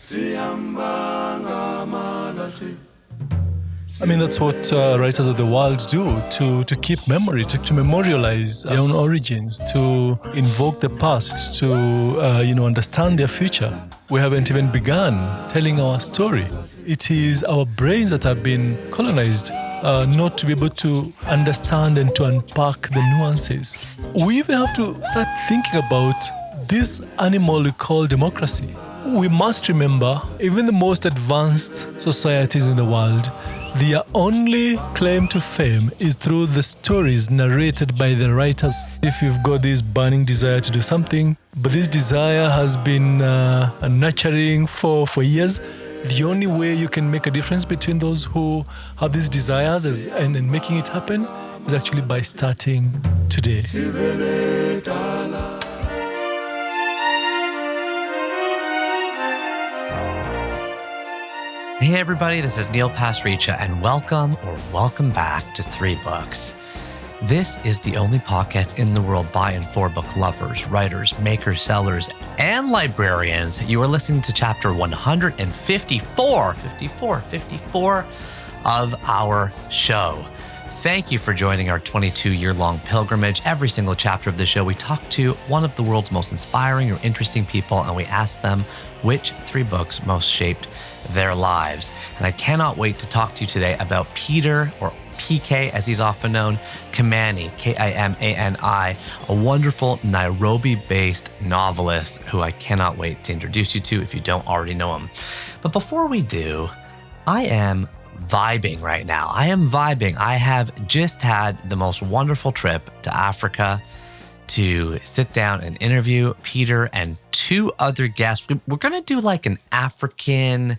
I mean, that's what writers of the world do, to keep memory, to memorialize their own origins, to invoke the past, to understand their future. We haven't even begun telling our story. It is our brains that have been colonized, not to be able to understand and to unpack the nuances. We even have to start thinking about this animal we call democracy. We must remember, even the most advanced societies in the world, their only claim to fame is through the stories narrated by the writers. If you've got this burning desire to do something, but this desire has been nurturing for years, the only way you can make a difference between those who have these desires and making it happen is actually by starting today. Hey everybody, this is Neil Pasricha and welcome back to 3 Books. This is the only podcast in the world by and for book lovers, writers, makers, sellers, and librarians. You are listening to chapter 154 of our show. Thank you for joining our 22-year-long pilgrimage. Every single chapter of the show, we talk to one of the world's most inspiring or interesting people, and we ask them which 3 books most shaped their lives. And I cannot wait to talk to you today about Peter, or PK as he's often known, Kimani, Kimani, a wonderful Nairobi-based novelist who I cannot wait to introduce you to if you don't already know him. But before we do, I am vibing right now. I have just had the most wonderful trip to Africa to sit down and interview Peter and 2 other guests. We're going to do like an African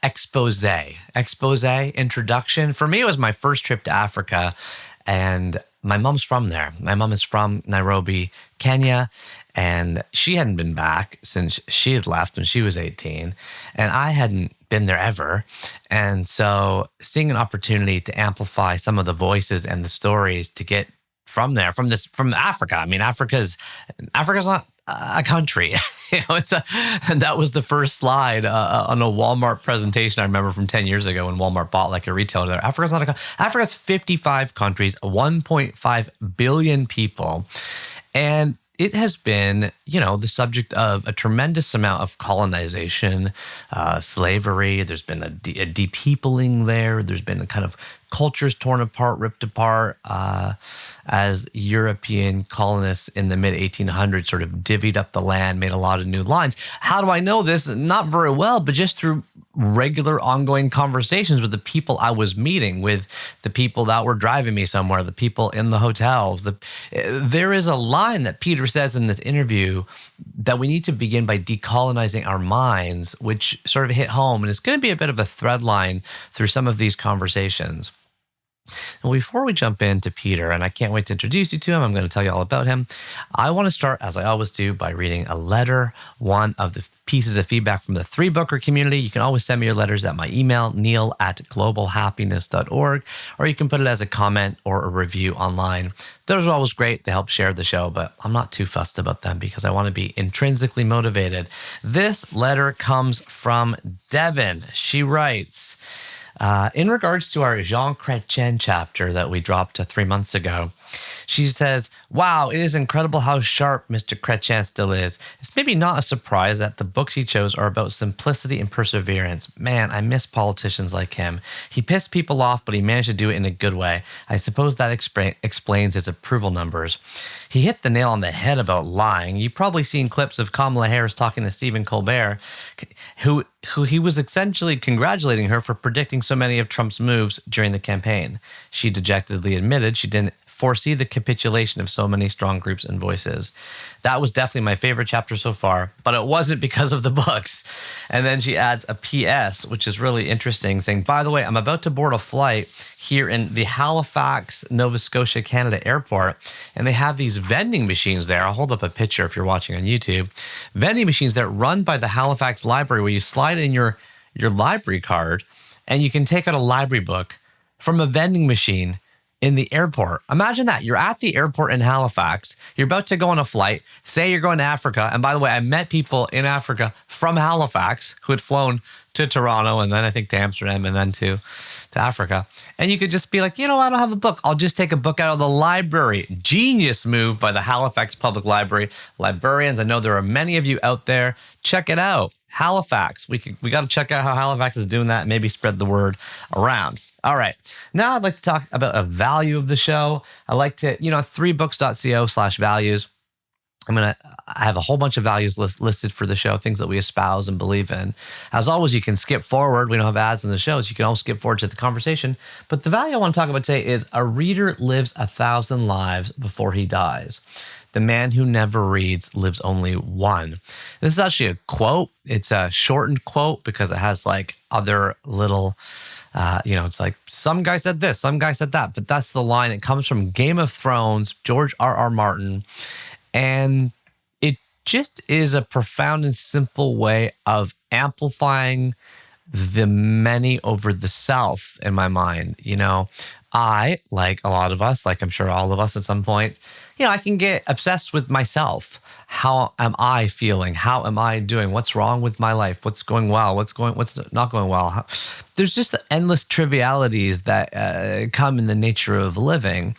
expose introduction. For me, it was my first trip to Africa, and my mom's from there. My mom is from Nairobi, Kenya, and she hadn't been back since she had left when she was 18, and I hadn't been there ever. And so seeing an opportunity to amplify some of the voices and the stories to get from Africa. I mean, Africa's not a country. And that was the first slide on a Walmart presentation I remember from 10 years ago when Walmart bought like a retailer there. Africa's 55 countries, 1.5 billion people. And it has been, the subject of a tremendous amount of colonization, slavery. There's been a depeopling there. There's been a kind of cultures torn apart, ripped apart, as European colonists in the mid-1800s sort of divvied up the land, made a lot of new lines. How do I know this? Not very well, but just through regular ongoing conversations with the people I was meeting, with the people that were driving me somewhere, the people in the hotels. There is a line that Peter says in this interview that we need to begin by decolonizing our minds, which sort of hit home, and it's going to be a bit of a thread line through some of these conversations. And before we jump into Peter, and I can't wait to introduce you to him, I'm going to tell you all about him. I want to start, as I always do, by reading a letter, one of the pieces of feedback from the 3-Booker community. You can always send me your letters at my email, neil@globalhappiness.org, or you can put it as a comment or a review online. Those are always great. They help share the show, but I'm not too fussed about them because I want to be intrinsically motivated. This letter comes from Devin. She writes, in regards to our Jean Chrétien chapter that we dropped 3 months ago, she says, wow, it is incredible how sharp Mr. Chrétien still is. It's maybe not a surprise that the books he chose are about simplicity and perseverance. Man, I miss politicians like him. He pissed people off, but he managed to do it in a good way. I suppose that explains his approval numbers. He hit the nail on the head about lying. You've probably seen clips of Kamala Harris talking to Stephen Colbert, who he was essentially congratulating her for predicting so many of Trump's moves during the campaign. She dejectedly admitted she didn't foresee the capitulation of so many strong groups and voices. That was definitely my favorite chapter so far, but it wasn't because of the books. And then she adds a PS, which is really interesting, saying, by the way, I'm about to board a flight here in the Halifax, Nova Scotia, Canada airport, and they have these vending machines there. I'll hold up a picture if you're watching on YouTube. Vending machines that are run by the Halifax Library, where you slide in your library card and you can take out a library book from a vending machine in the airport. Imagine that. You're at the airport in Halifax. You're about to go on a flight. Say you're going to Africa. And by the way, I met people in Africa from Halifax who had flown to Toronto and then I think to Amsterdam and then to Africa. And you could just be like, you know, I don't have a book. I'll just take a book out of the library. Genius move by the Halifax Public Library. Librarians, I know there are many of you out there. Check it out. Halifax. We got to check out how Halifax is doing that and maybe spread the word around. All right. Now I'd like to talk about a value of the show. I like to, 3books.co/values. I have a whole bunch of values listed for the show, things that we espouse and believe in. As always, you can skip forward. We don't have ads in the shows. You can always skip forward to the conversation. But the value I want to talk about today is a reader lives 1,000 lives before he dies. The man who never reads lives only one. This is actually a quote. It's a shortened quote because it has like other little, it's like some guy said this, some guy said that, but that's the line. It comes from Game of Thrones, George R.R. Martin. And it just is a profound and simple way of amplifying the many over the self in my mind. I, like a lot of us, like I'm sure all of us at some point, I can get obsessed with myself. How am I feeling? How am I doing? What's wrong with my life? What's going well? What's not going well? There's just endless trivialities that come in the nature of living.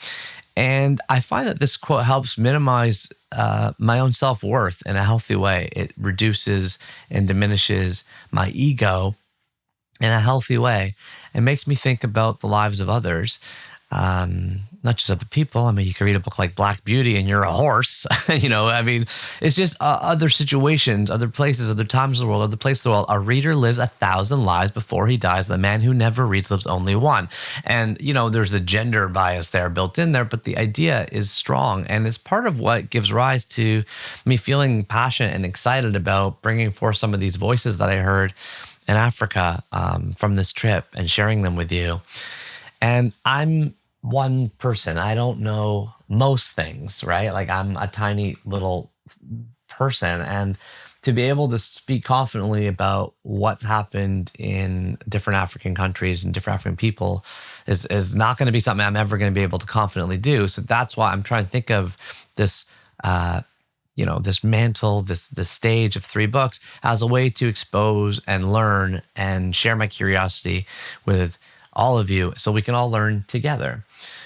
And I find that this quote helps minimize my own self-worth in a healthy way. It reduces and diminishes my ego in a healthy way. It makes me think about the lives of others, not just other people. You can read a book like Black Beauty and you're a horse. It's just other situations, other places, other times in the world, other places in the world. A reader lives 1,000 lives before he dies. The man who never reads lives only one. And, there's the gender bias there built in there, but the idea is strong. And it's part of what gives rise to me feeling passionate and excited about bringing forth some of these voices that I heard in Africa from this trip and sharing them with you. And I'm one person. I don't know most things, right? Like I'm a tiny little person. And to be able to speak confidently about what's happened in different African countries and different African people is not going to be something I'm ever going to be able to confidently do. So that's why I'm trying to think of this this mantle, this stage of 3 books as a way to expose and learn and share my curiosity with all of you so we can all learn together.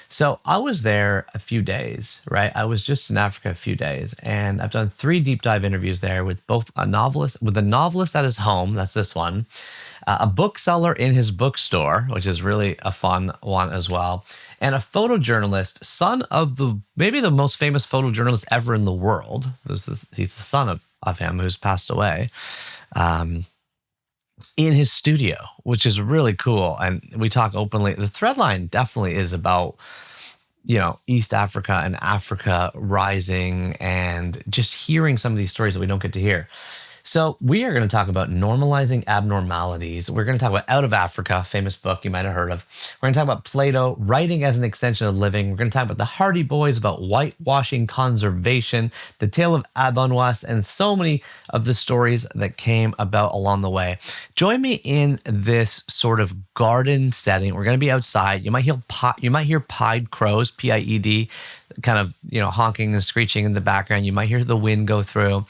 So I was there a few days, right? I was just in Africa a few days, and I've done 3 deep dive interviews there with both a novelist at his home, that's this one, a bookseller in his bookstore, which is really a fun one as well, and a photojournalist, son of maybe the most famous photojournalist ever in the world. He's the son of him who's passed away, in his studio, which is really cool. And we talk openly. The thread line definitely is about, East Africa and Africa rising and just hearing some of these stories that we don't get to hear. So we are going to talk about normalizing abnormalities. We're going to talk about Out of Africa, famous book you might have heard of. We're going to talk about Plato, writing as an extension of living. We're going to talk about the Hardy Boys, about whitewashing conservation, the tale of Abonwas, and so many of the stories that came about along the way. Join me in this sort of garden setting. We're going to be outside. You might hear pied crows, Pied, kind of honking and screeching in the background. You might hear the wind go through.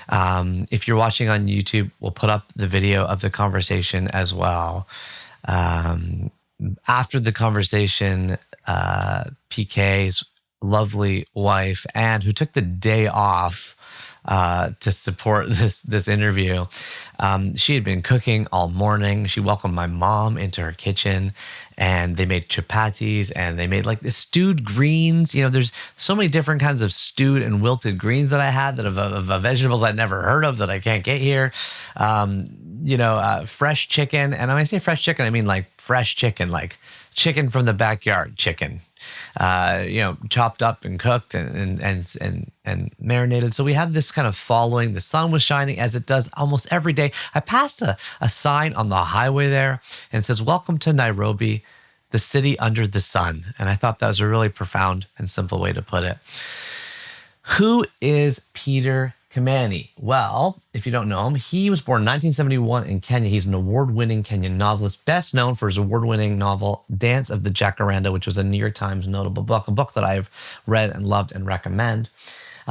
If you're watching on YouTube, we'll put up the video of the conversation as well. After the conversation, PK's lovely wife, Anne, who took the day off to support this interview. She had been cooking all morning. She welcomed my mom into her kitchen, and they made chapatis, and they made like the stewed greens. There's so many different kinds of stewed and wilted greens that I had that of vegetables I'd never heard of that I can't get here. Fresh chicken. And when I say fresh chicken, I mean like fresh chicken, like chicken from the backyard chicken. Chopped up and cooked and marinated. So we had this kind of following. The sun was shining as it does almost every day. I passed a sign on the highway there, and it says, "Welcome to Nairobi, the city under the sun." And I thought that was a really profound and simple way to put it. Who is Peter Kimani. Well, if you don't know him, he was born in 1971 in Kenya. He's an award-winning Kenyan novelist, best known for his award-winning novel, Dance of the Jacaranda, which was a New York Times notable book, a book that I've read and loved and recommend.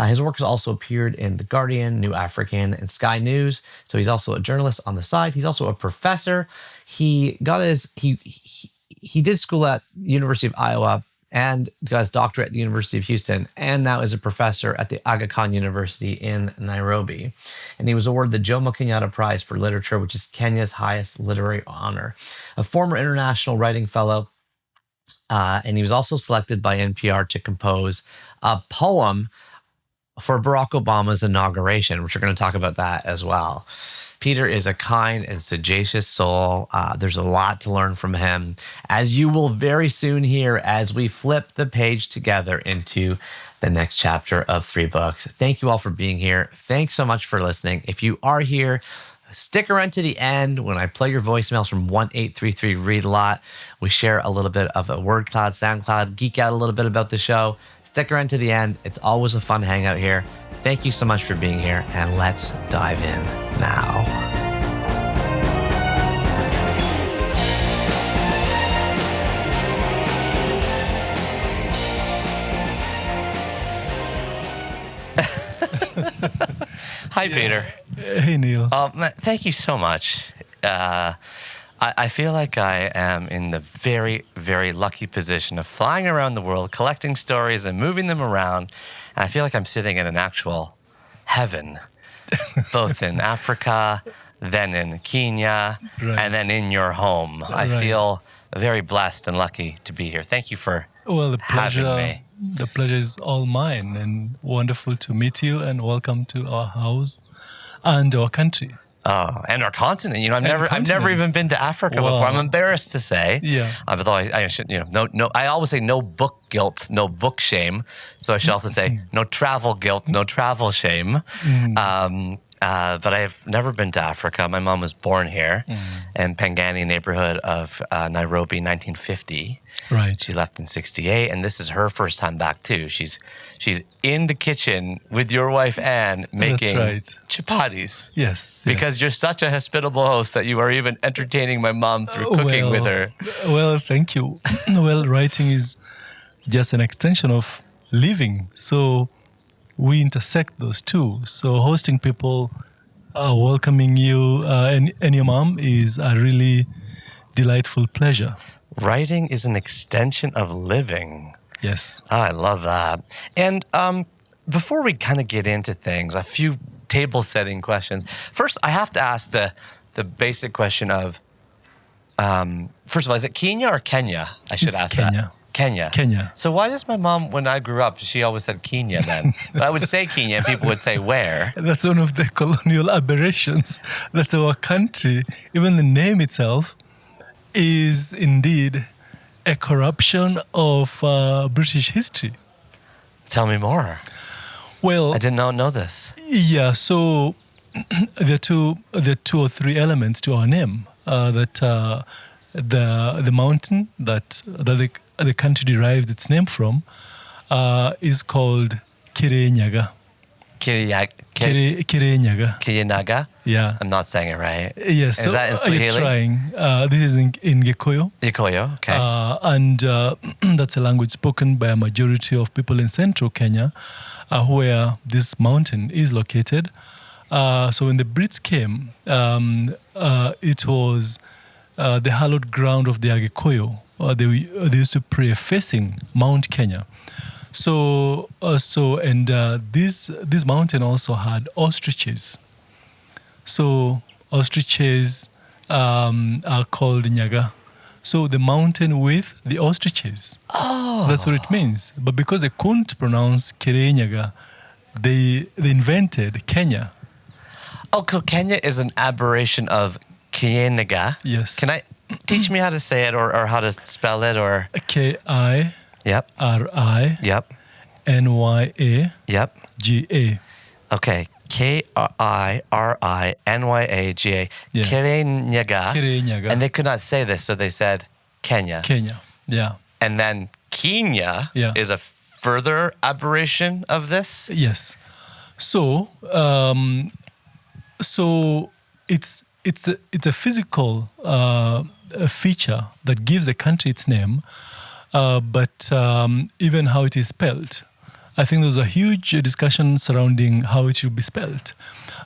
His work has also appeared in The Guardian, New African, and Sky News. So he's also a journalist on the side. He's also a professor. He got his he did school at University of Iowa and got his doctorate at the University of Houston, and now is a professor at the Aga Khan University in Nairobi. And he was awarded the Jomo Kenyatta Prize for Literature, which is Kenya's highest literary honor. A former International Writing Fellow, and he was also selected by NPR to compose a poem for Barack Obama's inauguration, which we're going to talk about that as well. Peter is a kind and sagacious soul. There's a lot to learn from him, as you will very soon hear as we flip the page together into the next chapter of 3 books. Thank you all for being here. Thanks so much for listening. If you are here, stick around to the end when I play your voicemails from 1833 Read a Lot. We share a little bit of a word cloud, sound cloud, geek out a little bit about the show. Stick around to the end. It's always a fun hangout here. Thank you so much for being here, and let's dive in now. Hi, Peter. Hey, Neil. Thank you so much. I feel like I am in the very, very lucky position of flying around the world, collecting stories and moving them around. And I feel like I'm sitting in an actual heaven, both in Africa, then in Kenya, Right. and then in your home. I Right. feel very blessed and lucky to be here. Thank you for Well, having me. the pleasure is all mine, and wonderful to meet you, and welcome to our house and our country. Oh, and our continent. You know, I've And never continent. even been to Africa Wow. before. I'm embarrassed to say. Yeah. Although I should, no. I always say no book guilt, no book shame. So I should also say no travel guilt, no travel shame. But I've never been to Africa. My mom was born here in Pangani neighborhood of Nairobi, 1950. Right. She left in 68, and this is her first time back too. She's in the kitchen with your wife Anne making right. chapatis. Yes. Because you're such a hospitable host that you are even entertaining my mom through cooking with her. Well, thank you. Well, writing is just an extension of living. So we intersect those two. So hosting people, welcoming you, and your mom is a really delightful pleasure. Writing is an extension of living. Yes. Oh, I love that. And before we kind of get into things, a few table setting questions. First, I have to ask the basic question of, first of all, is it Kenya or Kenya? I should It's ask Kenya. that. Kenya. Kenya. So why does my mom, when I grew up, she always said Kenya then? But I would say Kenya and people would say where? That's one of the colonial aberrations that our country, even the name itself, is indeed a corruption of British history. Tell me more. Well, I did not know this. yeah. So there are two or three elements to our name. The mountain that the country derived its name from is called Kirinyaga. Kirinyaga. Kirinyaga? Yeah. I'm not saying it right. Yes. Is that in Swahili? You're trying. This is in Gikuyu. Gikuyu, okay. And that's a language spoken by a majority of people in central Kenya, where this mountain is located. So when the Brits came, it was the hallowed ground of the Agikuyu. They used to pray facing Mount Kenya. So this mountain also had ostriches. So ostriches are called Nyaga. So the mountain with the ostriches. Oh. That's what it means. But because they couldn't pronounce Kirinyaga, they invented Kenya. Oh, so Kenya is an aberration of Kirinyaga. Yes. Can I teach me how to say it or how to spell it or? K-I. Yep. R-I. Yep. N-Y-A. Yep. G-A. Okay. K-I-R-I-N-Y-A-G-A. Yeah. Kirinyaga. Kirinyaga. And they could not say this, so they said Kenya. Kenya. Yeah. And then Kenya Yeah. is a further aberration of this? Yes. So, so it's a physical a feature that gives the country its name, but even how it is spelled. I think there's a huge discussion surrounding how it should be spelled,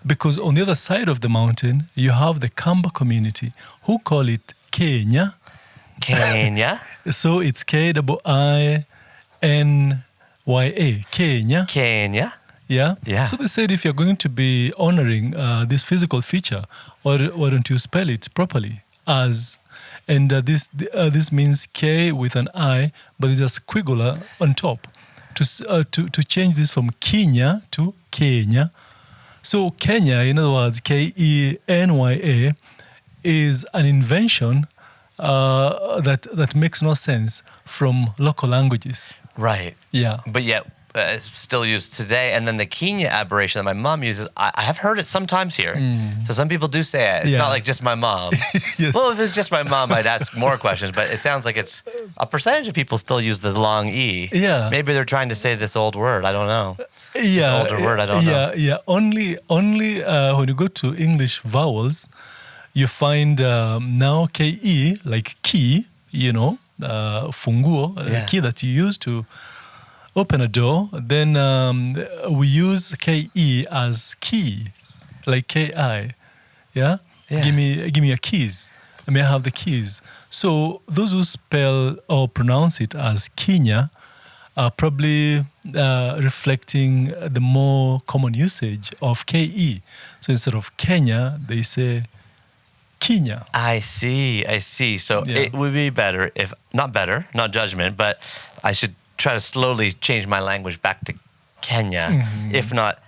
because on the other side of the mountain you have the Kamba community who call it Kenya. Kenya. So it's Kinya, Kenya. Kenya. Yeah? Yeah. So they said if you're going to be honoring this physical feature, why don't you spell it properly as, and this means K with an I, but there's a squiggler on top to change this from Kenya to Kenya. So Kenya, in other words, Kenya, is an invention that makes no sense from local languages. Right. Yeah. But yet it's still used today. And then the Kenya aberration that my mom uses, I have heard it sometimes here. So some people do say it. It's not like just my mom. Yes. Well, if it's just my mom, I'd ask more questions. But it sounds like it's a percentage of people still use the long E. Yeah. Maybe they're trying to say this old word. I don't know. Yeah. This older word, I don't know. Yeah. Only when you go to English vowels, you find now KE, like key, funguo, the key that you use to open a door. Then we use KE as key, like KI. Yeah? Give me your keys. I may have the keys. So those who spell or pronounce it as Kenya are probably reflecting the more common usage of KE. So instead of Kenya, they say Kenya. I see. So it would be better if, not judgment, but I should try to slowly change my language back to Kenya. If not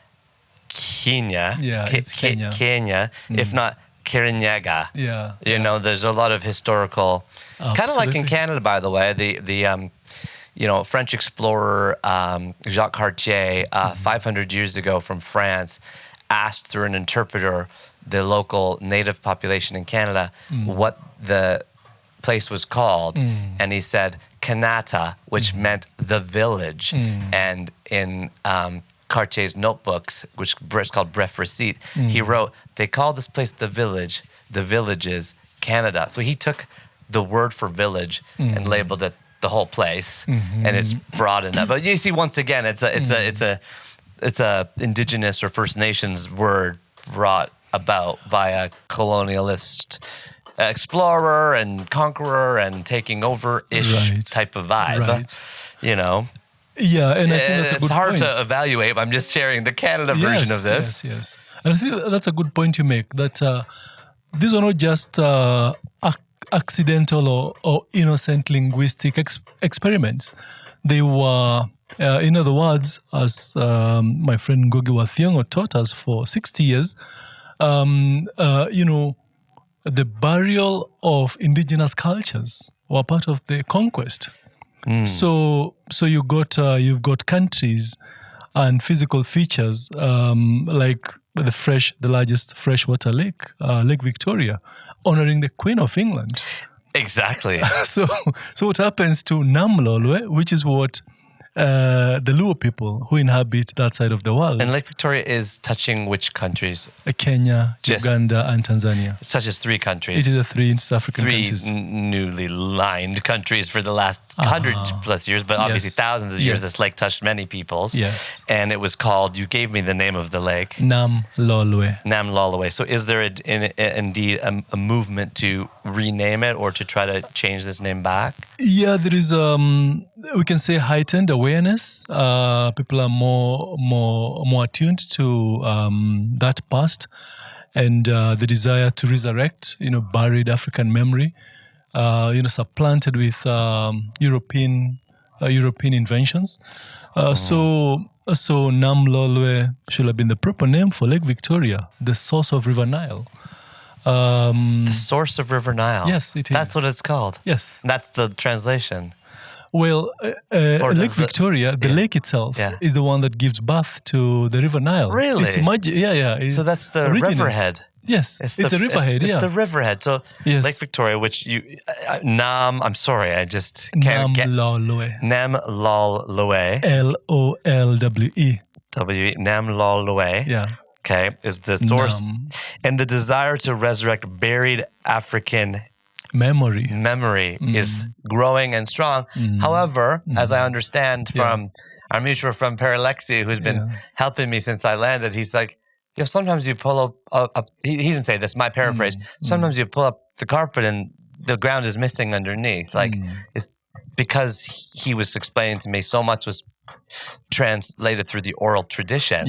Kenya. Yeah, it's Kenya. Kenya. If not Kirinyaga. Yeah. There's a lot of historical, kind of like in Canada, by the way, the French explorer Jacques Cartier, 500 years ago from France, asked through an interpreter the local native population in Canada what the place was called, and he said Kanata, which meant the village. And in Cartier's notebooks, which is called Bref Receipt, he wrote, they call this place the village. The village is Canada. So he took the word for village and labeled it the whole place, and it's broad in that. But you see, once again, it's a indigenous or First Nations word brought about by a colonialist explorer and conqueror and taking over-ish type of vibe. Right. Yeah, and I think that's a good point. It's hard to evaluate, but I'm just sharing the Canada version of this. Yes. And I think that's a good point you make, that these are not just accidental or innocent linguistic experiments. They were, in other words, as my friend Ngugi Thiong'o taught us for 60 years, the burial of indigenous cultures were part of the conquest. So you've got countries and physical features like the largest freshwater lake, Lake Victoria, honoring the Queen of England. Exactly. So what happens to Namlolwe, which is what the Luo people who inhabit that side of the world. And Lake Victoria is touching which countries? Kenya, Uganda, and Tanzania. It touches 3 countries. It is the 3 East African countries. 3 newly lined countries for the last 100 plus years, but obviously thousands of years. This lake touched many peoples. Yes. And it was called, you gave me the name of the lake. Namlolwe. So is there indeed a movement to rename it or to try to change this name back? Yeah, there is, we can say, heightened awareness. People are more attuned to that past and the desire to resurrect, buried African memory, supplanted with European inventions. So Namlolwe should have been the proper name for Lake Victoria, the source of River Nile. The source of River Nile. Yes, it is. That's what it's called. Yes. That's the translation. Well, Lake Victoria, the lake itself, is the one that gives birth to the River Nile. Really? So that's the riverhead. Yes, it's a riverhead. It's the riverhead. So Lake Victoria, which I'm sorry, I just can't get. Namlolwe. Namlolwe. Lolwe. Nam Lol Lue. Yeah. Okay, is the source Nam. and the desire to resurrect buried African Memory. is growing and strong. However, as I understand from our mutual friend Paralexi, who's been helping me since I landed, he's like, sometimes you pull up he didn't say this, my paraphrase. Sometimes you pull up the carpet and the ground is missing underneath. Like, it's because he was explaining to me so much was translated through the oral tradition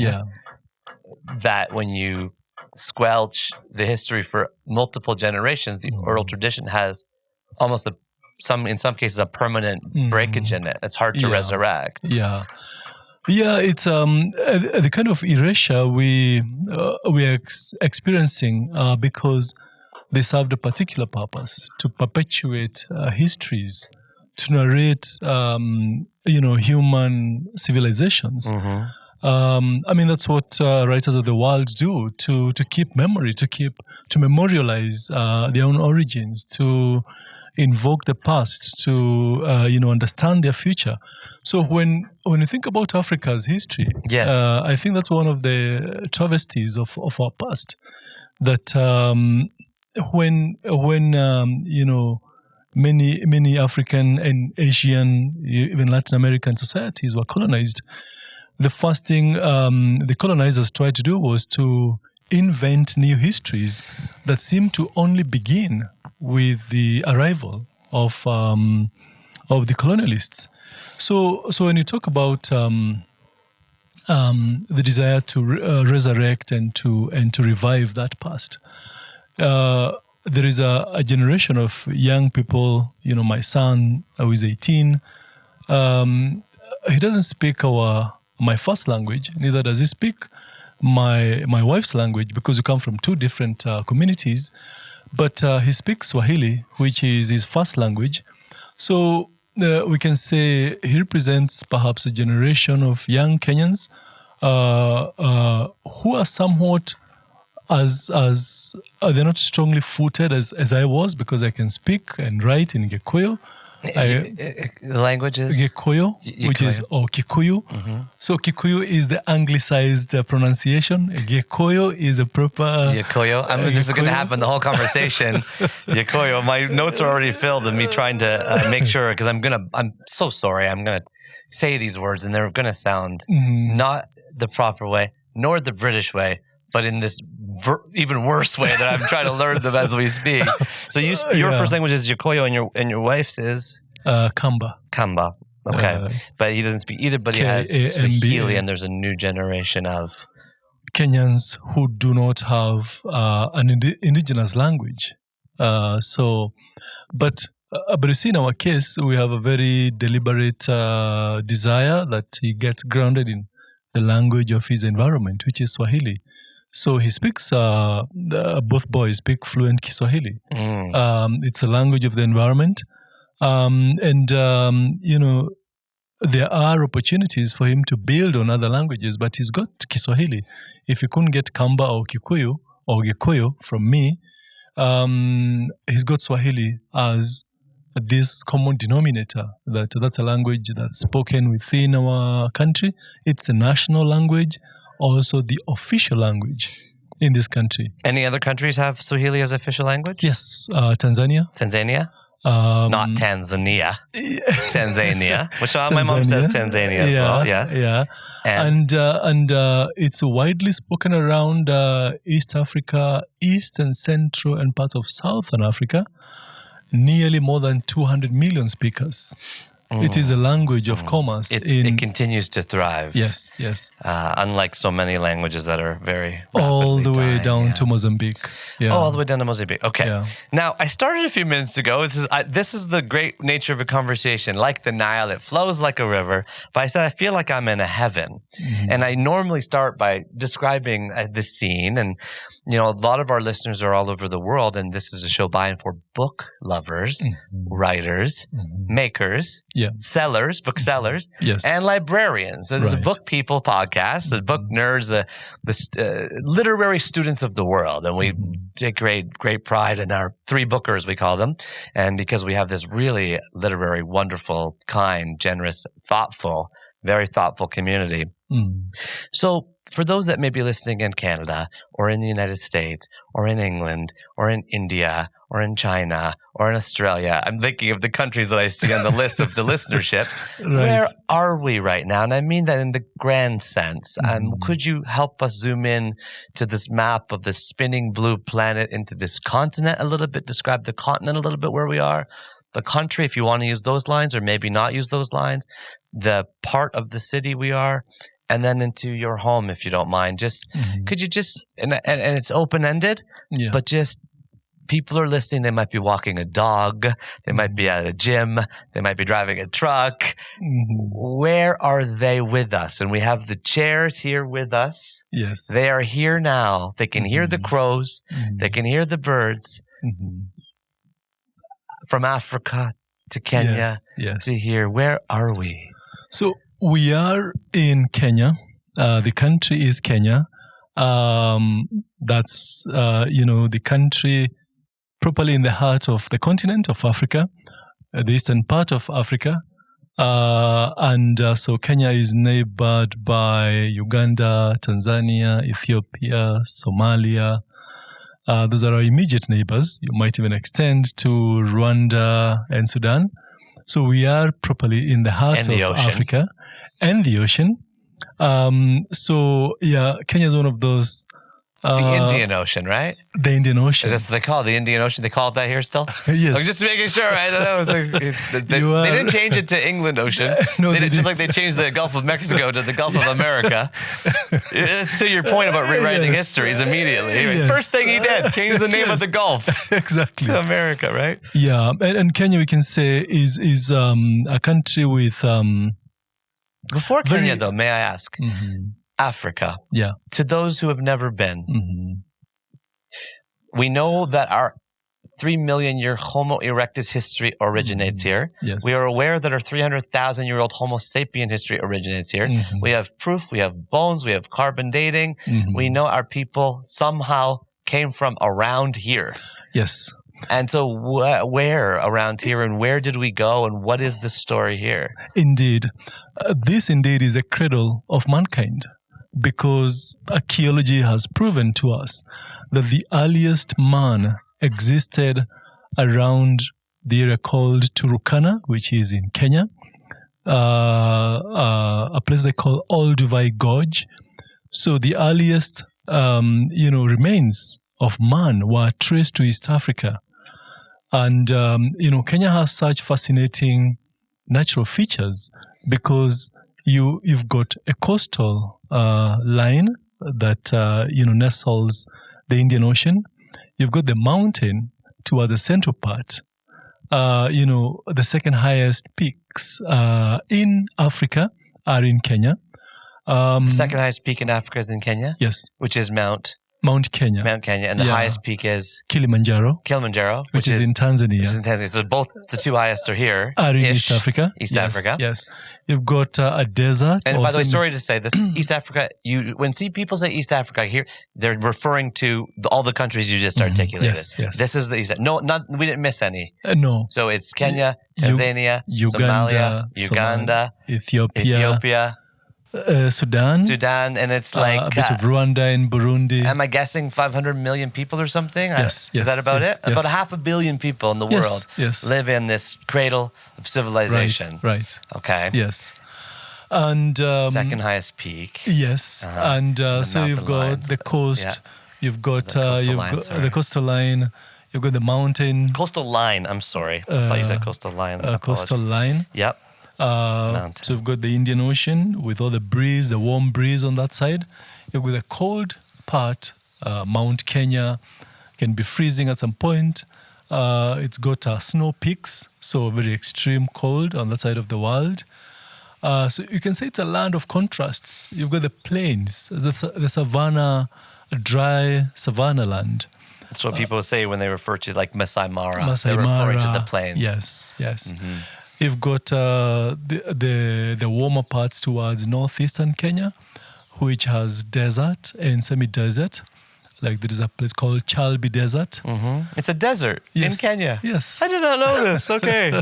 that when you squelch the history for multiple generations, the oral tradition has almost in some cases a permanent breakage in it. It's hard to resurrect. Yeah, it's the kind of erasure we are experiencing because they served a particular purpose to perpetuate histories, to narrate human civilizations. That's what writers of the world do to keep memory, to memorialize their own origins, to invoke the past, to understand their future. So when you think about Africa's history, I think that's one of the travesties of our past. That when many African and Asian, even Latin American societies were colonized, the first thing the colonizers tried to do was to invent new histories that seemed to only begin with the arrival of the colonialists. So when you talk about the desire to resurrect and to revive that past, there is a generation of young people. My son, who is 18, he doesn't speak my first language, neither does he speak my wife's language, because we come from two different communities. But he speaks Swahili, which is his first language. So we can say he represents perhaps a generation of young Kenyans who are somewhat they're not strongly footed as I was, because I can speak and write in Gikuyu. The language is? Gikuyu, which is Kikuyu. So Kikuyu is the anglicized pronunciation. Gikuyu is a proper... Gikuyu. This is going to happen the whole conversation. Gikuyu. My notes are already filled of me trying to make sure, because I'm so sorry. I'm going to say these words and they're going to sound not the proper way, nor the British way, but in this even worse way that I'm trying to learn them as we speak. So your first language is Gikuyu and your wife's is? Kamba. Kamba. Okay. But he doesn't speak either, but he has Swahili, and there's a new generation of Kenyans who do not have an indigenous language. But you see, in our case, we have a very deliberate desire that he gets grounded in the language of his environment, which is Swahili. So he speaks, both boys speak fluent Kiswahili. It's a language of the environment. There are opportunities for him to build on other languages, but he's got Kiswahili. If he couldn't get Kamba or Kikuyu or Gikuyu from me, he's got Swahili as this common denominator. That's a language that's spoken within our country. It's a national language, also the official language in this country. Any other countries have Swahili as official language? Yes, Tanzania. Tanzania? Not Tanzania. Tanzania. Which my mom says Tanzania as well. Yes. Yeah. And it's widely spoken around East Africa, East and Central and parts of Southern Africa. Nearly more than 200 million speakers. It is a language of commerce. It continues to thrive. Yes. Unlike so many languages that are very all the way down to Mozambique. Yeah. Oh, all the way down to Mozambique. Okay. Yeah. Now, I started a few minutes ago. This is the great nature of a conversation. Like the Nile, it flows like a river. But I said, I feel like I'm in a heaven. And I normally start by describing the scene. And, a lot of our listeners are all over the world. And this is a show by and for book lovers, writers, makers, sellers, booksellers, and librarians. So this is a book people podcast, the book nerds, the literary students of the world. And we take great pride in our three bookers, we call them. And because we have this really literary, wonderful, kind, generous, thoughtful very thoughtful community. So for those that may be listening in Canada or in the United States or in England or in India or in China or in Australia, I'm thinking of the countries that I see on the list of the listenership. Right. Where are we right now? And I mean that in the grand sense. Could you help us zoom in to this map of the spinning blue planet into this continent a little bit? Describe the continent a little bit where we are. The country, if you want to use those lines, or maybe not use those lines. The part of the city we are. And then into your home, if you don't mind. Just could you just and it's open-ended, but just people are listening. They might be walking a dog. They might be at a gym. They might be driving a truck. Where are they with us? And we have the chairs here with us. Yes. They are here now. They can hear the crows. They can hear the birds. From Africa to Kenya to here. Where are we? So we are in Kenya. The country is Kenya. That's, the country properly in the heart of the continent of Africa, the eastern part of Africa. So Kenya is neighbored by Uganda, Tanzania, Ethiopia, Somalia. Those are our immediate neighbors. You might even extend to Rwanda and Sudan. So we are properly in the heart of Africa and the ocean. Kenya is one of those. The Indian Ocean, right? The Indian Ocean. That's what they call it, the Indian Ocean. They call it that here still? Yes. I'm just making sure. I don't know. They didn't change it to England Ocean. No, they didn't, just like they changed the Gulf of Mexico to the Gulf of America. To your point about rewriting histories immediately. Yes. First thing he did, change the name of the Gulf. Exactly. To America, right? Yeah. And Kenya, we can say, is a country with... Before Kenya, though, may I ask... Africa. Yeah. To those who have never been, we know that our 3 million year Homo erectus history originates here. Yes. We are aware that our 300,000-year-old Homo sapien history originates here. We have proof, we have bones, we have carbon dating. We know our people somehow came from around here. Yes. And so where around here, and where did we go, and what is the story here? Indeed. This indeed is a cradle of mankind, because archaeology has proven to us that the earliest man existed around the area called Turkana, which is in Kenya, a place they call Olduvai Gorge. So the earliest, remains of man were traced to East Africa. And, Kenya has such fascinating natural features because you've got a coastal line that, nestles the Indian Ocean. You've got the mountain toward the central part. The second highest peaks in Africa are in Kenya. The second highest peak in Africa is in Kenya? Yes. Which is Mount Kenya. Mount Kenya. And the highest peak is? Kilimanjaro. Which is in Tanzania. Which is in Tanzania. So both the two highest are here. Are in East Africa. East Africa. Yes. You've got a desert. And by the way, sorry to say this, East Africa, when people say East Africa here, they're referring to all the countries you just articulated. Yes. This is the East. No, we didn't miss any. No. So it's Kenya, Tanzania, Uganda, Somalia, Ethiopia. Sudan, and it's a bit of Rwanda and Burundi. Am I guessing 500 million people or something? Yes. Is that about it? Yes. About 500 million people in the world live in this cradle of civilization. Right. Okay. Yes. And second highest peak. Yes. And so you've got the coast. Yeah. You've got the coastal line. You've got the mountain. Coastal line. I'm sorry. I thought you said coastal line. Coastal line. Yep. So you've got the Indian Ocean with all the breeze, the warm breeze on that side. You've got the cold part, Mount Kenya, can be freezing at some point. It's got snow peaks, so very extreme cold on that side of the world. So you can say it's a land of contrasts. You've got the plains, the savanna, dry savanna land. That's what people say when they refer to like Masai Mara. They're referring to the plains. Yes. Mm-hmm. You've got the warmer parts towards northeastern Kenya, which has desert and semi-desert. Like there is a place called Chalbi Desert. It's a desert in Kenya. Yes. I did not know this. Okay.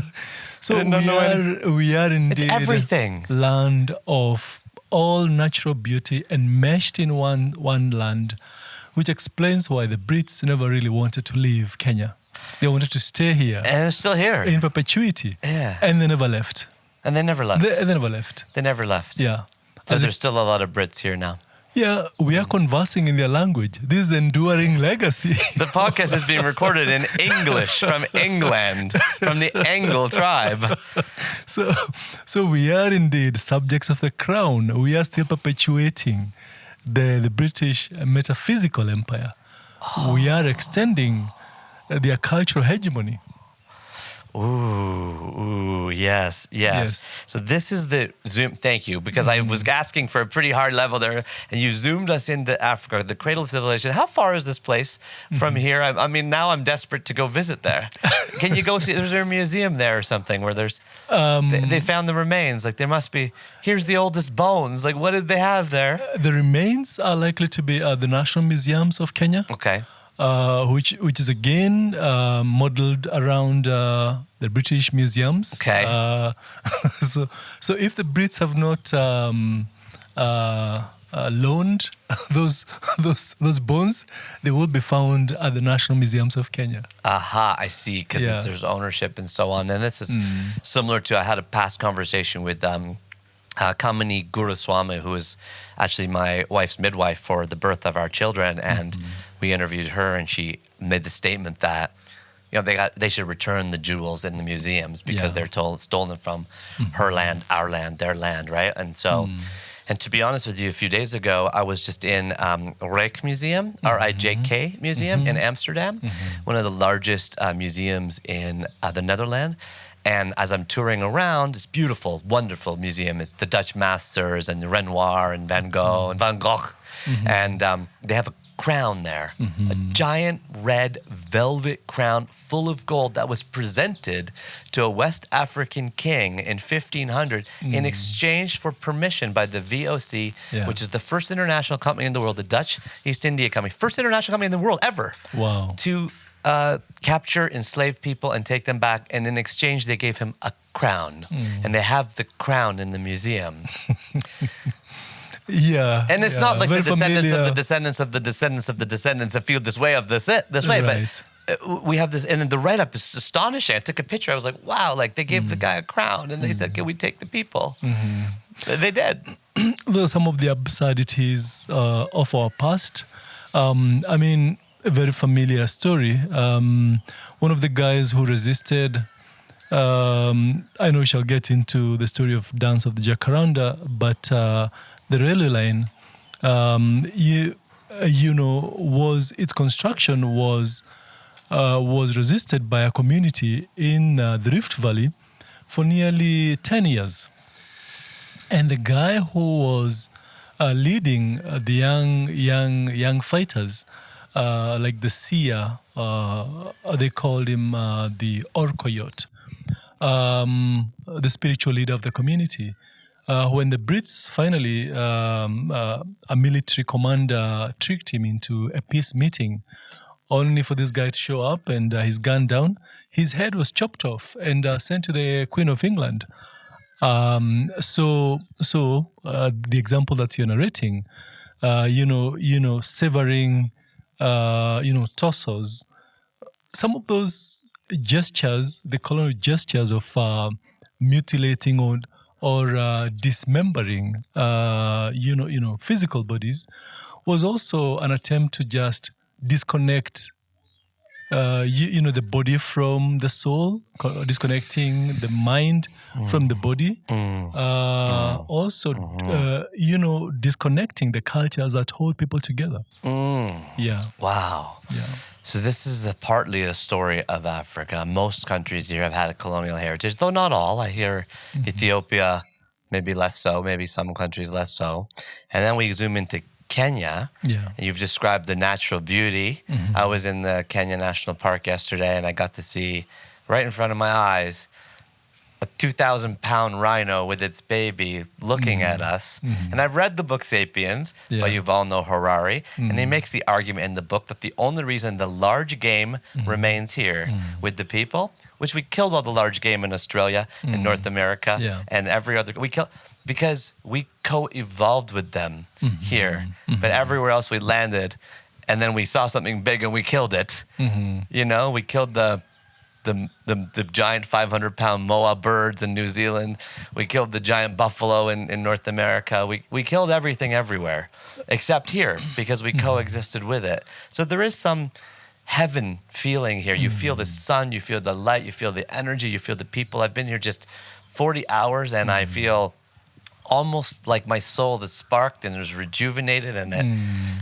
So I didn't know we are indeed everything. Land of all natural beauty enmeshed in one land, which explains why the Brits never really wanted to leave Kenya. They wanted to stay here. And it's still here. In perpetuity. Yeah. And they never left. And they never left. They never left. They never left. Yeah. So there's still a lot of Brits here now. Yeah, we are conversing in their language. This is enduring legacy. The podcast is being recorded in English from England, from the Angle tribe. So we are indeed subjects of the crown. We are still perpetuating the British metaphysical empire. We are extending their cultural hegemony. Ooh, yes. So this is the zoom. Thank you, because I was asking for a pretty hard level there, and you zoomed us into Africa, the cradle of civilization. How far is this place from here? I mean, now I'm desperate to go visit there. Can you go see? There's a museum there or something where there's they found the remains. Like there must be. Here's the oldest bones. Like what did they have there? The remains are likely to be at the National Museums of Kenya. Okay. Which is again modeled around the British museums. Okay. So if the Brits have not loaned those bones, they will be found at the National Museums of Kenya. Aha, I see. Because there's ownership and so on. And this is similar to I had a past conversation with Kamini Guruswamy, who is actually my wife's midwife for the birth of our children, and we interviewed her, and she made the statement that they should return the jewels in the museums because they're stolen from her land, our land, their land, right? And so, and to be honest with you, a few days ago, I was just in Rijk Museum, RIJK Museum in Amsterdam, one of the largest museums in the Netherlands. And as I'm touring around, it's beautiful, wonderful museum. It's the Dutch masters and Renoir and Van Gogh and Van Gogh. And they have a crown there, a giant red velvet crown full of gold that was presented to a West African king in 1500 in exchange for permission by the VOC, which is the first international company in the world, the Dutch East India Company, first international company in the world ever. Wow. To capture enslaved people and take them back, and in exchange they gave him a crown, and they have the crown in the museum. And it's not like the descendants of the descendants of the descendants of the descendants that feel this way of this way, right. But we have this, and then the write-up is astonishing. I took a picture. I was like, wow, like they gave the guy a crown, and they said, can we take the people? They did. Those are some of the absurdities of our past. I mean, a very familiar story. One of the guys who resisted, I know we shall get into the story of Dance of the Jacaranda, but the railway line, its construction was resisted by a community in the Rift Valley for nearly 10 years. And the guy who was leading the young fighters, like the seer, they called him the Orkoyot, the spiritual leader of the community. When the Brits finally, a military commander tricked him into a peace meeting, only for this guy to show up and his gun down, his head was chopped off and sent to the Queen of England. So the example that you're narrating, severing, torsos, some of those gestures, the colonial gestures of mutilating or dismembering, physical bodies, was also an attempt to just disconnect, the body from the soul, disconnecting the mind from the body. Also, disconnecting the cultures that hold people together. Yeah. Wow. Yeah. So this is partly a story of Africa. Most countries here have had a colonial heritage, though not all. I hear Ethiopia, maybe less so, maybe some countries less so. And then we zoom into Kenya. Yeah. You've described the natural beauty. I was in the Kenya National Park yesterday, and I got to see right in front of my eyes a 2,000-pound rhino with its baby looking at us. And I've read the book Sapiens by Yuval Noah Harari, and he makes the argument in the book that the only reason the large game remains here with the people which we killed all the large game in Australia and North America and every other. We killed because we co-evolved with them here, but everywhere else we landed, and then we saw something big and we killed it. You know, we killed the giant 500-pound moa birds in New Zealand. We killed the giant buffalo in North America. We killed everything everywhere except here because we coexisted with it. So there is some heaven feeling here. You feel the sun, you feel the light, you feel the energy, you feel the people. I've been here just 40 hours and I feel almost like my soul is sparked and is rejuvenated. And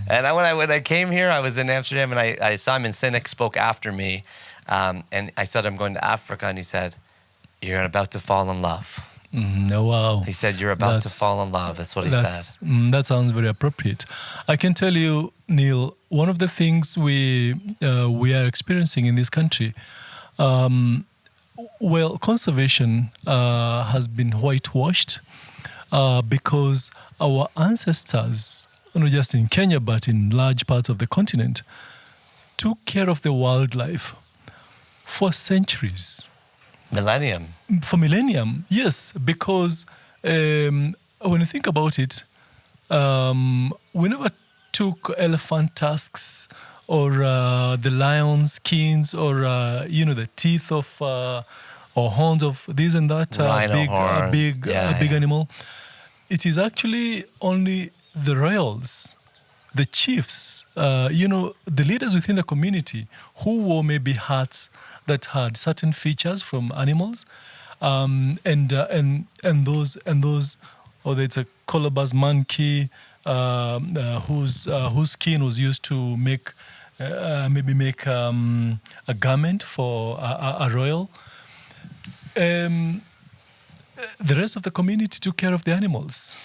when I came here, I was in Amsterdam and Simon Sinek spoke after me. And I said, I'm going to Africa. And he said, you're about to fall in love. Oh, wow. He said, you're about to fall in love. That's what he said. That sounds very appropriate. I can tell you, Neil, one of the things we are experiencing in this country, conservation has been whitewashed because our ancestors, not just in Kenya, but in large parts of the continent, took care of the wildlife for centuries. For millennium, yes, because when you think about it, we never took elephant tusks or the lion's skins or the teeth of or horns of this and that big animal. It is actually only the royals, the chiefs, the leaders within the community who wore maybe hats that had certain features from animals, and those, or it's a colobus monkey whose skin was used to make a garment for a royal. The rest of the community took care of the animals.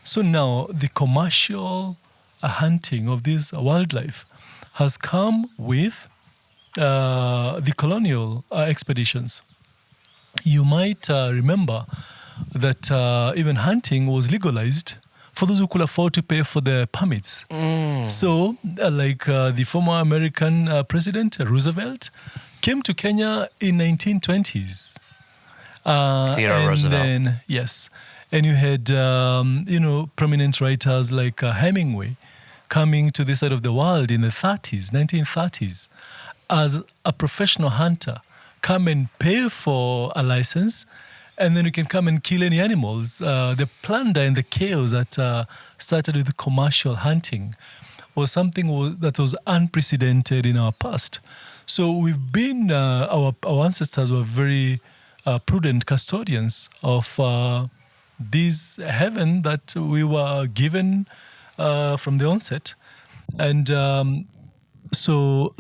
So now the commercial hunting of this wildlife has come with the colonial expeditions. You might remember that even hunting was legalized for those who could afford to pay for the permits. So, the former American President Roosevelt came to Kenya in 1920s. Theodore Roosevelt. Yes. And you had, prominent writers like Hemingway coming to this side of the world in the 1930s, as a professional hunter. Come and pay for a license, and then you can come and kill any animals. The plunder and the chaos that started with commercial hunting was something that was unprecedented in our past. So we've been, our ancestors were very prudent custodians of this heaven that we were given from the onset. And so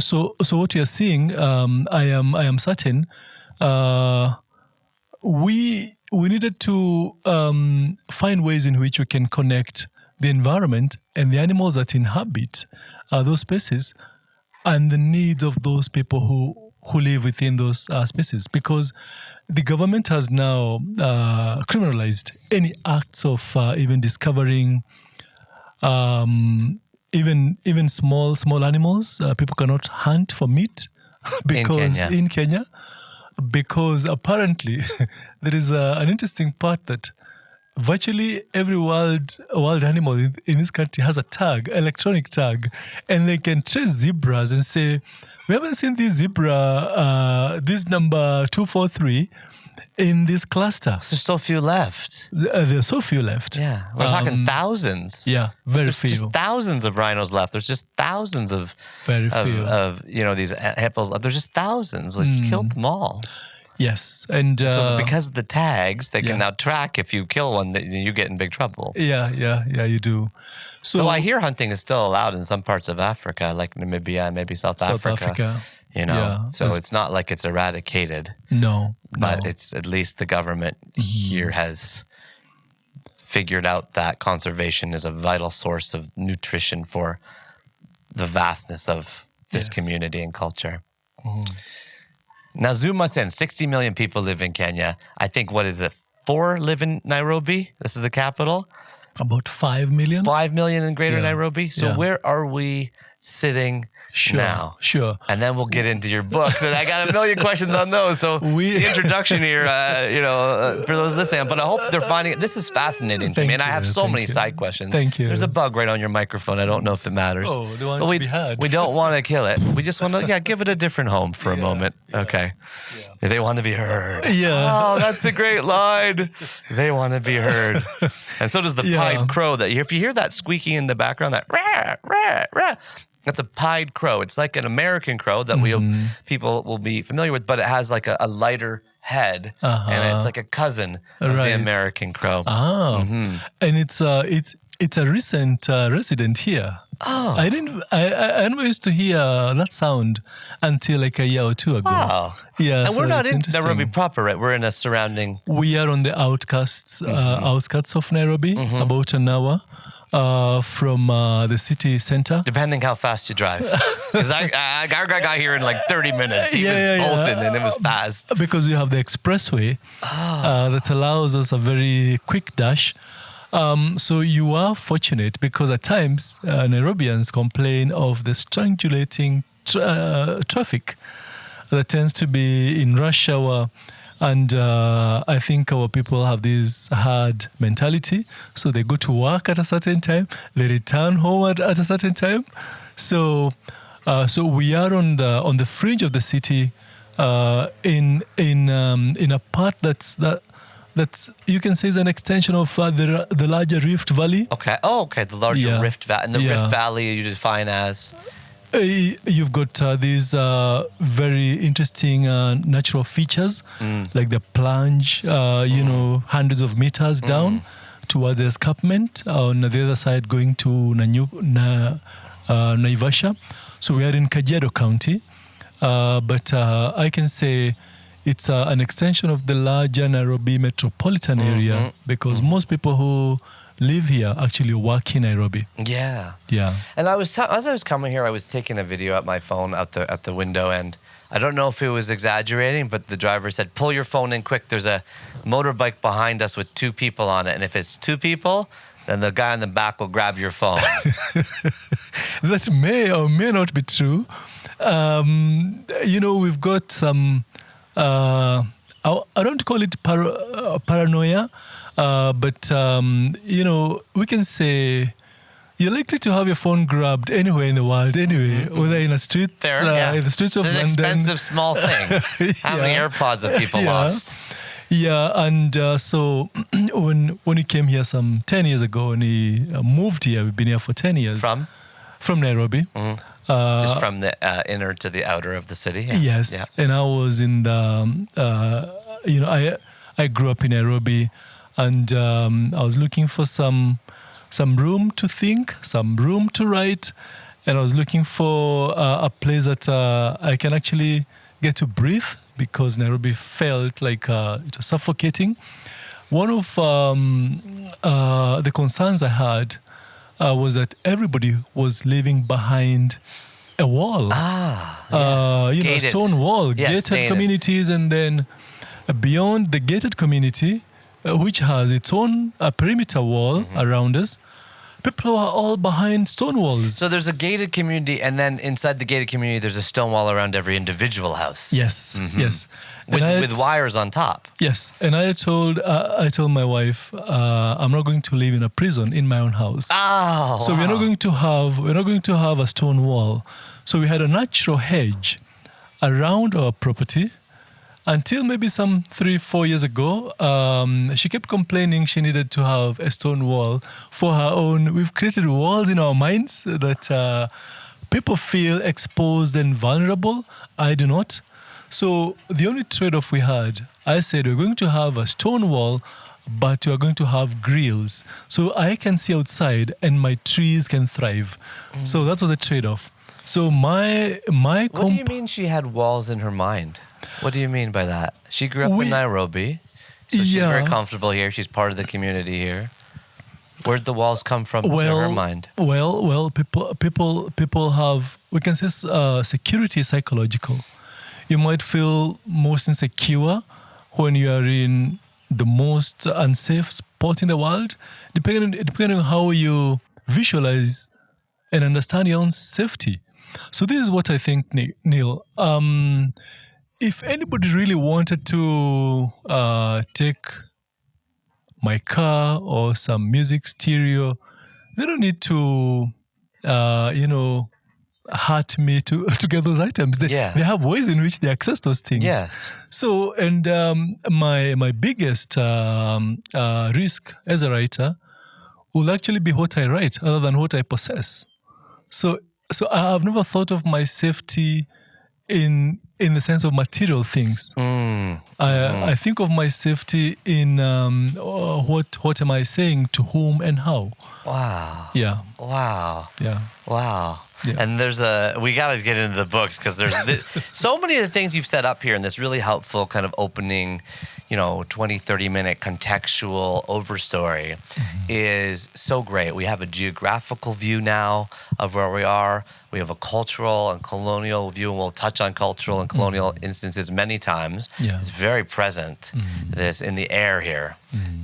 what you're seeing, I am certain, we needed to find ways in which we can connect the environment and the animals that inhabit those spaces and the needs of those people who live within those spaces, because the government has now criminalized any acts of even discovering even small animals. People cannot hunt for meat because in Kenya, because apparently there is an interesting part that virtually every wild animal in this country has a tag, electronic tag, and they can trace zebras and say, we haven't seen this zebra, this number 243, in this cluster. There's so few left. There's so few left. Yeah, we're talking thousands. Yeah, very There's few. Just thousands of rhinos left. There's just thousands of these hippos. There's just thousands. We've killed them all. Yes, and so because of the tags, they can now track if you kill one, you get in big trouble. Yeah, you do. So I hear hunting is still allowed in some parts of Africa, like Namibia, maybe South Africa. So it's not like it's eradicated. No. But it's at least the government here has figured out that conservation is a vital source of nutrition for the vastness of this community and culture. Now, Zuma said 60 million people live in Kenya. I think, 4 live in Nairobi? This is the capital? About 5 million? 5 million in Greater Nairobi. So where are we sitting now. Sure. And then we'll get into your books. And I got a million questions on those. So the introduction here, for those listening, but I hope they're finding it. This is fascinating to me. And I have so many side questions. Thank you. There's a bug right on your microphone. I don't know if it matters. Oh, they want to be heard. We don't want to kill it. We just want to, give it a different home for a moment. Okay. Yeah. They want to be heard. Yeah. Oh, that's a great line. They want to be heard. And so does the pied crow. If you hear that squeaking in the background, that rah, rah, rah, that's a pied crow. It's like an American crow that people will be familiar with, but it has like a lighter head, and it's like a cousin of the American crow. And it's a recent resident here. Oh, I never used to hear that sound until like a year or two ago. Wow. Yeah, and we're not in Nairobi proper, right? We're in a surrounding. We are on the outskirts of Nairobi, about an hour from the city center. Depending how fast you drive. Because I got here in like 30 minutes. He was bolting and it was fast. Because we have the expressway that allows us a very quick dash. So you are fortunate because at times Nairobians complain of the strangulating traffic that tends to be in rush hour. And I think our people have this hard mentality. So they go to work at a certain time, they return home at a certain time. So we are on the fringe of the city, in a part that's you can say is an extension of the larger Rift Valley. Okay. Oh, okay. The larger Rift Valley. And the Rift Valley you define as? You've got these very interesting natural features, like the plunge, hundreds of meters down towards the escarpment. On the other side, going to Naivasha. So we are in Kajiado County, but I can say it's an extension of the larger Nairobi metropolitan area because most people who live here actually work in Nairobi. Yeah. Yeah. And as I was coming here, I was taking a video at my phone at the window, and I don't know if it was exaggerating, but the driver said, "Pull your phone in quick. There's a motorbike behind us with 2 people on it, and if it's 2 people, then the guy in the back will grab your phone." That may or may not be true. We've got some. I don't call it paranoia. But we can say you're likely to have your phone grabbed anywhere in the world, anyway, whether in the streets, in the streets of London. It's an expensive small thing. How many AirPods have people lost? Yeah, and so when we came here some 10 years ago, when we moved here, we've been here for 10 years. From Nairobi. Just from the inner to the outer of the city? Yeah. Yes, and I was in the, I grew up in Nairobi. And I was looking for some room to think, some room to write, and I was looking for a place that I can actually get to breathe because Nairobi felt like it was suffocating. One of the concerns I had was that everybody was living behind a wall, a stone wall, gated communities, and then beyond the gated community, which has its own perimeter wall around us, people are all behind stone walls. So there's a gated community, and then inside the gated community, there's a stone wall around every individual house. Yes, yes. With wires on top. Yes, and I told my wife, I'm not going to live in a prison in my own house. Oh, so we're not going to have a stone wall. So we had a natural hedge around our property. Until maybe some 3-4 years ago, she kept complaining she needed to have a stone wall for her own. We've created walls in our minds that people feel exposed and vulnerable. I do not. So the only trade-off we had, I said we're going to have a stone wall, but we're going to have grills. So I can see outside and my trees can thrive. So that was a trade-off. So what do you mean she had walls in her mind? What do you mean by that? She grew up in Nairobi, so she's very comfortable here. She's part of the community here. Where'd the walls come from to her mind? Well, people have, we can say security is psychological. You might feel most insecure when you are in the most unsafe spot in the world, depending on how you visualize and understand your own safety. So this is what I think, Neil. If anybody really wanted to take my car or some music stereo, they don't need to, hurt me to get those items. They have ways in which they access those things. Yes. So, and my biggest risk as a writer will actually be what I write other than what I possess. So I have never thought of my safety in the sense of material things. I think of my safety in what am I saying to whom and how. Wow. Yeah. Wow. Yeah. Wow. Yeah. And we got to get into the books because there's so many of the things you've set up here in this really helpful kind of opening, 20, 30-minute contextual overstory is so great. We have a geographical view now of where we are. We have a cultural and colonial view, and we'll touch on cultural and colonial instances many times. Yeah. It's very present, this in the air here.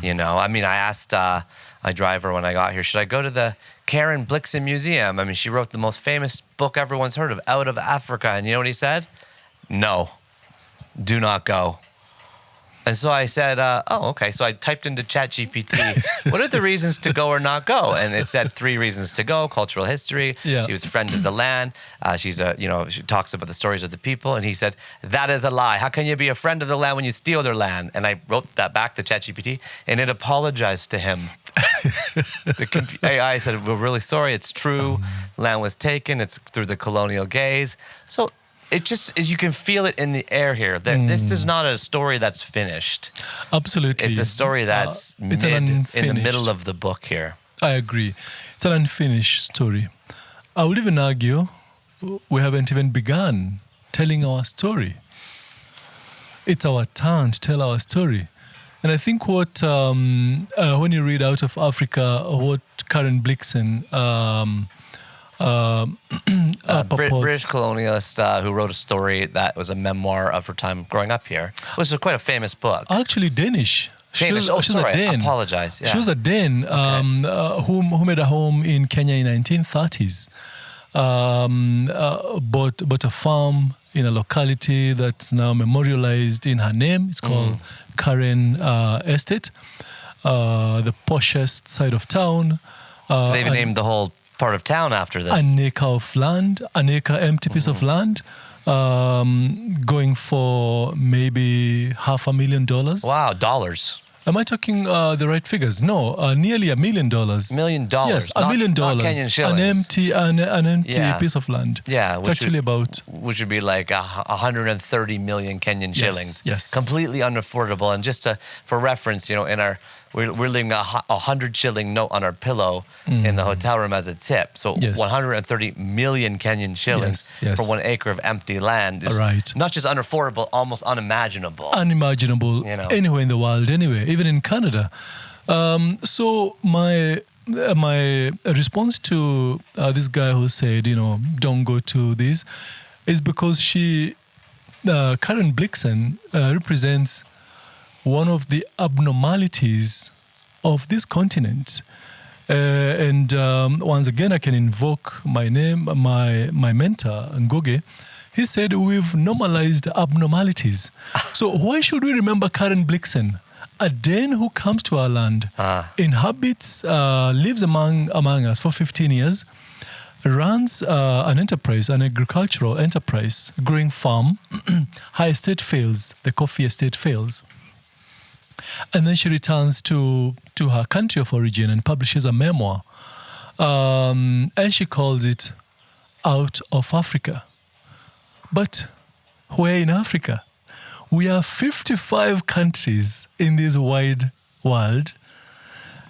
I asked my driver when I got here, should I go to the Karen Blixen Museum? She wrote the most famous book everyone's heard of, Out of Africa. And you know what he said? No, do not go. And so I said, okay. So I typed into ChatGPT, what are the reasons to go or not go? And it said 3 reasons to go: cultural history. Yeah. She was a friend of the land. She talks about the stories of the people. And he said, that is a lie. How can you be a friend of the land when you steal their land? And I wrote that back to ChatGPT, and it apologized to him. The AI said, we're really sorry. It's true. Land was taken. It's through the colonial gaze. So it just is, you can feel it in the air here. This is not a story that's finished. Absolutely. It's a story that's in the middle of the book here. I agree. It's an unfinished story. I would even argue we haven't even begun telling our story. It's our turn to tell our story. And I think what, when you read Out of Africa, what Karen Blixen British colonialist who wrote a story that was a memoir of her time growing up here, which is quite a famous book. Actually Danish. She's a Dane. Apologize. Yeah. She was a Dane who made a home in Kenya in 1930s. Bought a farm in a locality that's now memorialized in her name. It's called Karen Estate, the poshest side of town. They even named the whole part of town after this. An acre of land, an acre empty piece of land, going for maybe $500,000. Wow, dollars. Am I talking the right figures? No, nearly $1 million. $1 million. Yes, $1 million. Not Kenyan shillings. An empty piece of land. Yeah, it's actually which would be like 130 million Kenyan shillings. Yes. Completely unaffordable. And just for reference, we're leaving a 100 shilling note on our pillow in the hotel room as a tip. So 130 million Kenyan shillings for 1 acre of empty land is not just unaffordable, almost unimaginable. Unimaginable anywhere in the world, anyway, even in Canada. So my response to this guy who said, don't go to this, is because Karen Blixen represents one of the abnormalities of this continent. And once again, I can invoke my mentor, Ngũgĩ. He said, we've normalized abnormalities. So why should we remember Karen Blixen, a Dane who comes to our land, inhabits, lives among us for 15 years, runs an enterprise, an agricultural enterprise, growing farm. Her estate fails, the coffee estate fails. And then she returns to her country of origin and publishes a memoir. And she calls it Out of Africa. But where in Africa? We are 55 countries in this wide world.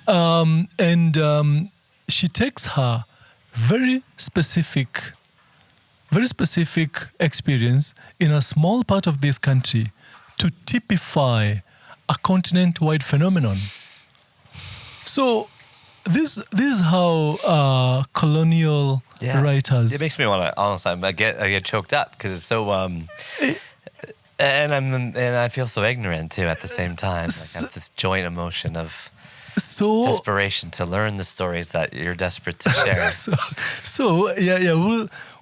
And she takes her very specific experience in a small part of this country to typify a continent-wide phenomenon. So this is how colonial writers. It makes me want to. Honestly, I get choked up because it's so. And I feel so ignorant too at the same time. Like I have this joint emotion of. So desperation to learn the stories that you're desperate to share.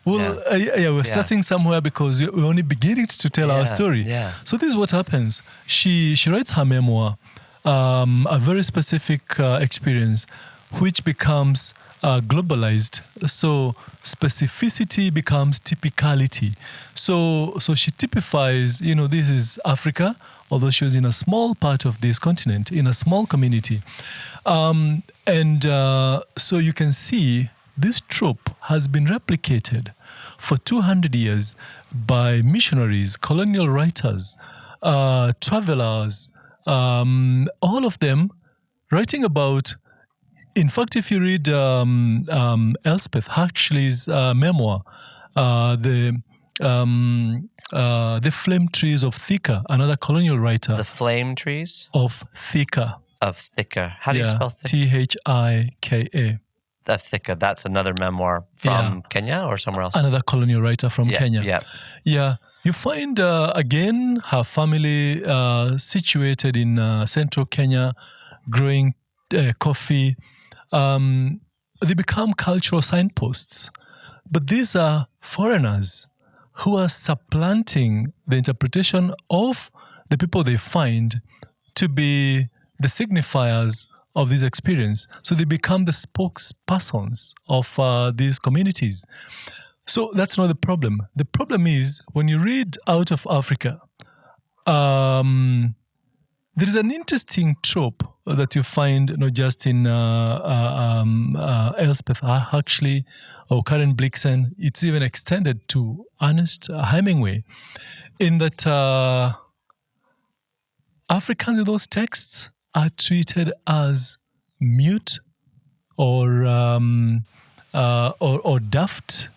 We're starting somewhere because we're only beginning to tell our story. Yeah. So this is what happens. She writes her memoir, a very specific experience, which becomes globalized. So specificity becomes typicality. So she typifies, this is Africa, although she was in a small part of this continent, in a small community. So you can see this trope has been replicated for 200 years by missionaries, colonial writers, travelers, all of them writing about. In fact, if you read Elspeth Huxley's memoir, the Flame Trees of Thika, another colonial writer. The Flame Trees? Of Thika. Of Thika. How do you spell Thika? Thika. Of Thika. That's another memoir from Kenya or somewhere else? Another colonial writer from Kenya. Yeah. You find, again, her family situated in central Kenya, growing coffee. They become cultural signposts. But these are foreigners who are supplanting the interpretation of the people they find to be the signifiers of this experience. So they become the spokespersons of these communities. So that's not the problem. The problem is when you read out of Africa, there is an interesting trope that you find not just in Elspeth Huxley or Karen Blixen. It's even extended to Ernest Hemingway, in that Africans in those texts are treated as mute or daft.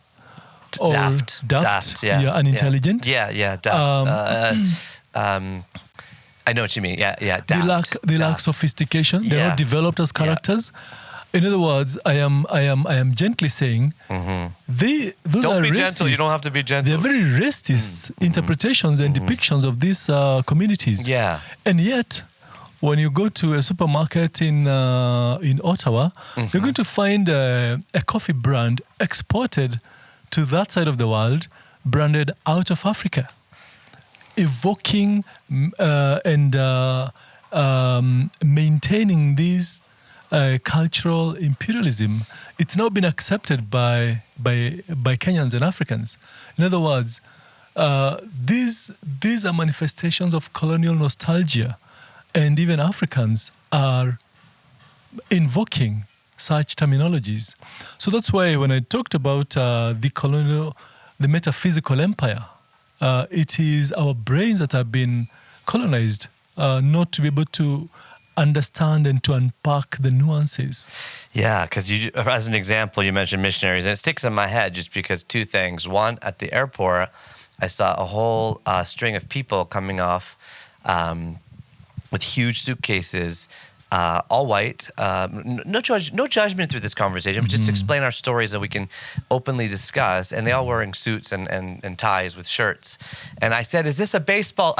Daft, unintelligent. Daft. I know what you mean. Yeah. Daft. They lack sophistication. They're not developed as characters. In other words, I am gently saying those don't are be racist. gentle. You don't have to be gentle. They're very racist interpretations and depictions of these communities. Yeah. And yet, when you go to a supermarket in Ottawa, you're going to find a coffee brand exported to that side of the world, branded out of Africa, evoking and maintaining this cultural imperialism. It's now been accepted by Kenyans and Africans. In other words, these are manifestations of colonial nostalgia, and even Africans are invoking such terminologies. So that's why when I talked about the metaphysical empire, it is our brains that have been colonized, not to be able to understand and to unpack the nuances. Yeah, because as an example, you mentioned missionaries, and it sticks in my head just because two things. One, at the airport, I saw a whole string of people coming off with huge suitcases, all white. No judgment through this conversation, but just to explain our stories that we can openly discuss. And they all wearing suits and ties with shirts. And I said, is this a football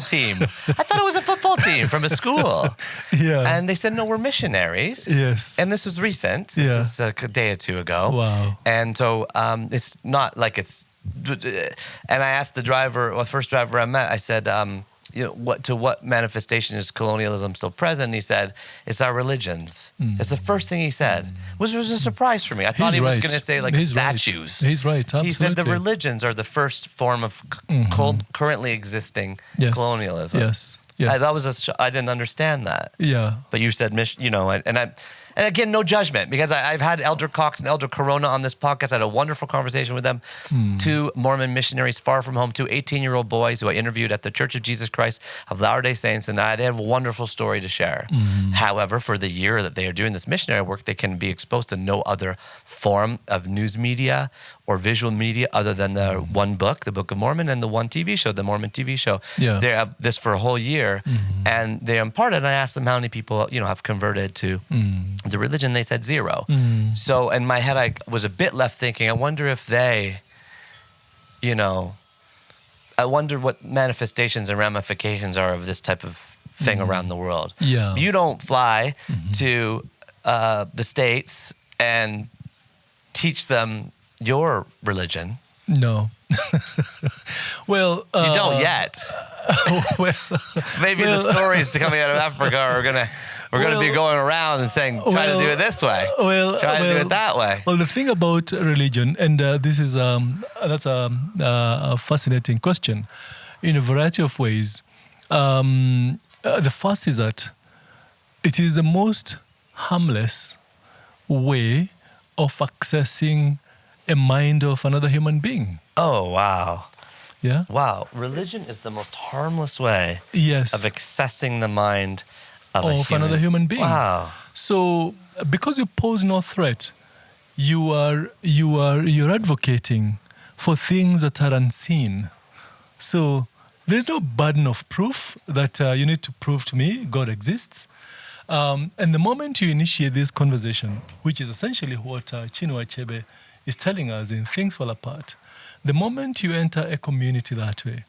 team? I thought it was a football team from a school. Yeah. And they said, no, we're missionaries. Yes. And this was recent. This is a day or two ago. Wow. And so it's not like it's... And I asked the first driver I met, I said... what manifestation is colonialism still present? And he said, it's our religions. It's the first thing he said, which was a surprise for me. I thought he was going to say statues. He's right, absolutely. He said the religions are the first form of currently existing colonialism. Yes. I didn't understand that. Yeah. But you said, and again, no judgment, because I've had Elder Cox and Elder Corona on this podcast. I had a wonderful conversation with them. 2 Mormon missionaries far from home, 2 18-year-old boys who I interviewed at the Church of Jesus Christ of Latter-day Saints, and they have a wonderful story to share. However, for the year that they are doing this missionary work, they can be exposed to no other form of news media or visual media other than the one book, the Book of Mormon, and the one TV show, the Mormon TV show. Yeah. They have this for a whole year, and they imparted. And I asked them how many people have converted to the religion. They said 0. So in my head, I was a bit left thinking, I wonder if they, I wonder what manifestations and ramifications are of this type of thing around the world. Yeah. You don't fly to the States and teach them your religion. No. Well, You don't yet. well, Maybe well, the stories coming out of Africa are we're gonna be going around and saying, try to do it this way. Try to do it that way. Well, the thing about religion, and this is that's a fascinating question in a variety of ways. The first is that it is the most harmless way of accessing a mind of another human being. Oh, wow. Yeah. Wow. Religion is the most harmless way Yes. of accessing the mind of another human being. Wow. So, because you pose no threat, you're advocating for things that are unseen. So there's no burden of proof that you need to prove to me God exists. And the moment you initiate this conversation, which is essentially what Chinua Achebe is telling us in Things Fall Apart, the moment you enter a community that way,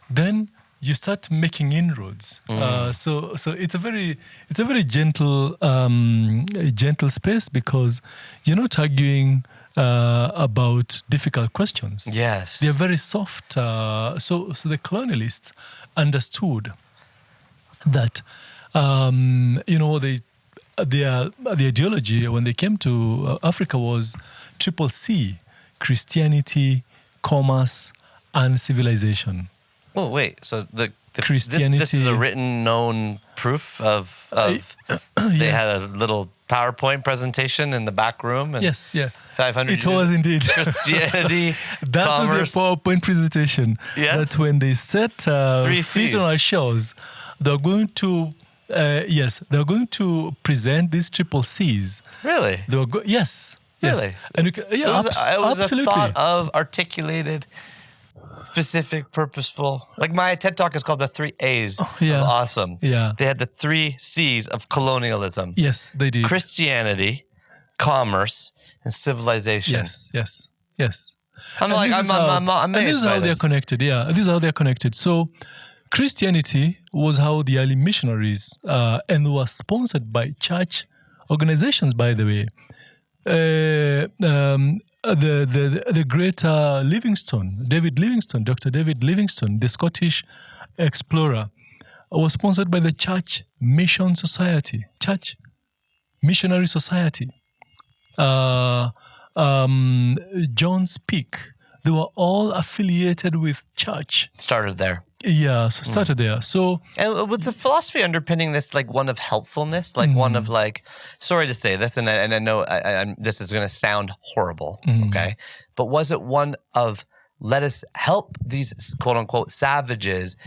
then you start making inroads. So it's a very gentle space, because you're not arguing about difficult questions. Yes. They're very soft. So the colonialists understood that the ideology when they came to Africa was triple C: Christianity, commerce, and civilization. Oh, wait. So the Christianity. This is a written, known proof of they Yes. had a little PowerPoint presentation in the back room. And Yes, yeah. 500 It was indeed. Christianity, That commerce. was the PowerPoint presentation. Yeah. That when they set Three feet Cs. on our shores, they're going to they're going to present these triple C's. Really? They were yes. Really? Yes. And you can, It was absolutely. a thought of articulated, specific, purposeful. Like my TED Talk is called the 3 A's yeah. of awesome. Yeah. They had the 3 C's of colonialism. Yes, they did. Christianity, commerce, and civilization. Yes. I'm And like, this is I'm amazed and this is by how they're connected. Yeah, this is how they're connected. So, Christianity was how the early missionaries, and they were sponsored by church organizations, by the way. The great Dr. David Livingstone, the Scottish explorer, was sponsored by the Church Missionary Society. John Speak, they were all affiliated with church. Started there. Yeah, so started there. So, And with the philosophy underpinning this, like one of helpfulness, like one of like, sorry to say this, and I know this is going to sound horrible, okay? But was it one of, let us help these quote unquote savages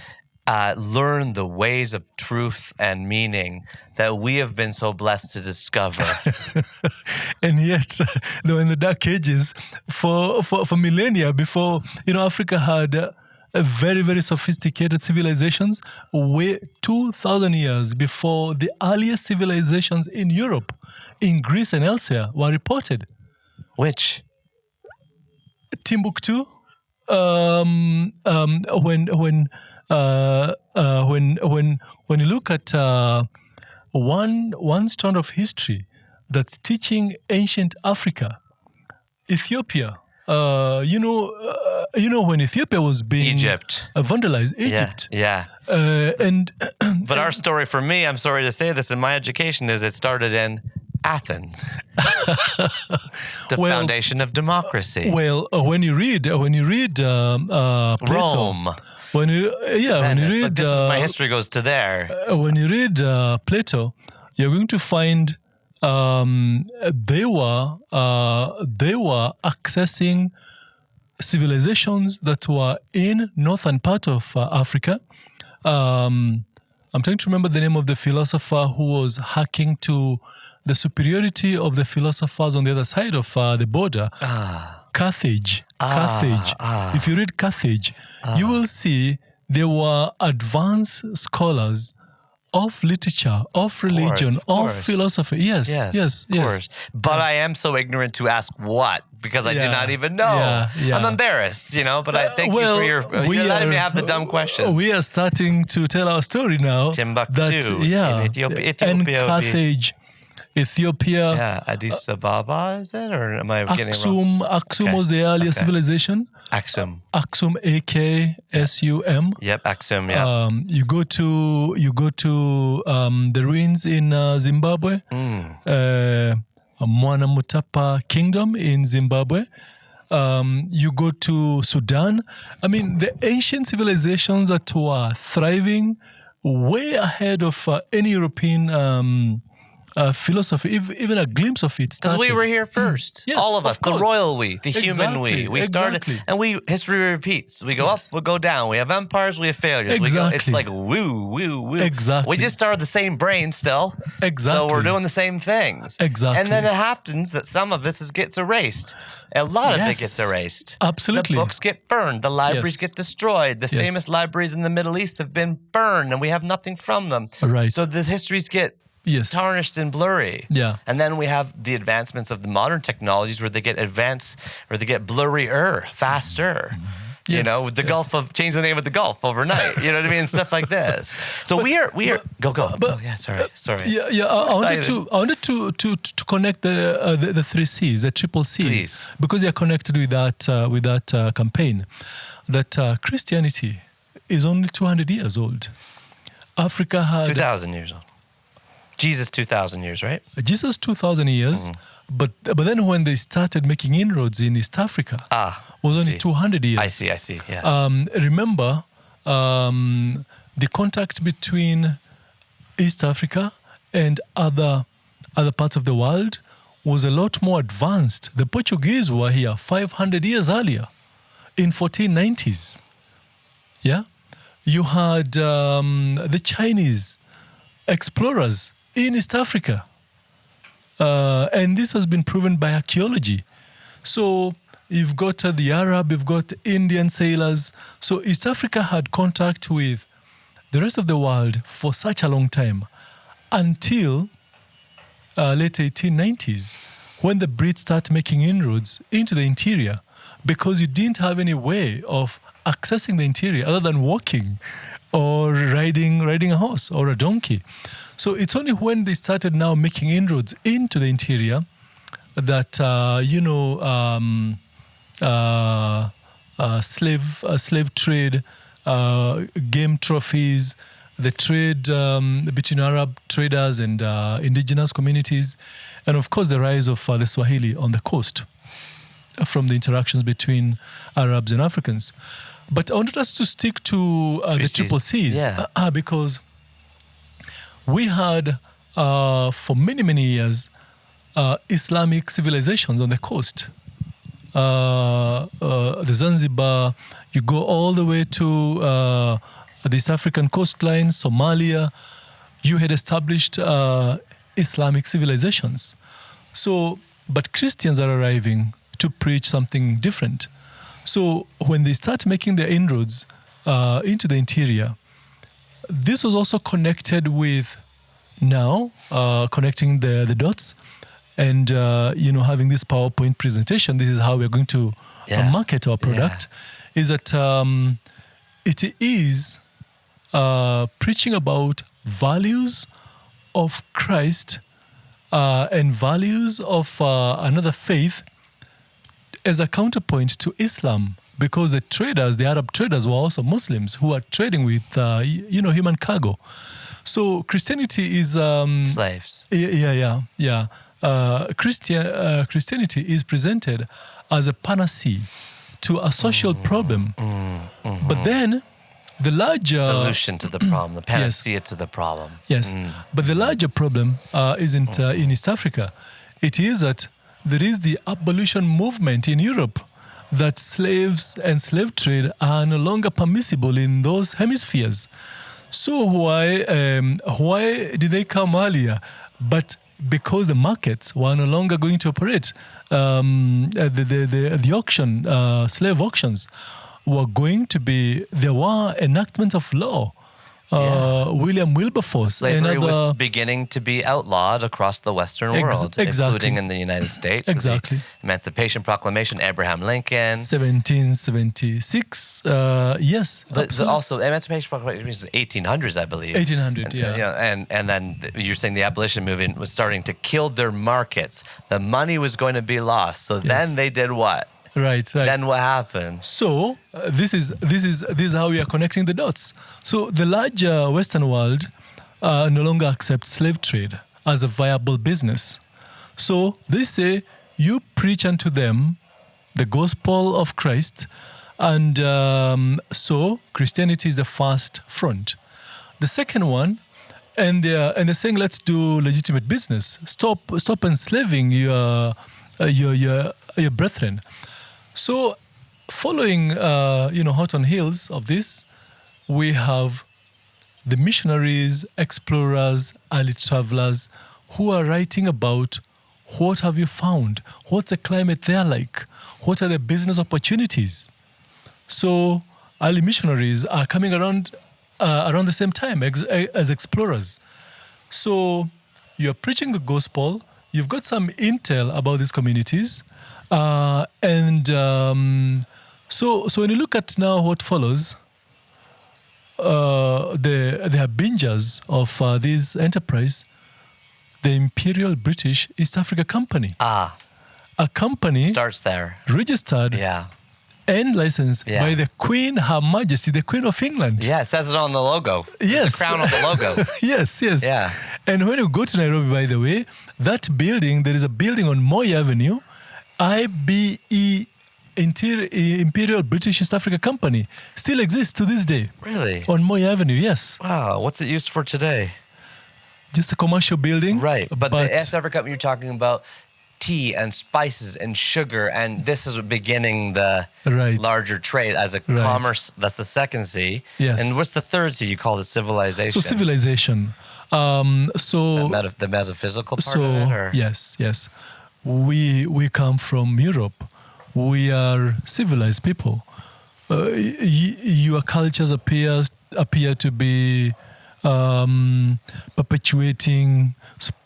learn the ways of truth and meaning that we have been so blessed to discover? and yet they were in the dark ages for millennia before, Africa had a very, very sophisticated civilizations way 2,000 years before the earliest civilizations in Europe, in Greece and elsewhere were reported. Which? Timbuktu. When you look at one strand of history that's teaching ancient Africa, Ethiopia. When Ethiopia was being vandalized, Egypt. Yeah. But our story, for me, I'm sorry to say this, in my education, is it started in Athens, the foundation of democracy. Well, when you read Plato, Rome. When you read, my history goes to there. When you read Plato, you're going to find they were accessing civilizations that were in northern part of Africa. I'm trying to remember the name of the philosopher who was hacking to the superiority of the philosophers on the other side of the border. Carthage. If you read Carthage, you will see there were advanced scholars of literature, of religion, of philosophy. Yes. Of course. But I am so ignorant to ask what, because I do not even know. I'm embarrassed, but I thank you for you're letting me have the dumb question. We are starting to tell our story now. Timbuktu in Ethiopia. And Carthage, Ethiopia. Yeah, Addis Ababa, is it? Or am I getting it wrong? Aksum was the earlier civilization. Aksum, A-K-S-U-M. Yep, Aksum, yeah. You go to the ruins in Zimbabwe. Mwana Mutapa Kingdom in Zimbabwe. You go to Sudan. I mean, the ancient civilizations that were thriving way ahead of any European philosophy, even a glimpse of it. Because we were here first. Yes, all of us, the royal we, the human we. We started, and history repeats. We go up, we go down. We have empires, we have failures. It's like woo, woo, woo. Exactly. We just started the same brain still. Exactly. So we're doing the same things. Exactly. And then it happens that some of this gets erased. A lot of it gets erased. Absolutely. The books get burned. The libraries get destroyed. The famous libraries in the Middle East have been burned, and we have nothing from them. Right. So the histories get tarnished and blurry. Yeah. And then we have the advancements of the modern technologies where they get blurrier, faster. Yes, Gulf of, change the name of the Gulf overnight. You know what I mean? Stuff like this. So we are go. Sorry. Yeah. I wanted to connect the three C's, the triple C's, Please. Because they are connected with that campaign. That Christianity is only 200 years old. Africa had 2,000 years old. Jesus 2,000 years, right? Jesus 2,000 years, but then when they started making inroads in East Africa, was only 200 years. I see. Yes. Remember, the contact between East Africa and other parts of the world was a lot more advanced. The Portuguese were here 500 years earlier, in 1490s. Yeah, you had the Chinese explorers in East Africa. And this has been proven by archaeology. So you've got the Arab, you've got Indian sailors. So East Africa had contact with the rest of the world for such a long time until late 1890s, when the Brits start making inroads into the interior, because you didn't have any way of accessing the interior other than walking or riding a horse or a donkey. So it's only when they started now making inroads into the interior that slave trade, game trophies, the trade between Arab traders and indigenous communities, and of course the rise of the Swahili on the coast from the interactions between Arabs and Africans. But I wanted us to stick to the triple C's, because we had, for many, many years, Islamic civilizations on the coast. The Zanzibar, you go all the way to the East African coastline, Somalia. You had established Islamic civilizations. So, but Christians are arriving to preach something different. So when they start making their inroads into the interior, this was also connected with connecting the dots and, having this PowerPoint presentation. This is how we're going to market our product, is that it is preaching about values of Christ and values of another faith as a counterpoint to Islam, because the Arab traders were also Muslims who are trading with, human cargo. So Christianity is slaves. Christianity is presented as a panacea to a social problem, but then the larger solution to the problem, the panacea to the problem. Yes, but the larger problem isn't in East Africa. It is that there is the abolition movement in Europe, that slaves and slave trade are no longer permissible in those hemispheres. So why did they come earlier? But because the markets were no longer going to operate, the auction, slave auctions, were going to be, there were enactments of law William Wilberforce. Slavery was beginning to be outlawed across the Western world, including in the United States. Exactly. The Emancipation Proclamation, Abraham Lincoln. 1776, yes. But also, Emancipation Proclamation was 1800s, I believe. 1800, And then you're saying the abolition movement was starting to kill their markets. The money was going to be lost. So then they did what? Right. Then what happened? So this is how we are connecting the dots. So the larger Western world no longer accepts slave trade as a viable business. So they say, you preach unto them the gospel of Christ, and so Christianity is the first front. The second one, and they're saying, let's do legitimate business. Stop enslaving your brethren. So, following, hot on heels of this, we have the missionaries, explorers, early travelers who are writing about what have you found, what's the climate there like, what are the business opportunities. So, early missionaries are coming around the same time as explorers. So, you're preaching the gospel, you've got some intel about these communities. So when you look at now what follows, the harbingers of this enterprise, the Imperial British East Africa Company. A company starts there, registered and licensed by the Queen, Her Majesty, the Queen of England. Yeah, it says it on the logo. Yes. The crown on the logo. Yes. Yeah. And when you go to Nairobi, by the way, that building, there is a building on Moi Avenue, IBE, Imperial British East Africa Company, still exists to this day. Really? On Moi Avenue, yes. Wow. What's it used for today? Just a commercial building. Right. But the East Africa Company, you're talking about tea and spices and sugar, and this is beginning the larger trade as a commerce. That's the second C. Yes. And what's the third C? You call it civilization. So civilization. The metaphysical part of it? Or? Yes. We come from Europe. We are civilized people. Your cultures appear to be perpetuating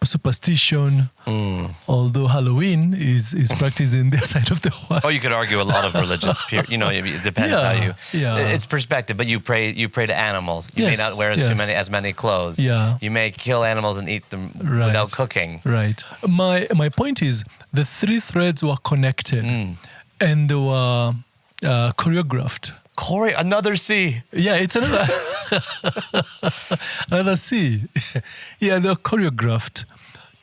superstition, although Halloween is practiced in their side of the world. Oh, you could argue a lot of religions. It depends how you. Yeah. It's perspective, but you pray to animals. You may not wear as many clothes. Yeah. You may kill animals and eat them without cooking. Right. My point is the three threads were connected, and they were choreographed. Another C. Yeah, it's another another C. Yeah, they're choreographed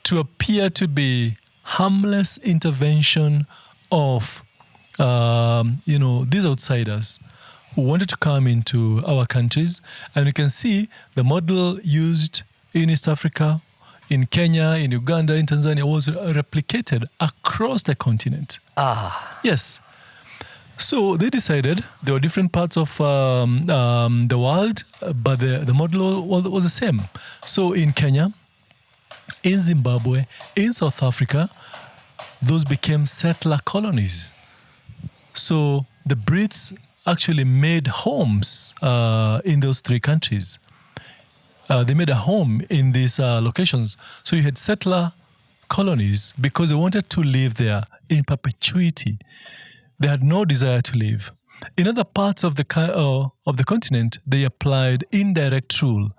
to appear to be harmless intervention of these outsiders who wanted to come into our countries. And you can see the model used in East Africa, in Kenya, in Uganda, in Tanzania was replicated across the continent. Yes. So they decided there were different parts of the world, but the model was the same. So in Kenya, in Zimbabwe, in South Africa, those became settler colonies. So the Brits actually made homes in those three countries. They made a home in these locations. So you had settler colonies because they wanted to live there in perpetuity. They had no desire to leave. In other parts of the continent, they applied indirect rule,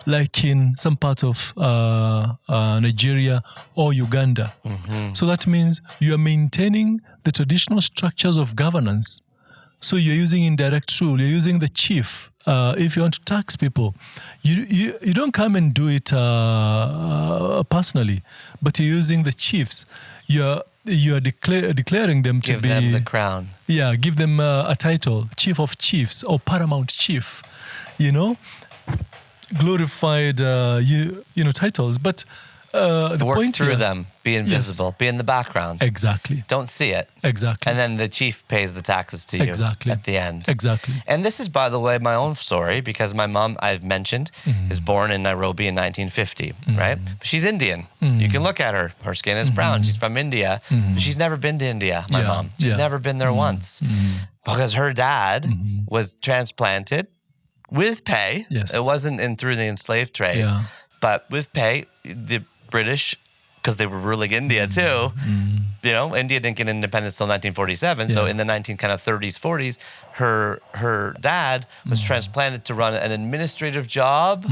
like in some parts of Nigeria or Uganda. Mm-hmm. So that means you are maintaining the traditional structures of governance. So you're using indirect rule. You're using the chief. If you want to tax people, you don't come and do it personally, but you're using the chiefs. You are declaring them to be... Give them the crown. Yeah, give them a title, chief of chiefs or paramount chief, glorified, titles. But the work point through here, them, be invisible, be in the background. Exactly. Don't see it. Exactly. And then the chief pays the taxes to you at the end. Exactly. And this is, by the way, my own story, because my mom, I've mentioned, is born in Nairobi in 1950, right? But she's Indian. You can look at her. Her skin is brown. She's from India. But she's never been to India, my mom. She's never been there once. Because her dad was transplanted with pay. Yes. It wasn't through the enslaved trade. Yeah. But with pay, the British, because they were ruling India too, you know, India didn't get independence till 1947. So in the 30s, 40s, her dad was transplanted to run an administrative job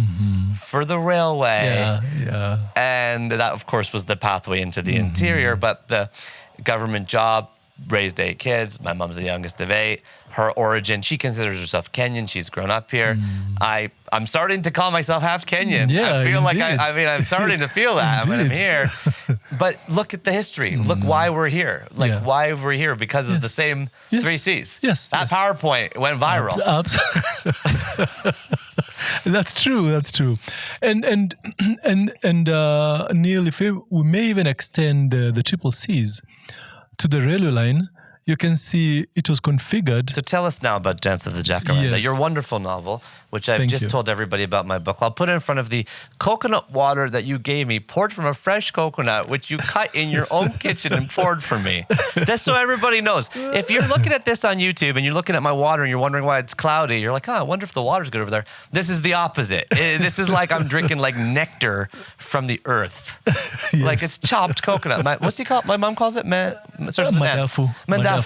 for the railway. Yeah, yeah. And that, of course, was the pathway into the interior. But the government job, raised 8 kids. My mom's the youngest of 8. Her origin, she considers herself Kenyan. She's grown up here. I'm starting to call myself half Kenyan. Yeah, I feel indeed. like I'm starting to feel that when I'm Indeed. here. But look at the history. Look why we're here. Why we're here, because of the same 3 C's. Yes. That PowerPoint went viral. That's true. That's true. And Neil, if we may even extend the triple C's to the railway line, you can see it was configured. So tell us now about Dance of the Jacaranda, Yes. your wonderful novel, which I've Thank just you. told everybody about my book. I'll put it in front of the coconut water that you gave me, poured from a fresh coconut, which you cut in your own kitchen and poured for me. That's so everybody knows. If you're looking at this on YouTube and you're looking at my water and you're wondering why it's cloudy, you're like, I wonder if the water's good over there. This is the opposite. This is like I'm drinking like nectar from the earth. Yes. Like it's chopped coconut. What's he called? My mom calls it Mandafu. Mandafu.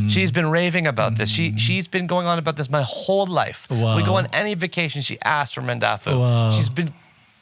She's been raving about this. She's been going on about this my whole life. Wow. We go on any vacation, she asks for Mandafu. Wow. She's been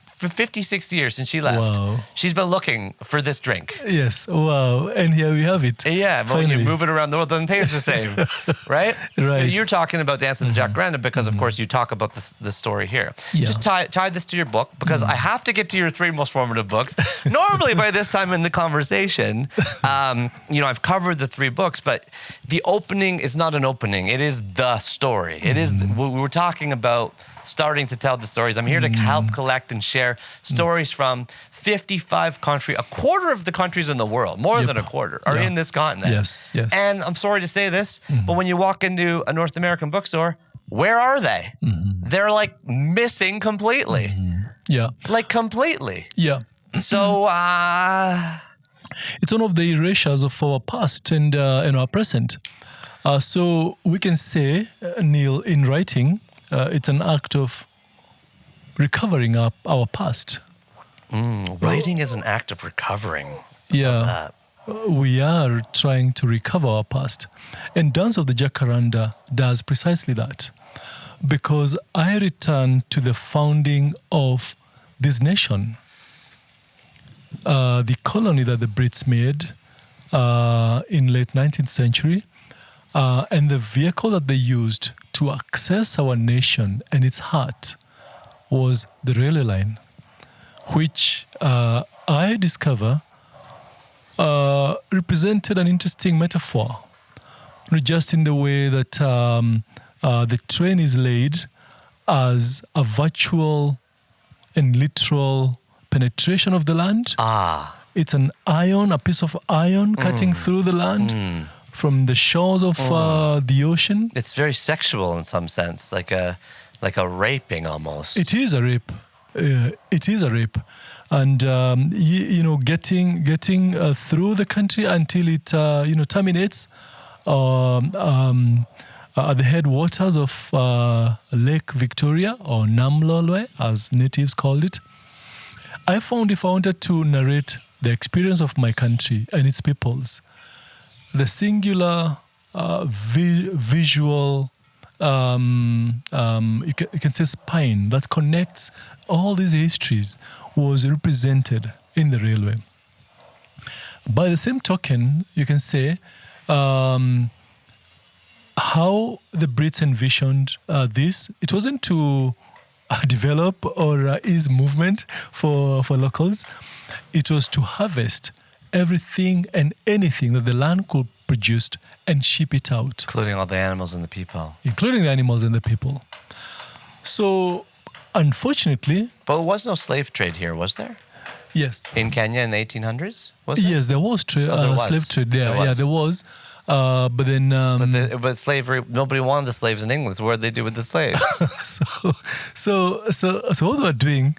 for 50, 60 years since she left. Wow. She's been looking for this drink. Yes. Wow. And here we have it. Yeah, but when you Finally. move it around the world, it doesn't taste the same, right? Right. You're talking about Dance of the Jacaranda because, of course, you talk about the story here. Yeah. Just tie this to your book because I have to get to your 3 most formative books. Normally, by this time in the conversation, I've covered the 3 books, but the opening is not an opening. It is the story. It is. We were talking about starting to tell the stories. I'm here to help collect and share stories from 55 countries, a quarter of the countries in the world, more than a quarter, are in this continent. Yes, yes. And I'm sorry to say this, but when you walk into a North American bookstore, where are they? They're like missing completely. Yeah. Like completely. Yeah. So, It's one of the erasures of our past and our present. So we can say, Neil, in writing, it's an act of recovering our past. writing is an act of recovering. Yeah. We are trying to recover our past. And Dance of the Jacaranda does precisely that. Because I return to the founding of this nation, the colony that the Brits made in late 19th century, and the vehicle that they used to access our nation and its heart was the railway line, which I discover represented an interesting metaphor, just in the way that the train is laid as a virtual and literal penetration of the land. It's an iron, a piece of iron cutting through the land from the shores of the ocean. It's very sexual in some sense, like a raping almost. It is a rape. It is a rape. And, getting through the country until it, terminates at the headwaters of Lake Victoria, or Namlolwe, as natives called it. I found if I wanted to narrate the experience of my country and its peoples, the singular visual, you can say spine that connects all these histories was represented in the railway. By the same token, you can say how the Brits envisioned this. It wasn't to develop or ease movement for locals. It was to harvest everything and anything that the land could produce and ship it out. Including all the animals and the people. Including the animals and the people. So, unfortunately... But there was no slave trade here, was there? Yes. In Kenya in the 1800s? Was there? Yes, there was slave trade there. There was. Yeah, there was. But then... But slavery, nobody wanted the slaves in England. So what did they do with the slaves? So what we're doing,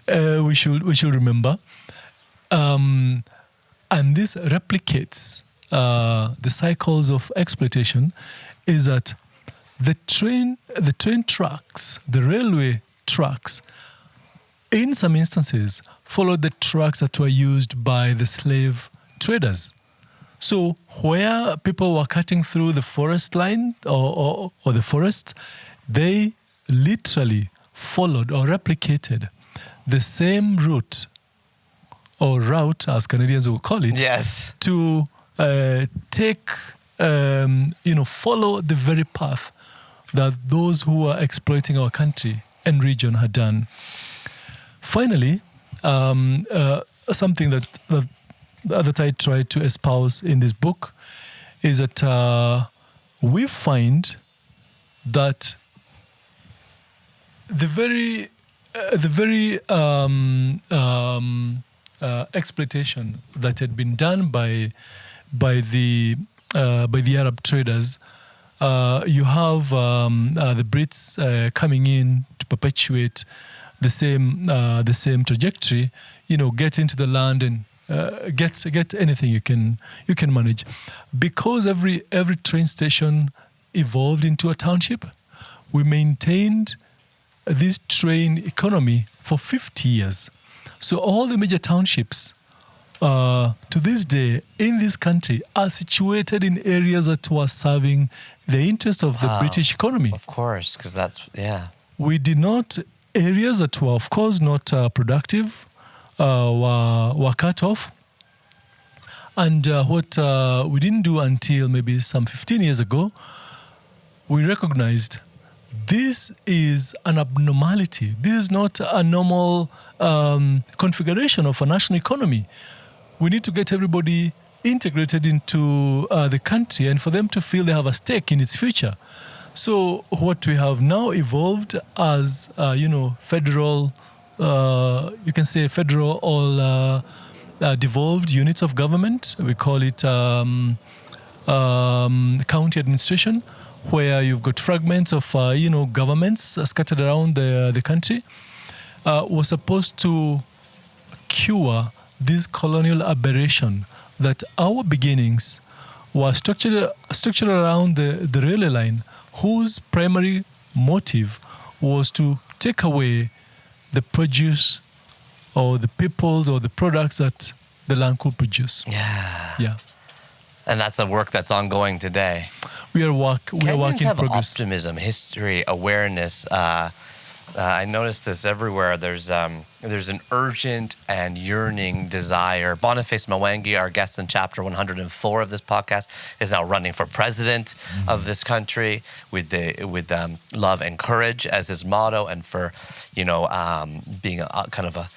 we should remember, and this replicates the cycles of exploitation, is that the train tracks, the railway tracks, in some instances, followed the tracks that were used by the slave traders. So where people were cutting through the forest line or the forest, they literally followed or replicated the same route, as Canadians will call it, Yes. to follow the very path that those who were exploiting our country and region had done. Finally, something that I try to espouse in this book is that we find that the very exploitation that had been done by the Arab traders, you have the Brits coming in to perpetuate the same trajectory. Get into the land and get anything you can manage, because every train station evolved into a township. We maintained this train economy for 50 years. So all the major townships to this day in this country are situated in areas that were serving the interest of the British economy. Of course, because we did not, areas that were of course not productive were cut off. And what we didn't do until maybe some 15 years ago, we recognized this is an abnormality. This is not a normal configuration of a national economy. We need to get everybody integrated into the country and for them to feel they have a stake in its future. So what we have now evolved as, federal, you can say federal or devolved units of government. We call it county administration, where you've got fragments of, governments scattered around the country, was supposed to cure this colonial aberration that our beginnings were structured around the railway line, whose primary motive was to take away the produce or the peoples or the products that the land could produce. Yeah. And that's a work that's ongoing today. We are work in have progress. Optimism, history, awareness. I notice this everywhere. There's an urgent and yearning desire. Boniface Mwangi, our guest in chapter 104 of this podcast, is now running for president of this country with love and courage as his motto, and for being a kind of a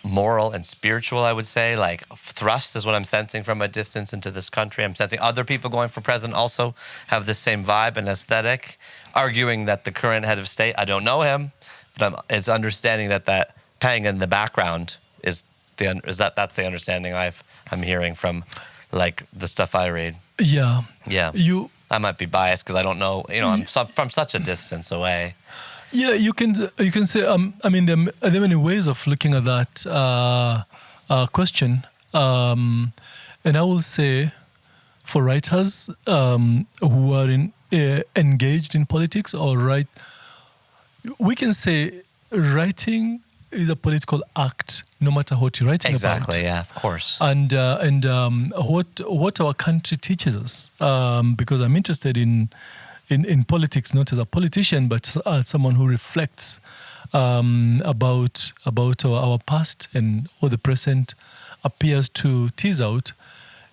moral and spiritual, I would say, like thrust is what I'm sensing from a distance into this country. I'm sensing other people going for president also have the same vibe and aesthetic, arguing that the current head of state, I don't know him, but it's understanding that pang in the background that's the understanding I'm hearing from like the stuff I read. Yeah. I might be biased because I don't know. I'm from such a distance away. Yeah, you can say. There are many ways of looking at that question, and I will say, for writers who are engaged in politics we can say writing is a political act, no matter what you're writing about. Exactly. Yeah, of course. And what our country teaches us, because I'm interested in politics, not as a politician, but as someone who reflects about our past and what the present appears to tease out,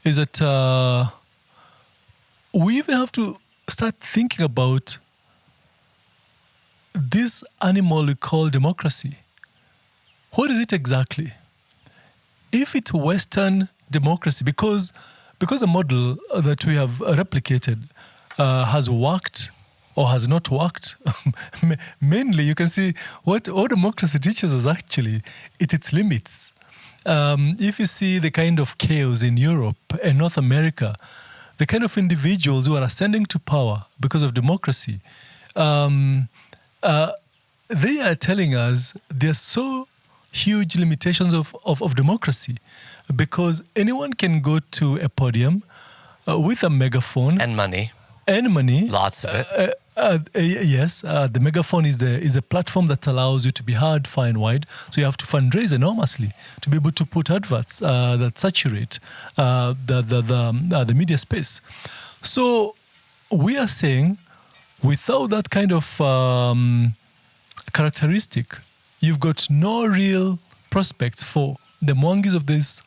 is that we even have to start thinking about this animal we call democracy. What is it exactly? If it's Western democracy, because the model that we have replicated has worked or has not worked, mainly you can see what democracy teaches us actually, its limits. If you see the kind of chaos in Europe and North America, the kind of individuals who are ascending to power because of democracy, they are telling us there's so huge limitations of democracy, because anyone can go to a podium with a megaphone and money, lots of it, Yes, the megaphone is a platform that allows you to be heard far and wide. So you have to fundraise enormously to be able to put adverts that saturate the media space. So we are saying, without that kind of characteristic, you've got no real prospects for the Mwangis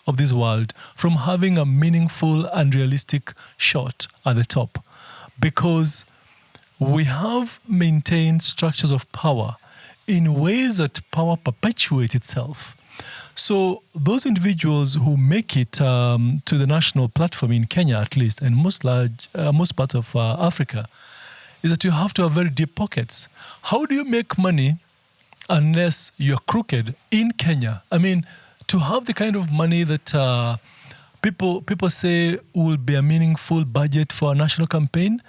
of this world from having a meaningful and realistic shot at the top, because we have maintained structures of power in ways that power perpetuates itself. So those individuals who make it to the national platform in Kenya, at least, and most parts of Africa, is that you have to have very deep pockets. How do you make money unless you're crooked in Kenya? I mean, to have the kind of money that people say will be a meaningful budget for a national campaign,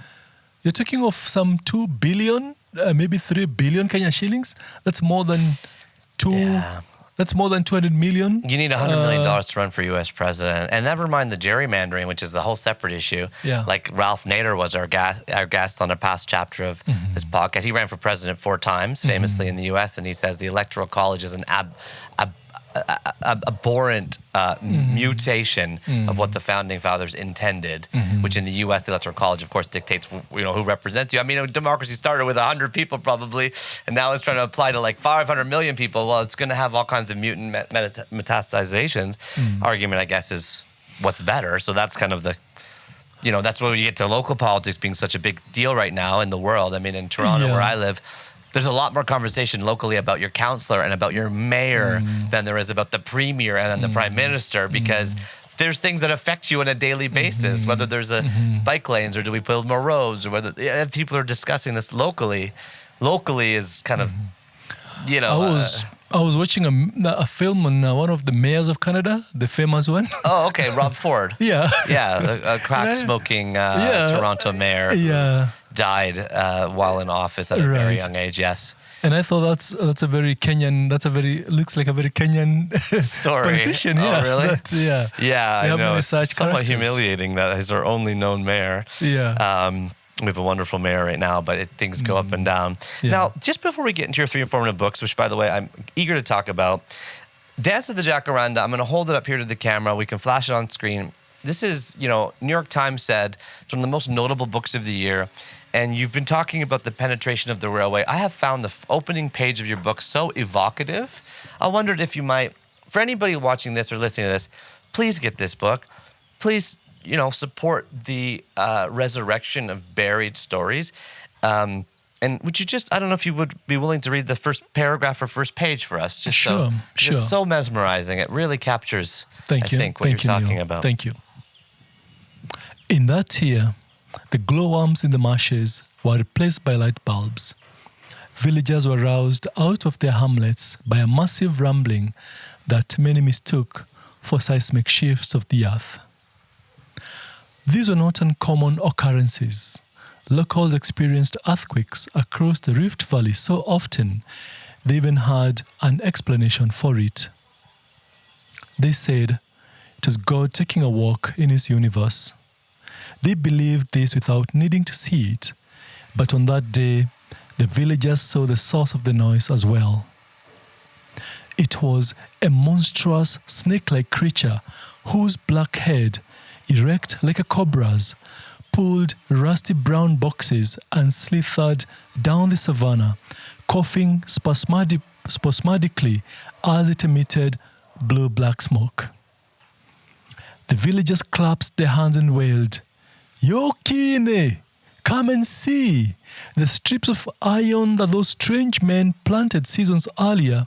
you're talking of some 2 billion, maybe 3 billion Kenya shillings. That's more than That's more than 200 million. You need $100 million to run for U.S. president. And never mind the gerrymandering, which is the whole separate issue. Yeah. Like Ralph Nader was our guest on a past chapter of this podcast. He ran for president 4 times, famously in the U.S., and he says the Electoral College is an abhorrent mutation of what the founding fathers intended, which in the U.S. the Electoral College, of course, dictates who represents you. I mean, democracy started with 100 people probably, and now it's trying to apply to like 500 million people. Well, it's going to have all kinds of mutant metastasizations. Argument, I guess, is what's better. So that's kind of the, that's where you get to local politics being such a big deal right now in the world. I mean, in Toronto, where I live, there's a lot more conversation locally about your councillor and about your mayor than there is about the premier and then the prime minister, because there's things that affect you on a daily basis, whether there's a bike lanes or do we build more roads, or whether people are discussing this locally. Locally is kind of, I was watching a film on one of the mayors of Canada, the famous one. Oh, okay, Rob Ford. Yeah. Yeah, a crack-smoking Toronto mayor who died while in office at a very young age, yes. And I thought that's a very Kenyan, looks like a very Kenyan story. Politician. Oh, really? Yeah, I know. It's somewhat humiliating that he's our only known mayor. Yeah. We have a wonderful mayor right now, but things go up and down. Yeah. Now, just before we get into your 3 informative books, which, by the way, I'm eager to talk about, Dance of the Jacaranda, I'm going to hold it up here to the camera. We can flash it on screen. This is, New York Times said it's one of the most notable books of the year. And you've been talking about the penetration of the railway. I have found the opening page of your book so evocative. I wondered if you might, for anybody watching this or listening to this, please get this book. Please, support the resurrection of buried stories. And would you just, I don't know if you would be willing to read the first paragraph or first page for us. Just sure. It's so mesmerizing. It really captures, I think, what you're talking about. Thank you. In that year, the glowworms in the marshes were replaced by light bulbs. Villagers were roused out of their hamlets by a massive rumbling that many mistook for seismic shifts of the earth. These were not uncommon occurrences. Locals experienced earthquakes across the Rift Valley so often they even had an explanation for it. They said it was God taking a walk in his universe. They believed this without needing to see it, but on that day, the villagers saw the source of the noise as well. It was a monstrous snake-like creature whose black head, erect like a cobra's, pulled rusty brown boxes and slithered down the savannah, coughing spasmodically as it emitted blue-black smoke. The villagers clasped their hands and wailed, "Yokine! Come and see!" The strips of iron that those strange men planted seasons earlier,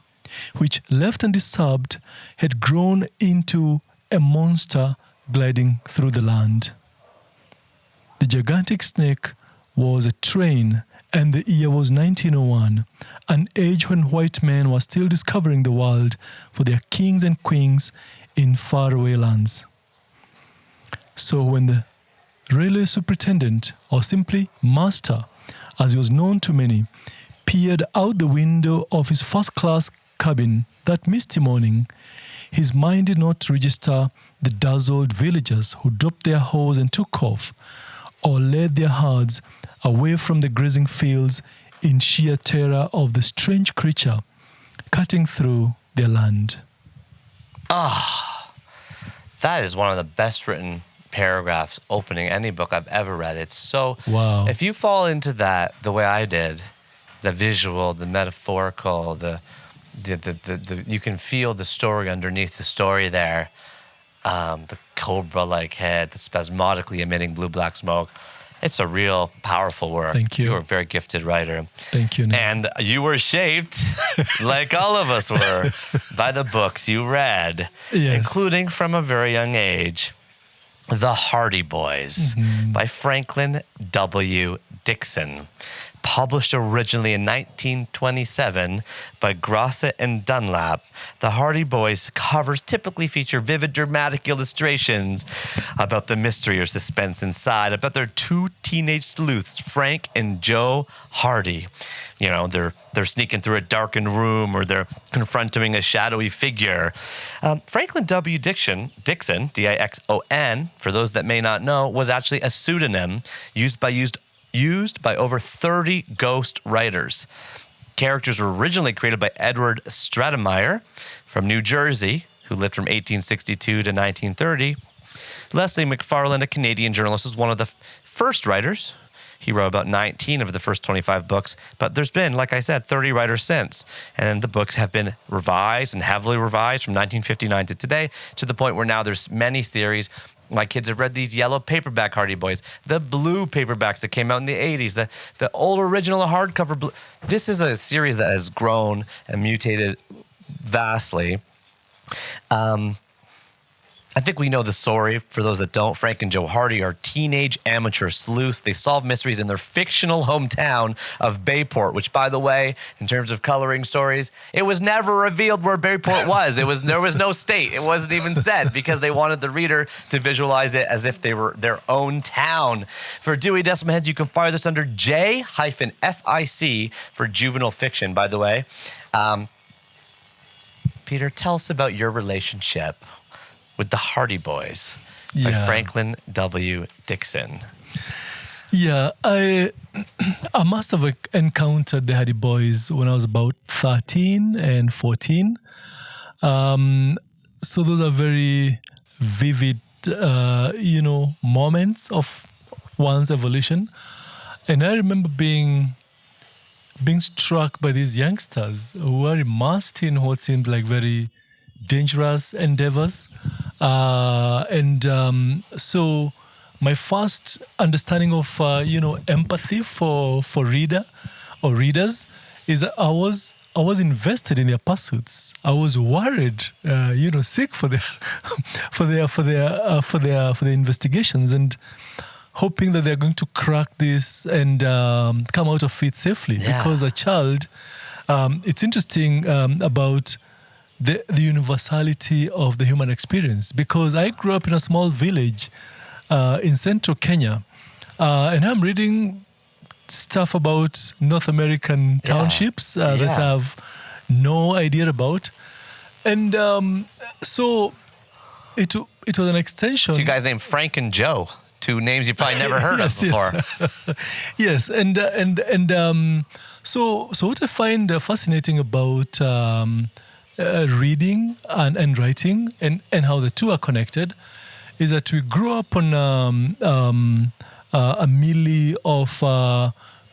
which, left undisturbed, had grown into a monster gliding through the land. The gigantic snake was a train, and the year was 1901, an age when white men were still discovering the world for their kings and queens in faraway lands. So when the railway superintendent, or simply master, as he was known to many, peered out the window of his first-class cabin that misty morning, his mind did not register the dazzled villagers who dropped their hoes and took off, or laid their herds away from the grazing fields in sheer terror of the strange creature cutting through their land. That is one of the best written paragraphs opening any book I've ever read. It's so, Wow. if you fall into that the way I did, the visual, the metaphorical, the you can feel the story underneath the story there. The cobra-like head, the spasmodically emitting blue-black smoke. It's a real powerful work. Thank you. You're a very gifted writer. Thank you, Nick. And you were shaped, like all of us were, by the books you read, Yes. including from a very young age, The Hardy Boys by Franklin W. Dixon. Published originally in 1927 by Grosset and Dunlap, The Hardy Boys covers typically feature vivid dramatic illustrations about the mystery or suspense inside, about their two teenage sleuths, Frank and Joe Hardy. You know, they're sneaking through a darkened room, or they're confronting a shadowy figure. Franklin W. Dixon, Dixon, for those that may not know, was actually a pseudonym used by over 30 ghost writers. Characters were originally created by Edward Stratemeyer from New Jersey, who lived from 1862 to 1930. Leslie McFarland, a Canadian journalist, was one of the first writers. He wrote about 19 of the first 25 books, but there's been, like I said, 30 writers since. And the books have been revised and heavily revised from 1959 to today, to the point where now there's many series. My kids have read these yellow paperback Hardy Boys, the blue paperbacks that came out in the 80s, the old original hardcover blue. This is a series that has grown and mutated vastly. I think we know the story. For those that don't, Frank and Joe Hardy are teenage amateur sleuths. They solve mysteries in their fictional hometown of Bayport, which, by the way, in terms of coloring stories, it was never revealed where Bayport was. There was no state. It wasn't even said, because they wanted the reader to visualize it as if they were their own town. For Dewey Decimal Heads, you can fire this under J-FIC for juvenile fiction, by the way. Peter, tell us about your relationship with The Hardy Boys by Franklin W. Dixon. Yeah, I must have encountered the Hardy Boys when I was about 13 and 14. So those are very vivid, moments of one's evolution. And I remember being struck by these youngsters who were immersed in what seemed like very dangerous endeavors. So my first understanding of, empathy for readers is that I was invested in their pursuits. I was worried, sick for their investigations, and hoping that they're going to crack this and come out of it safely. Yeah. Because a child, it's interesting about the universality of the human experience, because I grew up in a small village in central Kenya, and I'm reading stuff about North American townships that I have no idea about. And so it was an extension. Two guys named Frank and Joe, two names you probably never heard of before. Yes, so what I find fascinating about reading and writing, and how the two are connected, is that we grew up on a milieu of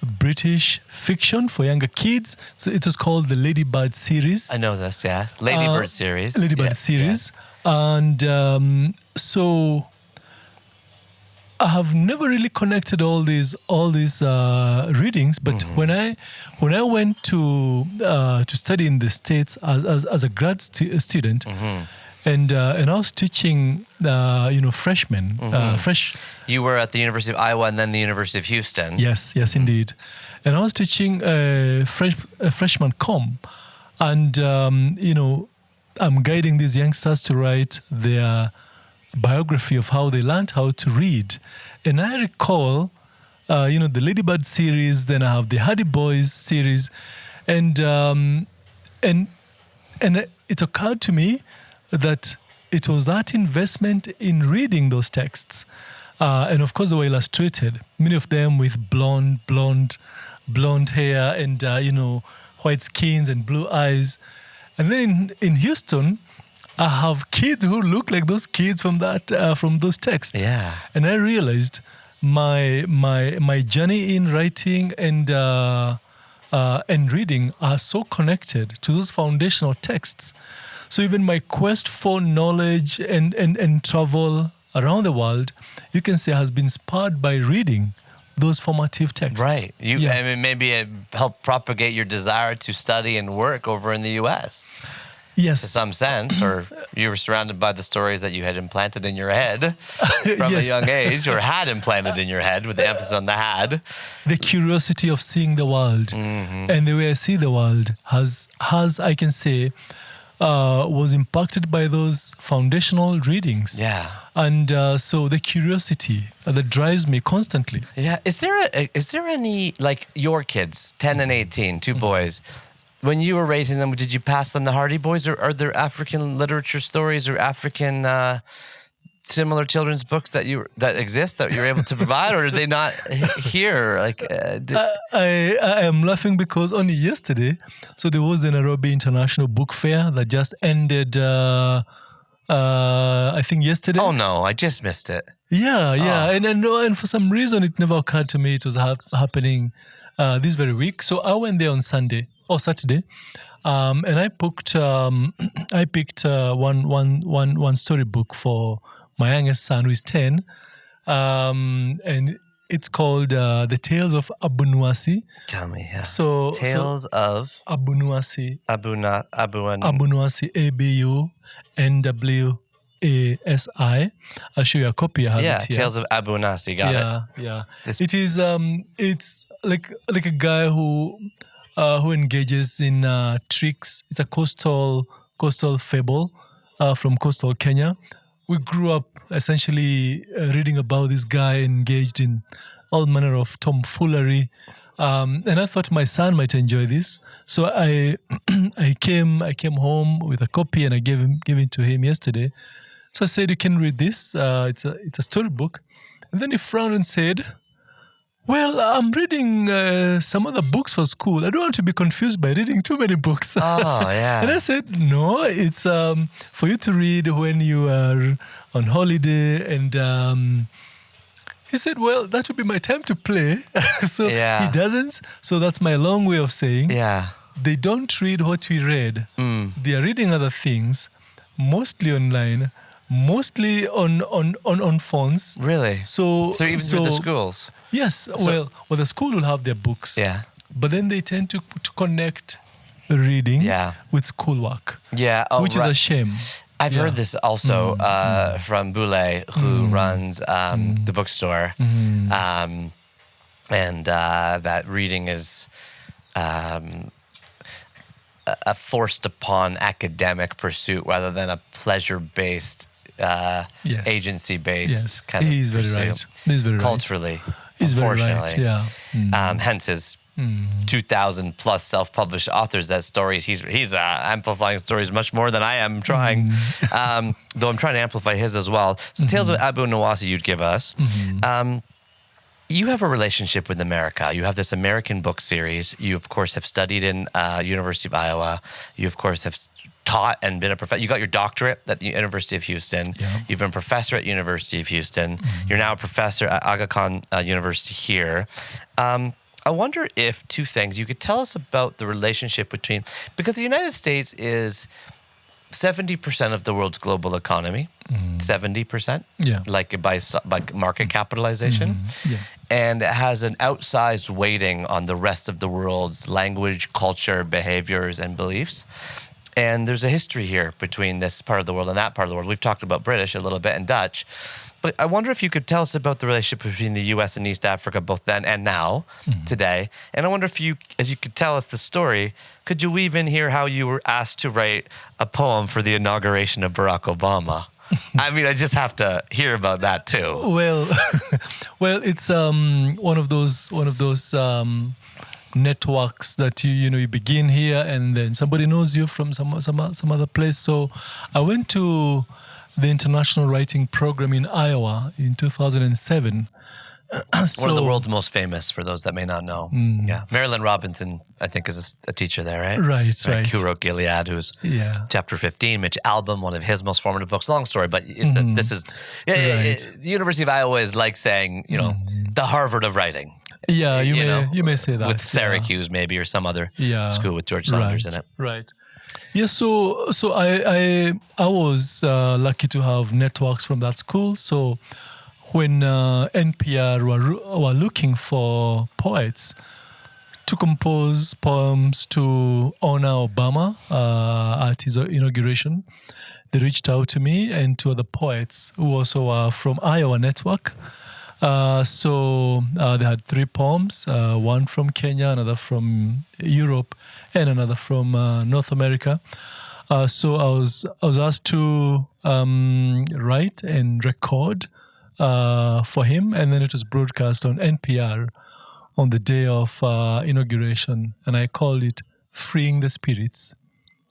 British fiction for younger kids. So it was called the Lady Bird series. I know this, yeah. Lady Bird series. Lady Bird series. Yeah. And so I have never really connected all these readings, but when I went to study in the States as a grad student, and I was teaching freshmen, You were at the University of Iowa and then the University of Houston. Yes, indeed, and I was teaching a freshman comm, and I'm guiding these youngsters to write their biography of how they learned how to read. And I recall, the Ladybird series, then I have the Hardy Boys series, and it occurred to me that it was that investment in reading those texts And of course, they were illustrated. Many of them with blonde hair and white skins and blue eyes. And then in Houston, I have kids who look like those kids from those texts. Yeah. And I realized my journey in writing and reading are so connected to those foundational texts. So even my quest for knowledge and travel around the world, you can say, has been spurred by reading those formative texts. Right. I mean, maybe it helped propagate your desire to study and work over in the U.S. Yes. To some sense, or you were surrounded by the stories that you had implanted in your head from a young age, or had implanted in your head, with the emphasis on the had. The curiosity of seeing the world. And the way I see the world has I can say, was impacted by those foundational readings. Yeah. And so the curiosity that drives me constantly. Yeah. Is there any, like your kids, 10 and 18, two boys, when you were raising them, did you pass them the Hardy Boys, or are there African literature stories or African similar children's books that exist that you're able to provide, or are they not here? Like, I am laughing because only yesterday, so there was the Nairobi International Book Fair that just ended. I think yesterday. Oh no, I just missed it. Yeah, and for some reason it never occurred to me it was happening this very week. So I went there on Saturday, and I picked one storybook for my youngest son, who is 10, and it's called The Tales of Abunuasi. Tell me, yeah. So Tales of Abunuasi. Abunuasi. Abunwasi. I'll show you a copy. I have it here. Tales of Abunuasi. Got it. Yeah. It is. It's like a guy who engages in tricks. It's a coastal fable from coastal Kenya. We grew up essentially reading about this guy engaged in all manner of tomfoolery. And I thought my son might enjoy this. So I came home with a copy and I gave it to him yesterday. So I said, you can read this. It's a storybook. And then he frowned and said, well, I'm reading some other books for school. I don't want to be confused by reading too many books. Oh, yeah. And I said, no, it's for you to read when you are on holiday. And he said, well, that would be my time to play. So he doesn't. So that's my long way of saying, they don't read what we read. They are reading other things, mostly online, mostly on phones. Really? So even through the schools? Yes. Well, the school will have their books. Yeah. But then they tend to connect reading with schoolwork. Yeah. Which is a shame. I've heard this also from Boulay, who runs the bookstore, and that reading is a forced upon academic pursuit rather than a pleasure-based, agency-based kind of He's very pursuit. right. He's very Culturally, right. He's very right. Yeah. Hence his 2,000 plus self-published authors as stories. He's amplifying stories much more than I am trying, though I'm trying to amplify his as well. So Tales of Abunuasi you'd give us. You have a relationship with America. You have this American book series. You, of course, have studied in University of Iowa. You, of course, have taught and been a professor. You got your doctorate at the University of Houston. Yeah. You've been a professor at University of Houston. You're now a professor at Aga Khan University here. I wonder if two things, you could tell us about the relationship between, because the United States is 70% of the world's global economy, 70%, like by market capitalization, and it has an outsized weighting on the rest of the world's language, culture, behaviors, and beliefs. And there's a history here between this part of the world and that part of the world. We've talked about British a little bit and Dutch. But I wonder if you could tell us about the relationship between the U.S. and East Africa, both then and now, today. And I wonder if you, as you could tell us the story, could you weave in here how you were asked to write a poem for the inauguration of Barack Obama? I mean, I just have to hear about that too. Well, it's one of those networks that you begin here and then somebody knows you from some other place. So I went to the International Writing Program in Iowa in 2007. One of the world's most famous, for those that may not know. Yeah, Marilyn Robinson, I think, is a teacher there, right? Right. Who wrote Gilead, who's Chapter 15, Mitch Albom, one of his most formative books. Long story, but the University of Iowa is like saying, the Harvard of writing. Yeah, you may say that. With Syracuse, maybe, or some other school with George Saunders in it. Right. Yeah, so I was lucky to have networks from that school. So when NPR were looking for poets to compose poems to honor Obama at his inauguration, they reached out to me and to other poets who also are from Iowa Network. So they had 3 poems, one from Kenya, another from Europe, and another from North America. So I was asked to write and record for him, and then it was broadcast on NPR on the day of inauguration, and I called it Freeing the Spirits.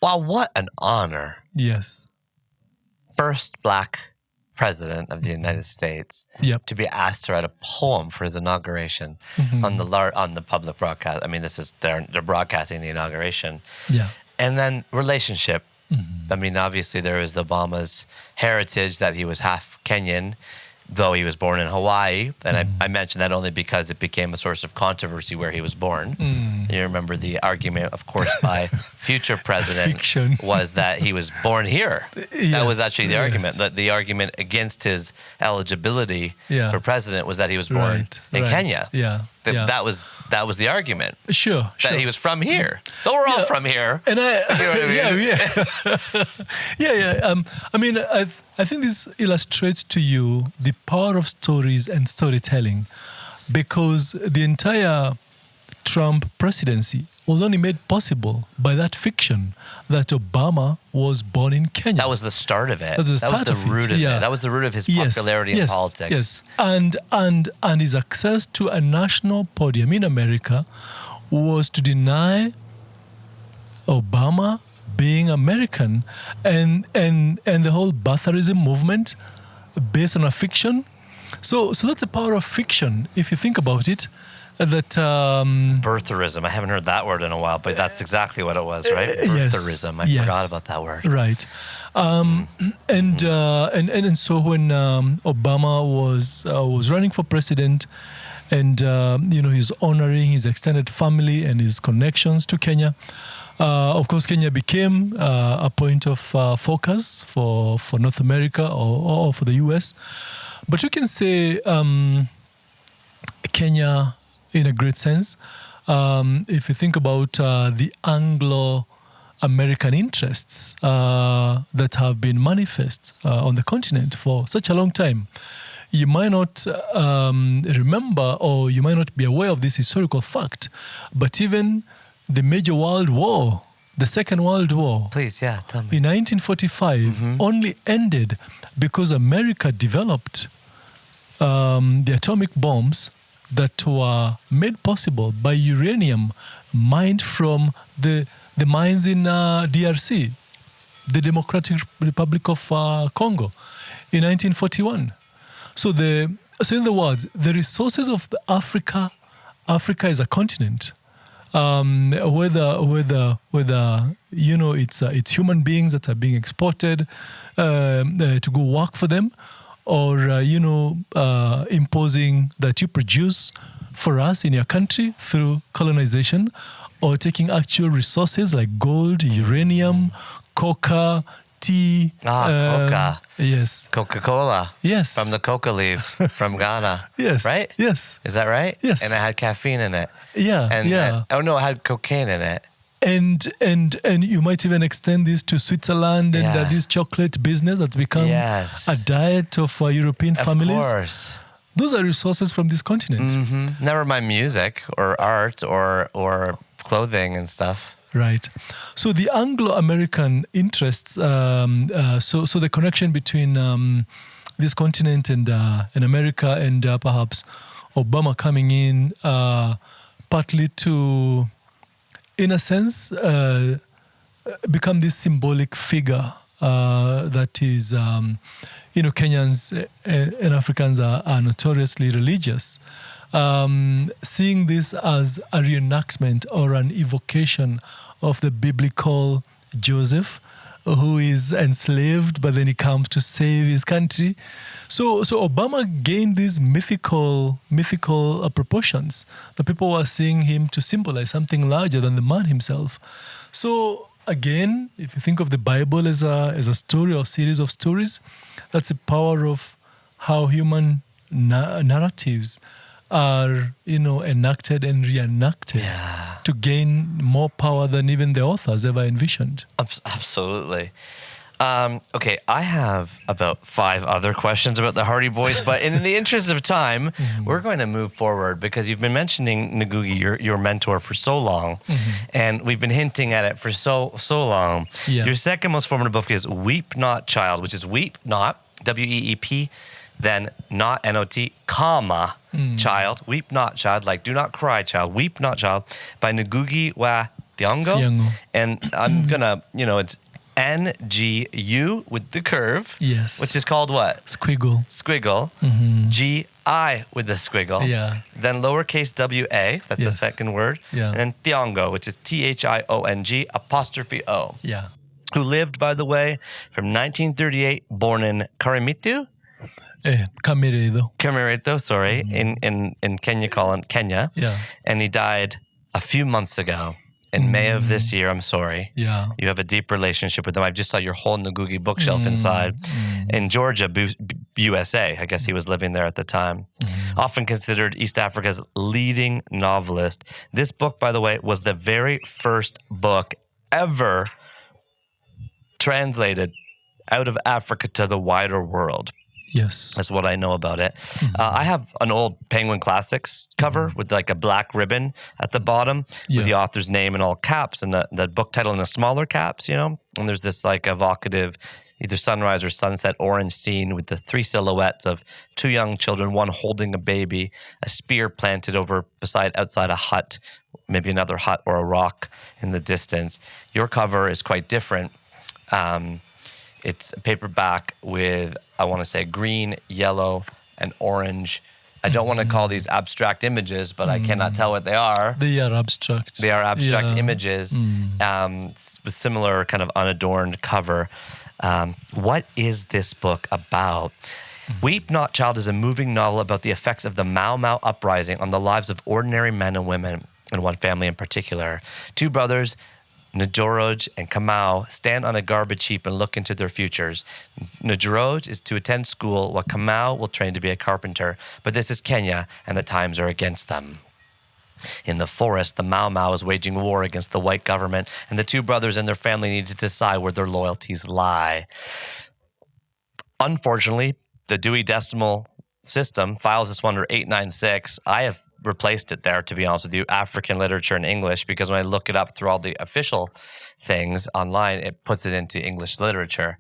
Wow, what an honor. Yes. First Black president of the United States to be asked to write a poem for his inauguration on the public broadcast. I mean, they're broadcasting the inauguration. Yeah. And then relationship. I mean, obviously there is Obama's heritage that he was half Kenyan, though he was born in Hawaii. And I mention that only because it became a source of controversy where he was born. You remember the argument, of course, by future president was that he was born here. That was actually the argument. The argument against his eligibility for president was that he was born in Kenya. That was the argument. Sure. That he was from here. So we're all from here. And you know what I mean? I mean, I think this illustrates to you the power of stories and storytelling, because the entire Trump presidency was only made possible by that fiction that Obama was born in Kenya. That was the start of it. That was the root of it. That was the root of his popularity in politics. Yes, and his access to a national podium in America was to deny Obama being American, and the whole birtherism movement based on a fiction. So that's the power of fiction, if you think about it. That birtherism. I haven't heard that word in a while, but that's exactly what it was, right? Birtherism. I forgot about that word. Right. And so when Obama was running for president, and he's honoring his extended family and his connections to Kenya. Of course, Kenya became a point of focus for North America or for the U.S. But you can say Kenya, in a great sense, if you think about the Anglo-American interests that have been manifest on the continent for such a long time, you might not remember, or you might not be aware of this historical fact, but even the major world war, the Second World War, please, tell me, in 1945 only ended because America developed the atomic bombs that were made possible by uranium mined from the mines in DRC, the Democratic Republic of Congo, in 1941. So in other words, the resources of Africa is a continent. Whether it's human beings that are being exported to go work for them, or imposing that you produce for us in your country through colonization, or taking actual resources like gold, uranium, coca, tea. Coca. Yes. Coca-Cola. Yes. From the coca leaf from Ghana. Yes. Right? Yes. Is that right? Yes. And it had caffeine in it. Yeah. And it had cocaine in it. And you might even extend this to Switzerland and this chocolate business that's become a diet of European families. Of course. Those are resources from this continent. Never mind music or art or clothing and stuff. Right. So the Anglo-American interests, so the connection between this continent and America, and perhaps Obama coming in partly to, in a sense, become this symbolic figure that is, Kenyans and Africans are notoriously religious. Seeing this as a reenactment or an evocation of the biblical Joseph, who is enslaved, but then he comes to save his country. So Obama gained these mythical proportions. The people were seeing him to symbolize something larger than the man himself. So again, if you think of the Bible as a story or series of stories, that's the power of how human narratives are, enacted and reenacted to gain more power than even the authors ever envisioned. Absolutely. Okay, I have about 5 other questions about the Hardy Boys, but in the interest of time, we're going to move forward because you've been mentioning Ngugi, your mentor, for so long, and we've been hinting at it for so long. Yeah. Your second most formative book is Weep Not Child, which is Weep Not, W-E-E-P, then not, N-O-T, comma, child. Weep Not Child, like do not cry, child. Weep Not Child by Ngugi wa Thiong'o. And I'm going to, it's N-G-U with the curve. Yes. Which is called what? Squiggle. G-I with the squiggle. Yeah. Then lowercase W-A, that's the second word. Yeah. And then Thiong'o, which is T-H-I-O-N-G apostrophe O. Yeah. Who lived, by the way, from 1938, born in Karimitu? Kameredo, sorry, in Kenya. Yeah. And he died a few months ago. In May of this year, I'm sorry. Yeah. You have a deep relationship with them. I just saw your whole Ngugi bookshelf inside. In Georgia, USA. I guess he was living there at the time. Often considered East Africa's leading novelist. This book, by the way, was the very first book ever translated out of Africa to the wider world. Yes. That's what I know about it. I have an old Penguin Classics cover with like a black ribbon at the bottom with the author's name in all caps and the book title in the smaller caps, And there's this like evocative either sunrise or sunset orange scene with the 3 silhouettes of 2 young children, one holding a baby, a spear planted outside a hut, maybe another hut or a rock in the distance. Your cover is quite different. It's a paperback with, I want to say, green, yellow, and orange. I don't want to call these abstract images, but I cannot tell what they are. They are abstract. They are abstract images with similar kind of unadorned cover. What is this book about? Weep Not Child is a moving novel about the effects of the Mau Mau uprising on the lives of ordinary men and women, and one family in particular. 2 brothers, Njoroj and Kamau, stand on a garbage heap and look into their futures. Njoroj is to attend school, while Kamau will train to be a carpenter. But this is Kenya, and the times are against them. In the forest, the Mau Mau is waging war against the white government, and the 2 brothers and their family need to decide where their loyalties lie. Unfortunately, the Dewey Decimal System files this one under 896. I have replaced it there, to be honest with you, African literature and English, because when I look it up through all the official things online, it puts it into English literature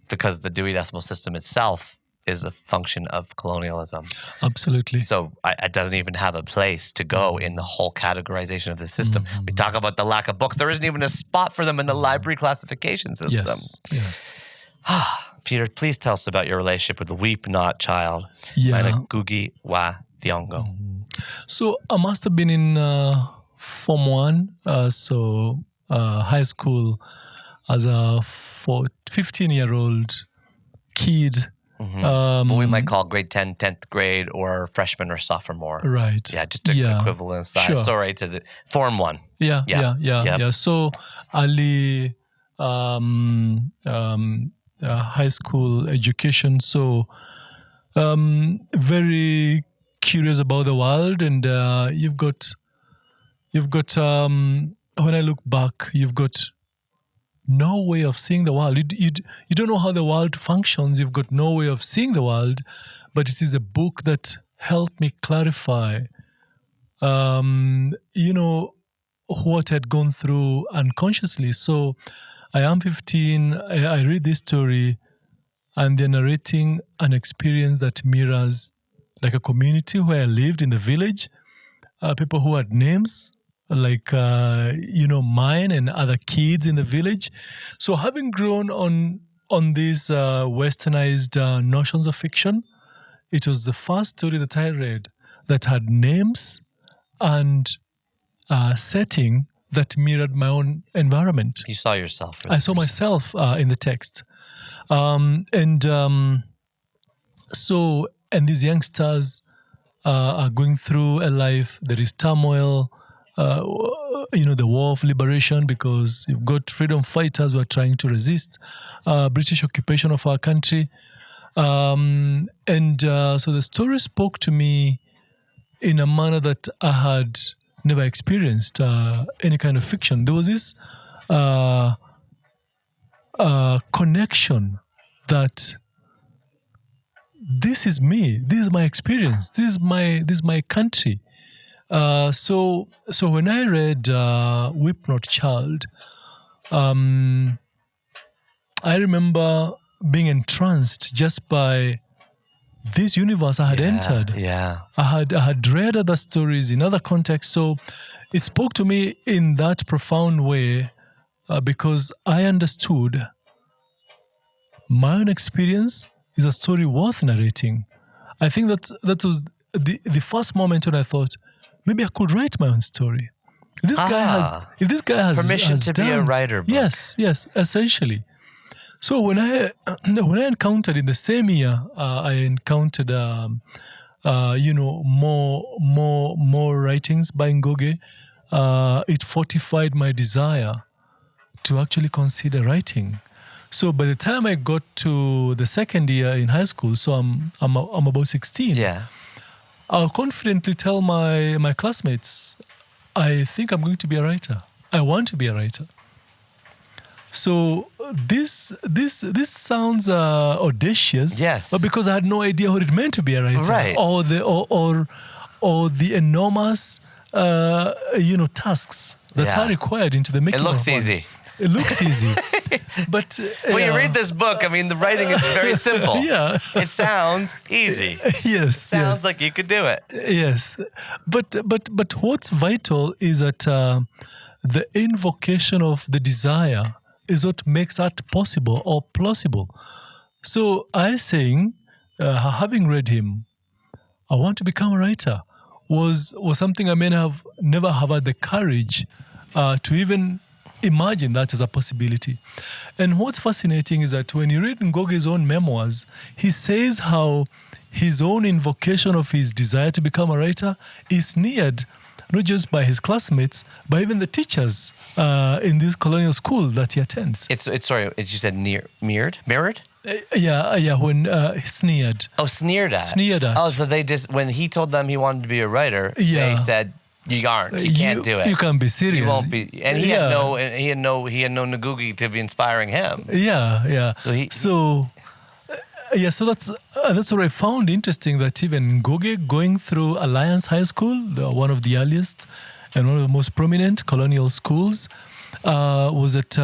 because the Dewey Decimal System itself is a function of colonialism. Absolutely. So it doesn't even have a place to go in the whole categorization of the system. We talk about the lack of books. There isn't even a spot for them in the library classification system. Yes. Peter, please tell us about your relationship with the Weep Not Child by Ngugi wa Thiong'o. So I must have been in Form 1, high school, as a 15-year-old kid. What we might call grade 10, 10th grade, or freshman or sophomore. Right. Yeah, just an equivalent size. Sure. Sorry, to the Form 1. Yeah. So early high school education. So very curious about the world, and you've got when I look back, you've got no way of seeing the world. You don't know how the world functions. You've got no way of seeing the world, but it is a book that helped me clarify, what I'd gone through unconsciously. So I am 15. I read this story, and they're narrating an experience that mirrors like a community where I lived in the village, people who had names, like, mine and other kids in the village. So having grown on these westernized notions of fiction, it was the first story that I read that had names and setting that mirrored my own environment. You saw yourself. I saw myself in the text. And these youngsters are going through a life. There is turmoil, the war of liberation, because you've got freedom fighters who are trying to resist British occupation of our country. So the story spoke to me in a manner that I had never experienced any kind of fiction. There was this connection that this is me, this is my experience, this is my country. So when I read Weep Not Child, I remember being entranced just by this universe I had entered. Yeah. I had read other stories in other contexts, so it spoke to me in that profound way because I understood my own experience is a story worth narrating. I think that was the first moment when I thought, maybe I could write my own story. If this guy has permission to be a writer book. Yes, essentially. So when I encountered in the same year, I encountered more writings by Ngũgĩ. It fortified my desire to actually consider writing. So by the time I got to the second year in high school, so I'm about 16. Yeah. I'll confidently tell my classmates, I think I'm going to be a writer. I want to be a writer. So this sounds audacious, yes, but because I had no idea what it meant to be a writer, right, or the enormous tasks that are required into the making. It looks of easy. It looked easy, but when you read this book, I mean, the writing is very simple. Yeah, it sounds easy. Yes, sounds like you could do it. Yes, but what's vital is that the invocation of the desire is what makes that possible or plausible. So I saying, having read him, I want to become a writer, was something I may never have had the courage to even imagine that as a possibility. And what's fascinating is that when you read Ngũgĩ's own memoirs, he says how his own invocation of his desire to become a writer is sneered not just by his classmates, but even the teachers in this colonial school that he attends. It's sorry, you said mirrored? When sneered. Oh, sneered at. Sneered at. Oh, so they just, when he told them he wanted to be a writer, they said, you aren't. You can't do it. You can't be serious. You won't be. And he had no Ngugi to be inspiring him. Yeah. So that's what I found interesting, that even Ngũgĩ, going through Alliance High School, one of the earliest and one of the most prominent colonial schools, was that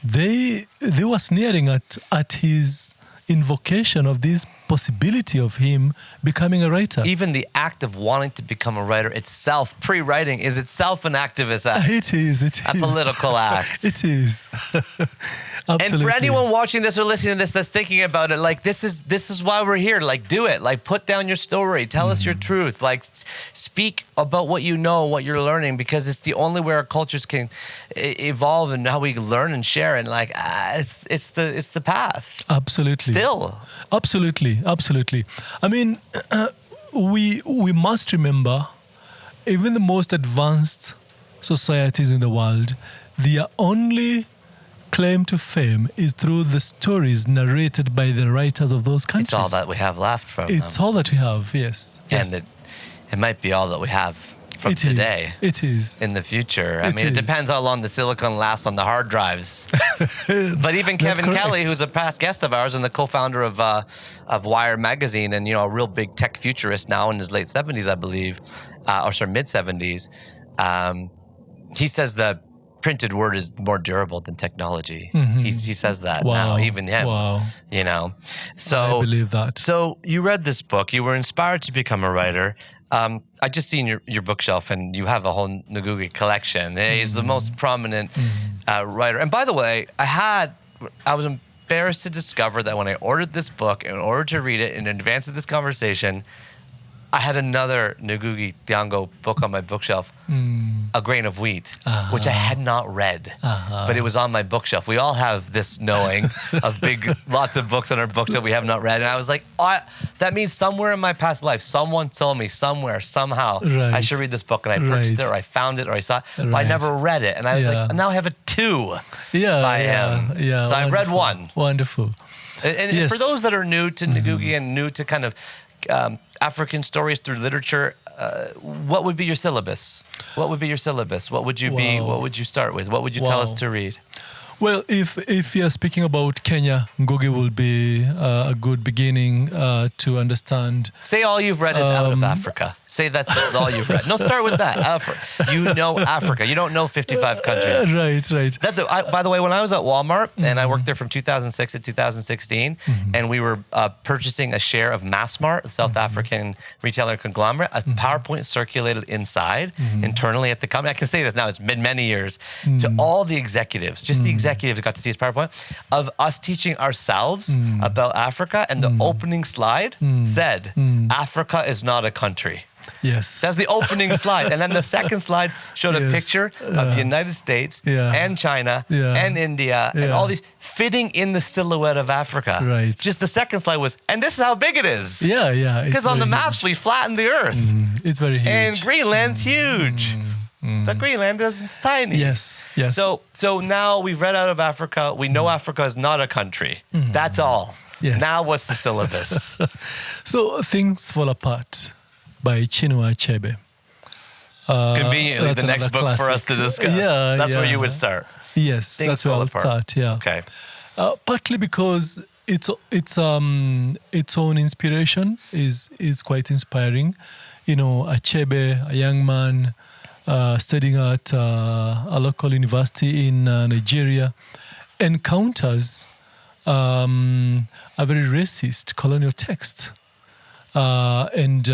they were sneering at his invocation of this possibility of him becoming a writer. Even the act of wanting to become a writer itself, pre-writing, is itself an activist act. It is. A political act. It is. Absolutely. And for anyone watching this or listening to this that's thinking about it, like, this is why we're here. Like, do it. Like, put down your story. Tell us your truth. Like, speak about what you know, what you're learning, because it's the only way our cultures can evolve and how we learn and share. And like, it's the path. Absolutely. Still. Absolutely. I mean, we must remember, even the most advanced societies in the world, their only claim to fame is through the stories narrated by the writers of those countries. It's all that we have left from them. It's all that we have, yes. And it might be all that we have from today. It is. In the future. It depends how long the silicon lasts on the hard drives. But even Kevin Kelly, who's a past guest of ours and the co-founder of Wire magazine, and a real big tech futurist now in his late 70s, I believe, mid 70s, he says that printed word is more durable than technology. Mm-hmm. He says that now, even him. Wow. So I believe that. So you read this book. You were inspired to become a writer. I just seen your bookshelf, and you have a whole Ngugi collection. He's the most prominent writer. And by the way, I was embarrassed to discover that when I ordered this book, in order to read it in advance of this conversation, I had another Ngugi Thiong'o book on my bookshelf, A Grain of Wheat, which I had not read, but it was on my bookshelf. We all have this knowing of lots of books on our bookshelf we have not read. And I was like, that means somewhere in my past life, someone told me somewhere, somehow, I should read this book. And I purchased it, or I found it, or I saw it, but I never read it. And I was like, now I have a 2 by him. Yeah, so I read 1. Wonderful. And for those that are new to Ngugi and new to kind of African stories through literature, what would be your syllabus? What would be your syllabus? What would you be? What would you start with? What would you tell us to read? Well, if you're speaking about Kenya, Ngugi will be a good beginning to understand. Say all you've read is out of Africa. Say that's all you've read. No, start with that. You know Africa. You don't know 55 countries. Right. By the way, when I was at Walmart, and I worked there from 2006 to 2016, and we were purchasing a share of Massmart, the South African retailer conglomerate, a PowerPoint circulated internally at the company. I can say this now, it's been many years, to all the executives, just the executives got to see his PowerPoint, of us teaching ourselves about Africa, and the opening slide said, Africa is not a country. Yes. That's the opening slide. And then the second slide showed a picture of the United States and China and India and all these fitting in the silhouette of Africa. Right. Just the second slide was, and this is how big it is. Yeah. Because on the maps, we flattened the earth. It's very huge. And Greenland's huge. But Greenland is tiny. Yes. So now we've read out of Africa. We know Africa is not a country. That's all. Yes. Now what's the syllabus? So Things Fall Apart by Chinua Achebe. Conveniently, the next book for us to discuss. That's where you would start. Yes, that's where I'll start. Yeah. Okay. Partly because its own inspiration is quite inspiring. You know, Achebe, a young man studying at a local university in Nigeria, encounters a very racist colonial text. And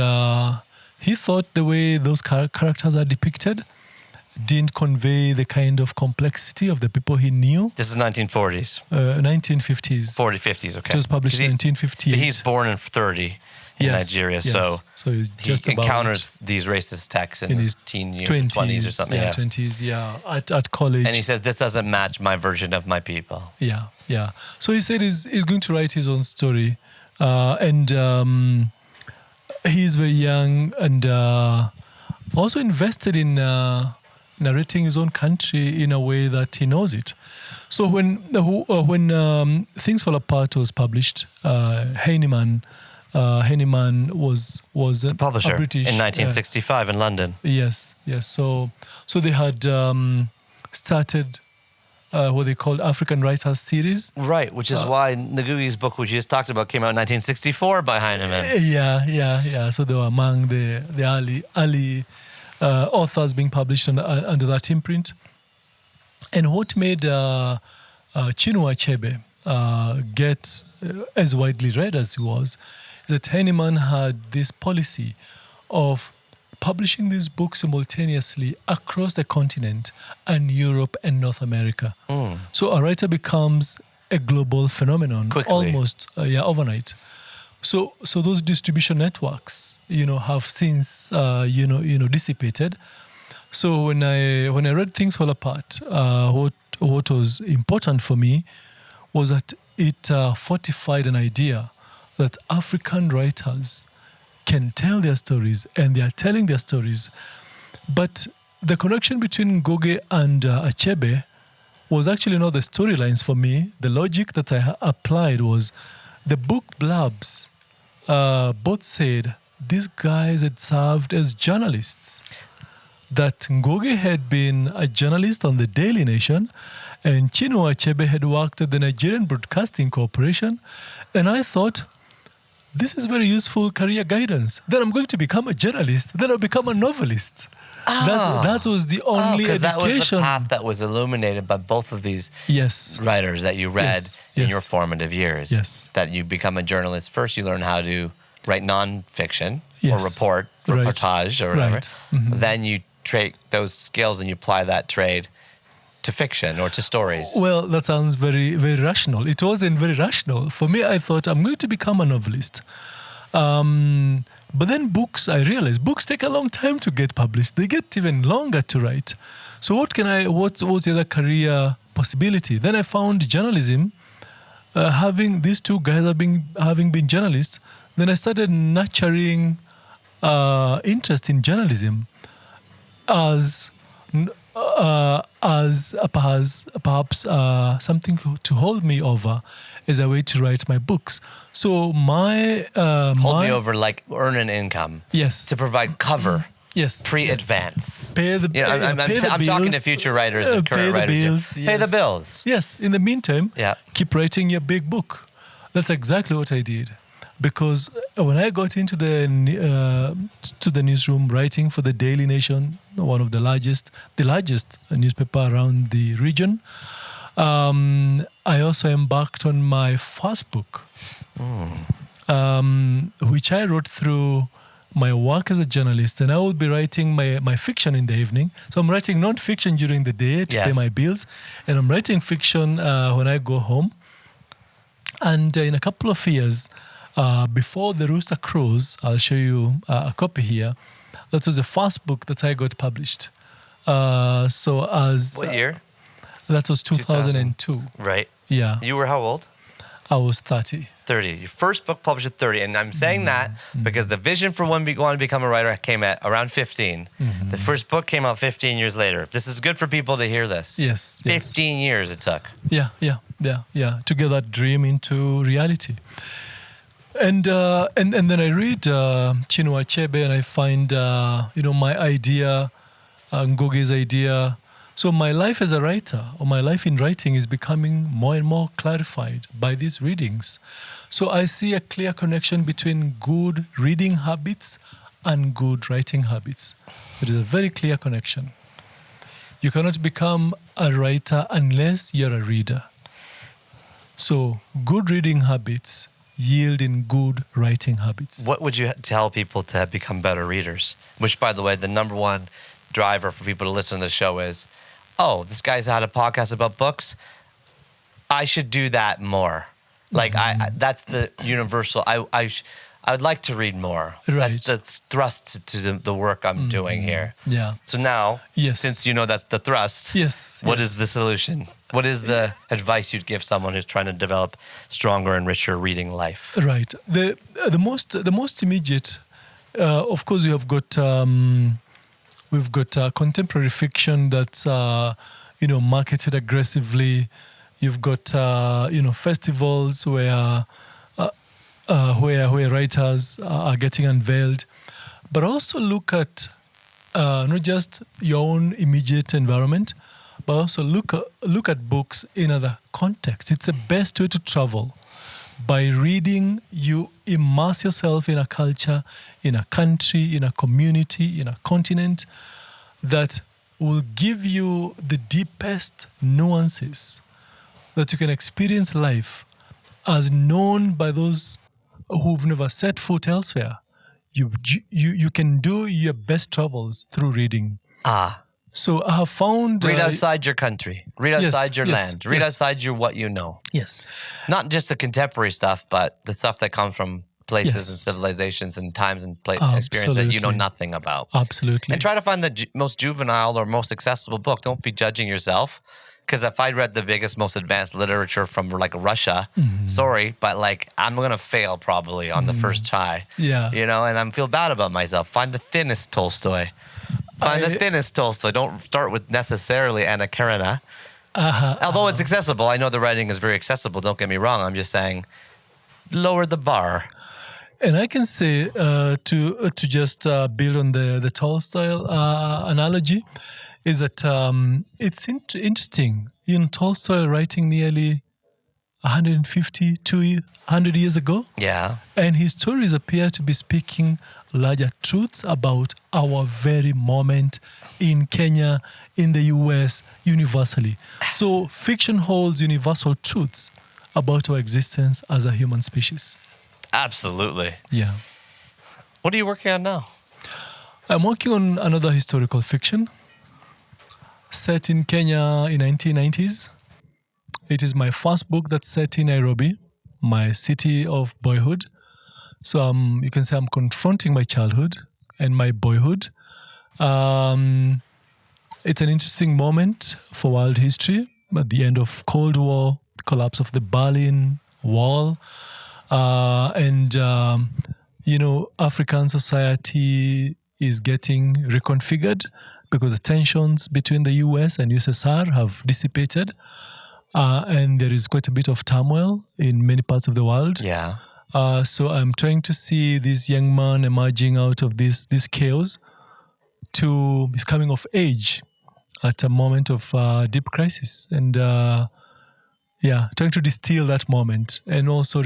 he thought the way those characters are depicted didn't convey the kind of complexity of the people he knew. This is 1940s. 1950s. 50s, okay. It was published in 1958. He's born in 30 in Nigeria, so he encounters these racist texts in his teen years, 20s or something. Yeah, 20s, at college. And he said, this doesn't match my version of my people. Yeah. So he said he's going to write his own story. And he's very young and also invested in narrating his own country in a way that he knows it. So when Things Fall Apart was published, Heinemann was the publisher a British, in 1965 in London. Yes. So they had started what they called African Writers Series. Right, which is why Ngugi's book, which you just talked about, came out in 1964 by Heinemann. Yeah. So they were among the early authors being published under that imprint. And what made Chinua Achebe get as widely read as he was, is that Heinemann had this policy of publishing these books simultaneously across the continent and Europe and North America. So a writer becomes a global phenomenon quickly, almost overnight. So those distribution networks, have since dissipated. So when I read Things Fall Apart, what was important for me was that it fortified an idea that African writers can tell their stories, and they are telling their stories. But the connection between Ngũgĩ and Achebe was actually not the storylines for me. The logic that I applied was the book blurbs both said these guys had served as journalists. That Ngũgĩ had been a journalist on the Daily Nation, and Chinua Achebe had worked at the Nigerian Broadcasting Corporation. And I thought, this is very useful career guidance. Then I'm going to become a journalist. Then I'll become a novelist. That was the only education. That was the path that was illuminated by both of these writers that you read in your formative years. Yes. That you become a journalist. First, you learn how to write nonfiction or report Right. reportage or whatever. Right. Mm-hmm. Then you trade those skills and you apply that trade to fiction or to stories. Well, that sounds very, very rational. It wasn't very rational. For me, I thought I'm going to become a novelist. But then books, I realized books take a long time to get published. They get even longer to write. So what's the other career possibility? Then I found journalism. Having these two guys having been journalists, then I started nurturing interest in journalism as perhaps something to hold me over as a way to write my books. So Hold me over, like earn an income. Yes. To provide cover. Yes. Pre-advance. Pay the I'm talking to future writers and current writers. Pay the bills. Yes. In the meantime, Yeah. keep writing your big book. That's exactly what I did. Because when I got into the newsroom writing for the Daily Nation, one of the largest newspaper around the region, I also embarked on my first book, which I wrote through my work as a journalist. And I will be writing my fiction in the evening. So I'm writing non-fiction during the day to pay my bills. And I'm writing fiction when I go home. And in a couple of years, before the rooster crows, I'll show you a copy here. That was the first book that I got published. What year? That was 2002. Right. Yeah. You were how old? I was 30. 30. Your first book published at 30. And I'm saying that because the vision for when we want to become a writer came at around 15. The first book came out 15 years later. This is good for people to hear this. Yes. 15 years it took. Yeah. To get that dream into reality. And then I read Chinua Achebe and I find, my idea, Ngugi's idea. So my life as a writer, or my life in writing, is becoming more and more clarified by these readings. So I see a clear connection between good reading habits and good writing habits. There is a very clear connection. You cannot become a writer unless you're a reader. So good reading habits yield in good writing habits. What would you tell people to become better readers? Which, by the way, the number one driver for people to listen to the show is, oh, this guy's had a podcast about books. I should do that more. Like, that's the universal. I would like to read more. Right. That's the thrust to the work I'm doing here. Yeah. So now, since you know that's the thrust, what is the solution? What is the advice you'd give someone who's trying to develop stronger and richer reading life? Right. The most immediate, of course, we've got contemporary fiction that's marketed aggressively. You've got festivals where writers are getting unveiled, but also look at not just your own immediate environment, but also look at books in other contexts. It's the best way to travel. By reading, you immerse yourself in a culture, in a country, in a community, in a continent that will give you the deepest nuances that you can experience life as known by those who've never set foot elsewhere. You can do your best travels through reading. So I have found... Read outside your country. Read outside your land. Read outside what you know. Yes. Not just the contemporary stuff, but the stuff that comes from places and civilizations and times and experience that you know nothing about. Absolutely. And try to find the most juvenile or most accessible book. Don't be judging yourself. Because if I'd read the biggest, most advanced literature from like Russia, sorry, but like I'm going to fail probably on the first try. Yeah. And I feel bad about myself. Find the thinnest Tolstoy. The thinnest Tolstoy. Don't start with necessarily Anna Karenina. Although it's accessible. I know the writing is very accessible. Don't get me wrong. I'm just saying lower the bar. And I can say to just build on the Tolstoy analogy, is that it's interesting. Tolstoy writing nearly 100 years ago. Yeah. And his stories appear to be speaking larger truths about our very moment in Kenya, in the US, universally. So fiction holds universal truths about our existence as a human species. Absolutely. Yeah. What are you working on now? I'm working on another historical fiction set in Kenya in 1990s. It is my first book that's set in Nairobi, my city of boyhood. So you can say I'm confronting my childhood and my boyhood. It's an interesting moment for world history at the end of Cold War, collapse of the Berlin Wall, African society is getting reconfigured because the tensions between the US and USSR have dissipated, and there is quite a bit of turmoil in many parts of the world. Yeah. So I'm trying to see this young man emerging out of this chaos to his coming of age at a moment of deep crisis, and trying to distill that moment, and also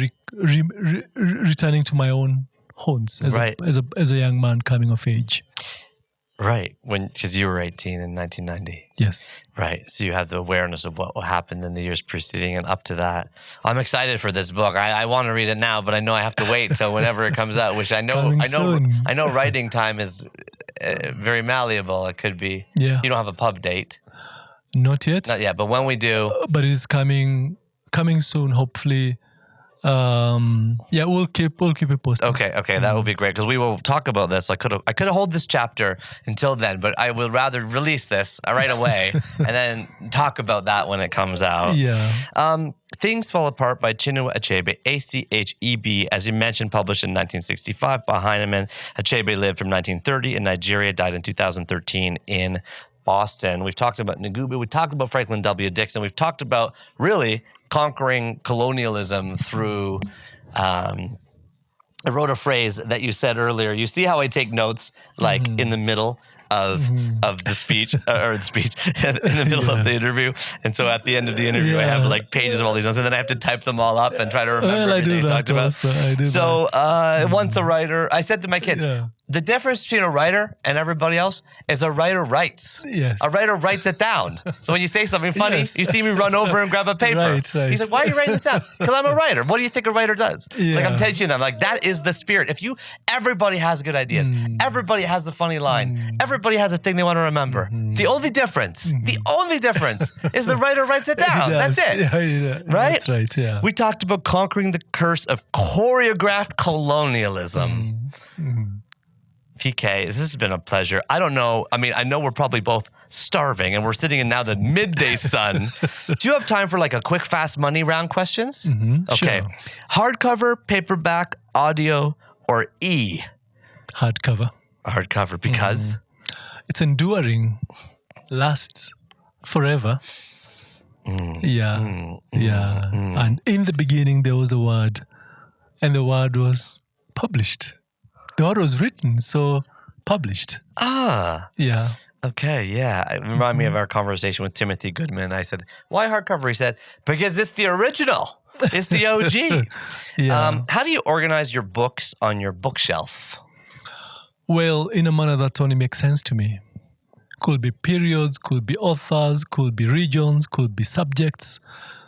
returning to my own haunts as a young man coming of age. Right, because you were 18 in 1990. Yes. Right, so you have the awareness of what happened in the years preceding and up to that. I'm excited for this book. I want to read it now, but I know I have to wait until whenever it comes out, which I know writing time is very malleable. It could be. Yeah. You don't have a pub date. Not yet. Not yet, but when we do. But it is coming soon, hopefully. We'll keep it posted. Okay, that will be great, because we will talk about this. I could have hold this chapter until then, but I will rather release this right away and then talk about that when it comes out. Yeah. Things Fall Apart by Chinua Achebe, Acheb, as you mentioned, published in 1965 by Heinemann. Achebe lived from 1930 in Nigeria, died in 2013 in Boston. We've talked about Ngugi. We talked about Franklin W. Dixon. We've talked about really conquering colonialism through. I wrote a phrase that you said earlier. You see how I take notes, like in the middle of the speech, or the speech in the middle of the interview, and so at the end of the interview, I have like pages of all these notes, and then I have to type them all up and try to remember everything you talked about. So once a writer, I said to my kids, the difference between a writer and everybody else is a writer writes. Yes. A writer writes it down. So when you say something funny, you see me run over and grab a paper. Right. He's like, why are you writing this down? Because I'm a writer. What do you think a writer does? Yeah. Like, I'm teaching them. Like, that is the spirit. Everybody has good ideas. Everybody has a funny line. Everybody has a thing they want to remember. The only difference is the writer writes it down. That's it. Yeah. Right? That's right, yeah. We talked about conquering the curse of choreographed colonialism. PK, this has been a pleasure. I don't know. I mean, I know we're probably both starving and we're sitting in now the midday sun. Do you have time for like a quick, fast money round questions? Okay. Sure. Hardcover, paperback, audio, or e? Hardcover. Hardcover, because? It's enduring, lasts forever. And in the beginning, there was a word, and the word was published. The word was written, so published. Yeah. Okay, yeah. It reminded me of our conversation with Timothy Goodman. I said, why hardcover? He said, because it's the original. It's the OG. How do you organize your books on your bookshelf? Well, in a manner that only makes sense to me. Could be periods, could be authors, could be regions, could be subjects.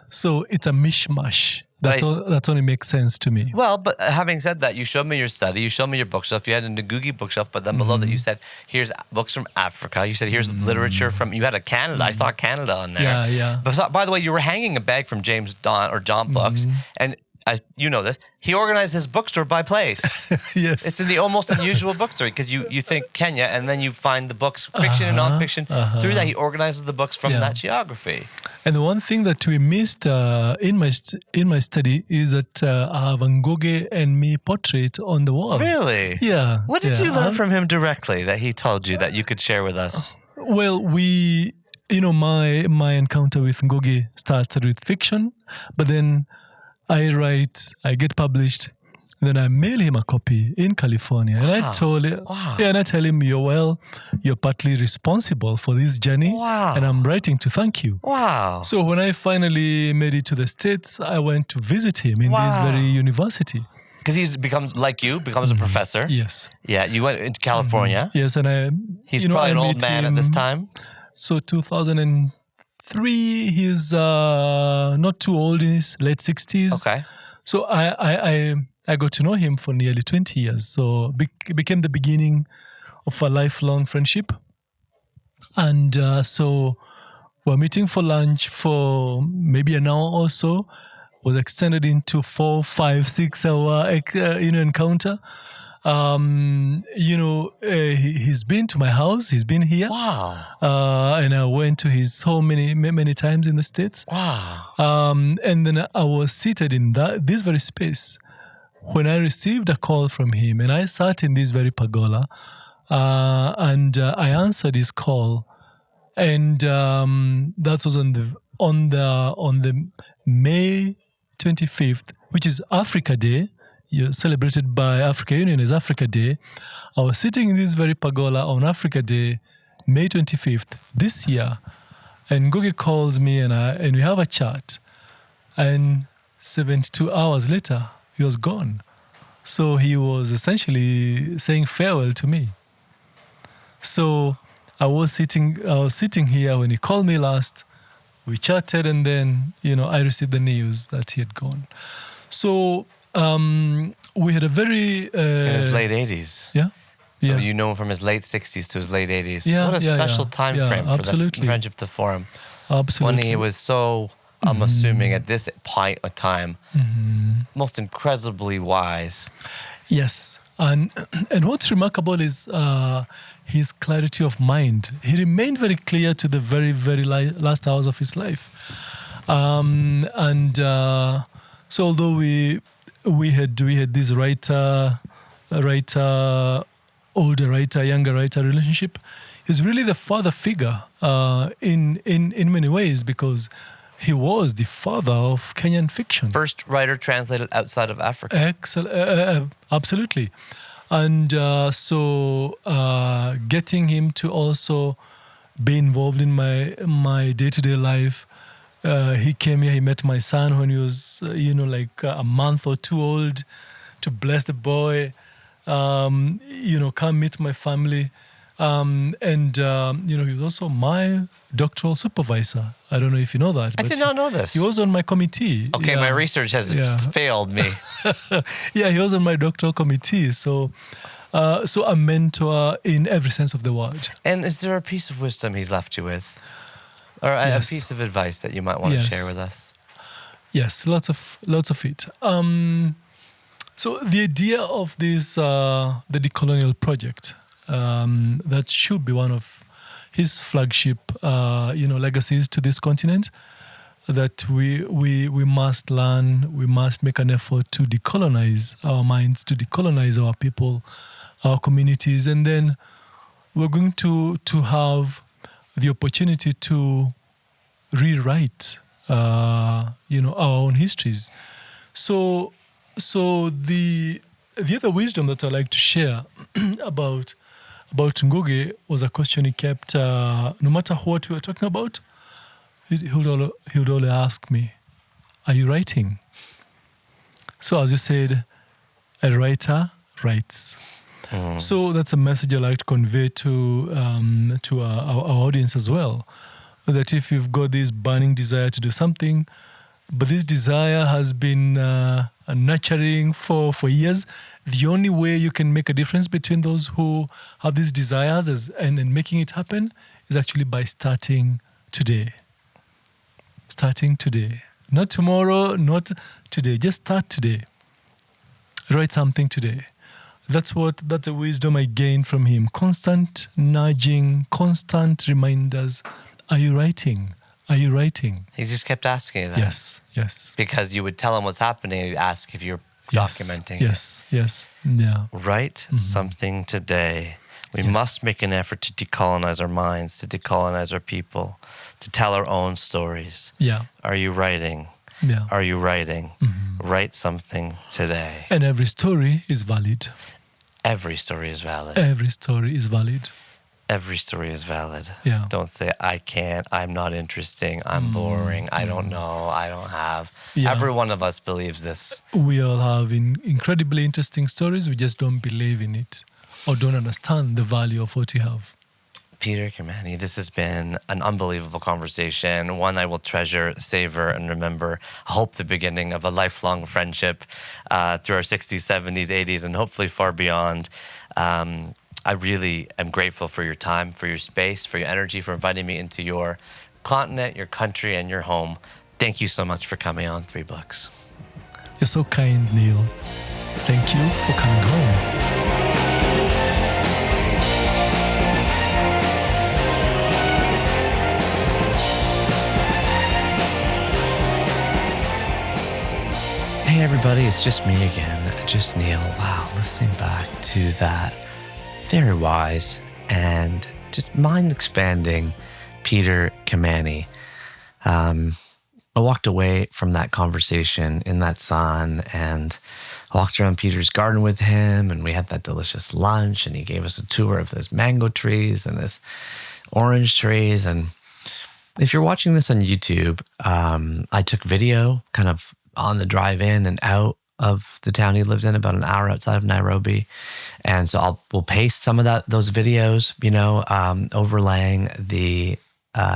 So it's a mishmash. That only makes sense to me. Well, but having said that, you showed me your study, you showed me your bookshelf, you had a Ngugi bookshelf, but then below that you said, here's books from Africa, you said, here's literature from, you had a Canada, I saw Canada on there. Yeah. But by the way, you were hanging a bag from John Books, and you know this, he organized his bookstore by place. Yes. It's in the almost unusual bookstore, because you think Kenya, and then you find the books, fiction and nonfiction. Through that, he organizes the books from that geography. And the one thing that we missed in my study is that I have a Ngũgĩ and me portrait on the wall. Really? Yeah. What did you learn from him directly that he told you that you could share with us? Well, my encounter with Ngũgĩ started with fiction, but then I write, I get published, then I mail him a copy in California. And I told him, and I tell him, you're partly responsible for this journey. And I'm writing to thank you. So when I finally made it to the States, I went to visit him in this very university. Because he becomes a professor. Yes. Yeah, you went into California. Yes, and he's probably an old man at this time. So 2003, he's not too old, in his late 60s. Okay. So I got to know him for nearly 20 years. So it became the beginning of a lifelong friendship. And so we're meeting for lunch for maybe an hour or so. Was extended into 4, 5, 6 hour encounter. He's been to my house. He's been here. Wow. And I went to his home many times in the States. Wow. And then I was seated in this very space when I received a call from him, and I sat in this very pergola, and I answered his call, and that was on the May 25th, which is Africa Day, celebrated by Africa Union as Africa Day. I was sitting in this very pergola on Africa Day, May 25th this year, and Ngugi calls me and we have a chat, and 72 hours later, he was gone. So he was essentially saying farewell to me. So I was sitting here when he called me last. We chatted, and then, I received the news that he had gone. So we had a very... in his late 80s. Yeah. So yeah. you know him from his late 60s to his late 80s. Yeah, what a special time frame for the absolutely. friendship to form. Absolutely. When he was so, I'm assuming, at this point of time, most incredibly wise. Yes. And what's remarkable is his clarity of mind. He remained very clear to the very, very last hours of his life. So although we had this writer, older writer, younger writer relationship, he's really the father figure in many ways, because he was the father of Kenyan fiction. First writer translated outside of Africa. Absolutely. And so getting him to also be involved in my day-to-day life. He came here, he met my son when he was, like a month or two old, to bless the boy, come meet my family. He was also my doctoral supervisor. I don't know if you know that. I did not know this. He was on my committee. Okay, my research has failed me. Yeah, he was on my doctoral committee. So a mentor in every sense of the word. And is there a piece of wisdom he's left you with? Or a piece of advice that you might want to share with us? Yes, lots of it. So the idea of this, the decolonial project, that should be one of his flagship, legacies to this continent, that we must learn, we must make an effort to decolonize our minds, to decolonize our people, our communities, and then we're going to have the opportunity to rewrite, our own histories. So the other wisdom that I like to share about Ngugi was a question he kept, no matter what we were talking about, he would always ask me, "Are you writing?" So as you said, a writer writes. So that's a message I like to convey to our audience as well, that if you've got this burning desire to do something, but this desire has been nurturing for years, the only way you can make a difference between those who have these desires and making it happen is actually by starting today. Starting today. Not tomorrow, not today. Just start today. Write something today. That's the wisdom I gained from him. Constant nudging, constant reminders. Are you writing? Are you writing? He just kept asking you that. Yes. Because you would tell him what's happening, and he'd ask if you're documenting it. Yes. Yeah. Write something today. We must make an effort to decolonize our minds, to decolonize our people, to tell our own stories. Yeah. Are you writing? Yeah. Are you writing? Write something today. And every story is valid. Every story is valid. Every story is valid. Every story is valid. Yeah. Don't say, I can't, I'm not interesting, I'm boring, I don't know, I don't have. Yeah. Every one of us believes this. We all have incredibly interesting stories. We just don't believe in it or don't understand the value of what you have. Peter Kimani, this has been an unbelievable conversation, one I will treasure, savor, and remember. I hope the beginning of a lifelong friendship through our 60s, 70s, 80s, and hopefully far beyond. I really am grateful for your time, for your space, for your energy, for inviting me into your continent, your country, and your home. Thank you so much for coming on 3 Books. You're so kind, Neil. Thank you for coming home. Hey everybody, it's just me again, just Neil. Wow, listening back to that very wise and just mind-expanding Peter Kimani. I walked away from that conversation in that sun, and I walked around Peter's garden with him, and we had that delicious lunch, and he gave us a tour of his mango trees and his orange trees. And if you're watching this on YouTube, I took video kind of on the drive in and out of the town he lives in, about an hour outside of Nairobi. And so we'll paste some of those videos, overlaying the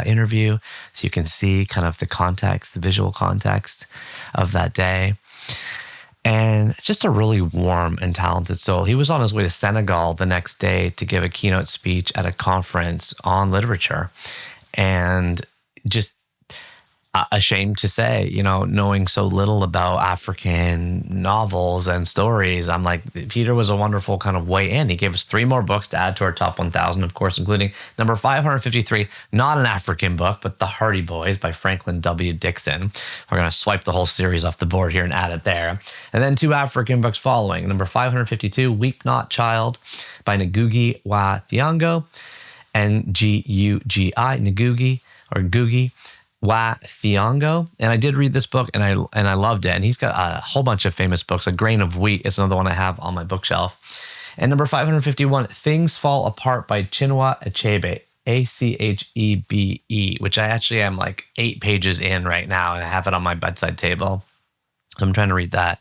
interview, so you can see kind of the context, the visual context of that day. And just a really warm and talented soul. He was on his way to Senegal the next day to give a keynote speech at a conference on literature. And just ashamed to say, knowing so little about African novels and stories, I'm like, Peter was a wonderful kind of way in. He gave us 3 more books to add to our top 1,000, of course, including number 553, not an African book, but The Hardy Boys by Franklin W. Dixon. We're going to swipe the whole series off the board here and add it there. And then 2 African books following. Number 552, Weep Not Child by Ngugi wa Thiong'o, Ngugi, Ngugi, or Ngugi wa Thiong'o. And I did read this book, and I loved it. And he's got a whole bunch of famous books. A Grain of Wheat is another one I have on my bookshelf. And number 551, Things Fall Apart by Chinua Achebe, Achebe, which I actually am like 8 pages in right now, and I have it on my bedside table. I'm trying to read that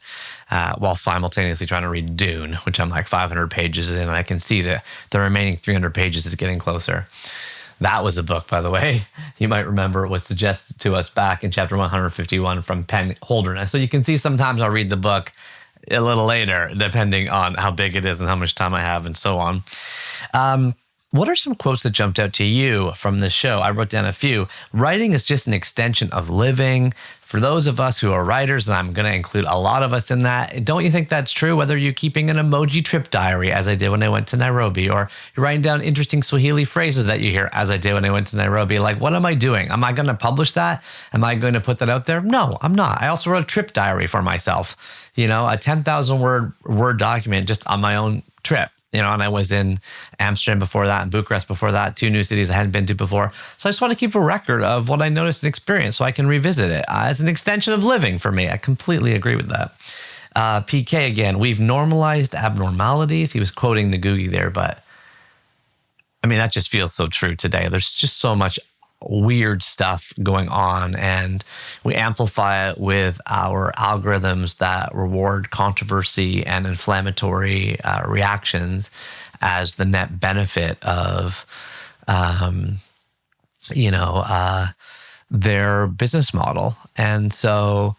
while simultaneously trying to read Dune, which I'm like 500 pages in, and I can see that the remaining 300 pages is getting closer. That was a book, by the way, you might remember it was suggested to us back in chapter 151 from Penn Holderness. So you can see sometimes I'll read the book a little later, depending on how big it is and how much time I have and so on. What are some quotes that jumped out to you from this show? I wrote down a few. Writing is just an extension of living. For those of us who are writers, and I'm going to include a lot of us in that, don't you think that's true? Whether you're keeping an emoji trip diary, as I did when I went to Nairobi, or you're writing down interesting Swahili phrases that you hear, as I did when I went to Nairobi. Like, what am I doing? Am I going to publish that? Am I going to put that out there? No, I'm not. I also wrote a trip diary for myself, a 10,000 word document just on my own trip. And I was in Amsterdam before that and Bucharest before that, 2 new cities I hadn't been to before. So I just want to keep a record of what I noticed and experienced so I can revisit it. It's an extension of living for me. I completely agree with that. PK again, we've normalized abnormalities. He was quoting Ngugi there, but I mean, that just feels so true today. There's just so much weird stuff going on, and we amplify it with our algorithms that reward controversy and inflammatory reactions as the net benefit of their business model. And so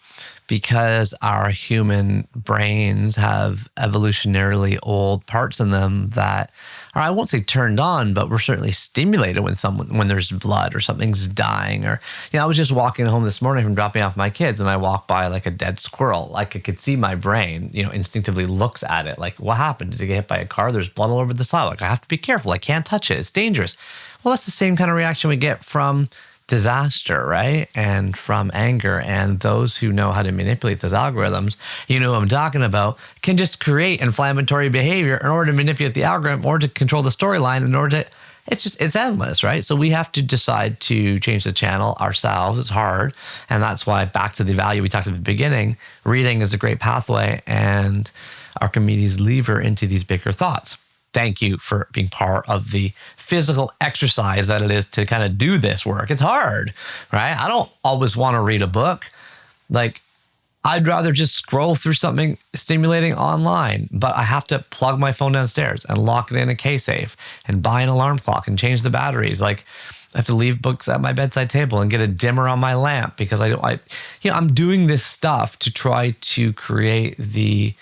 because our human brains have evolutionarily old parts in them that are, I won't say turned on, but we're certainly stimulated when there's blood or something's dying. Or, I was just walking home this morning from dropping off my kids, and I walked by like a dead squirrel. Like, I could see my brain, instinctively looks at it. Like, what happened? Did it get hit by a car? There's blood all over the side. Like, I have to be careful. I can't touch it. It's dangerous. Well, that's the same kind of reaction we get from disaster, right? And from anger. And those who know how to manipulate those algorithms, what I'm talking about, can just create inflammatory behavior in order to manipulate the algorithm or to control the storyline in order to, it's endless, right? So we have to decide to change the channel ourselves. It's hard. And that's why, back to the value we talked about at the beginning, reading is a great pathway, and Archimedes' lever into these bigger thoughts. Thank you for being part of the physical exercise that it is to kind of do this work. It's hard, right? I don't always want to read a book. Like, I'd rather just scroll through something stimulating online, but I have to plug my phone downstairs and lock it in a K-safe and buy an alarm clock and change the batteries. Like, I have to leave books at my bedside table and get a dimmer on my lamp because I'm doing this stuff to try to create the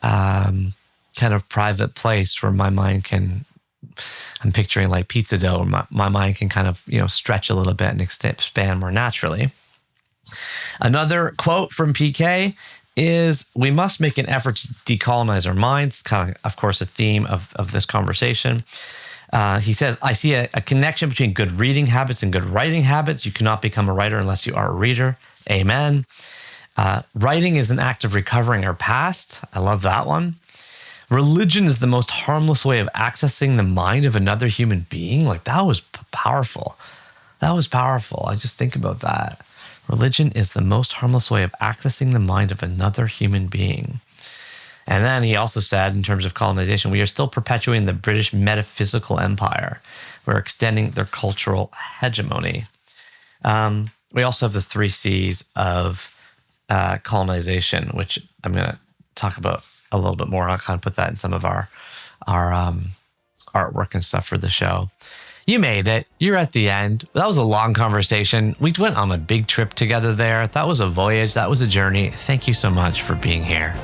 kind of private place where my mind can I'm picturing like pizza dough. My mind can kind of, stretch a little bit and expand more naturally. Another quote from PK is, we must make an effort to decolonize our minds. Kind of course, a theme of this conversation. He says, I see a connection between good reading habits and good writing habits. You cannot become a writer unless you are a reader. Amen. Writing is an act of recovering our past. I love that one. Religion is the most harmless way of accessing the mind of another human being. Like, that was powerful. That was powerful. I just think about that. Religion is the most harmless way of accessing the mind of another human being. And then he also said, in terms of colonization, we are still perpetuating the British metaphysical empire. We're extending their cultural hegemony. We also have the 3 C's of colonization, which I'm going to talk about a little bit more. I'll kind of put that in some of our artwork and stuff for the show. You made it. You're at the end. That was a long conversation. We went on a big trip together there. That was a voyage. That was a journey. Thank you so much for being here.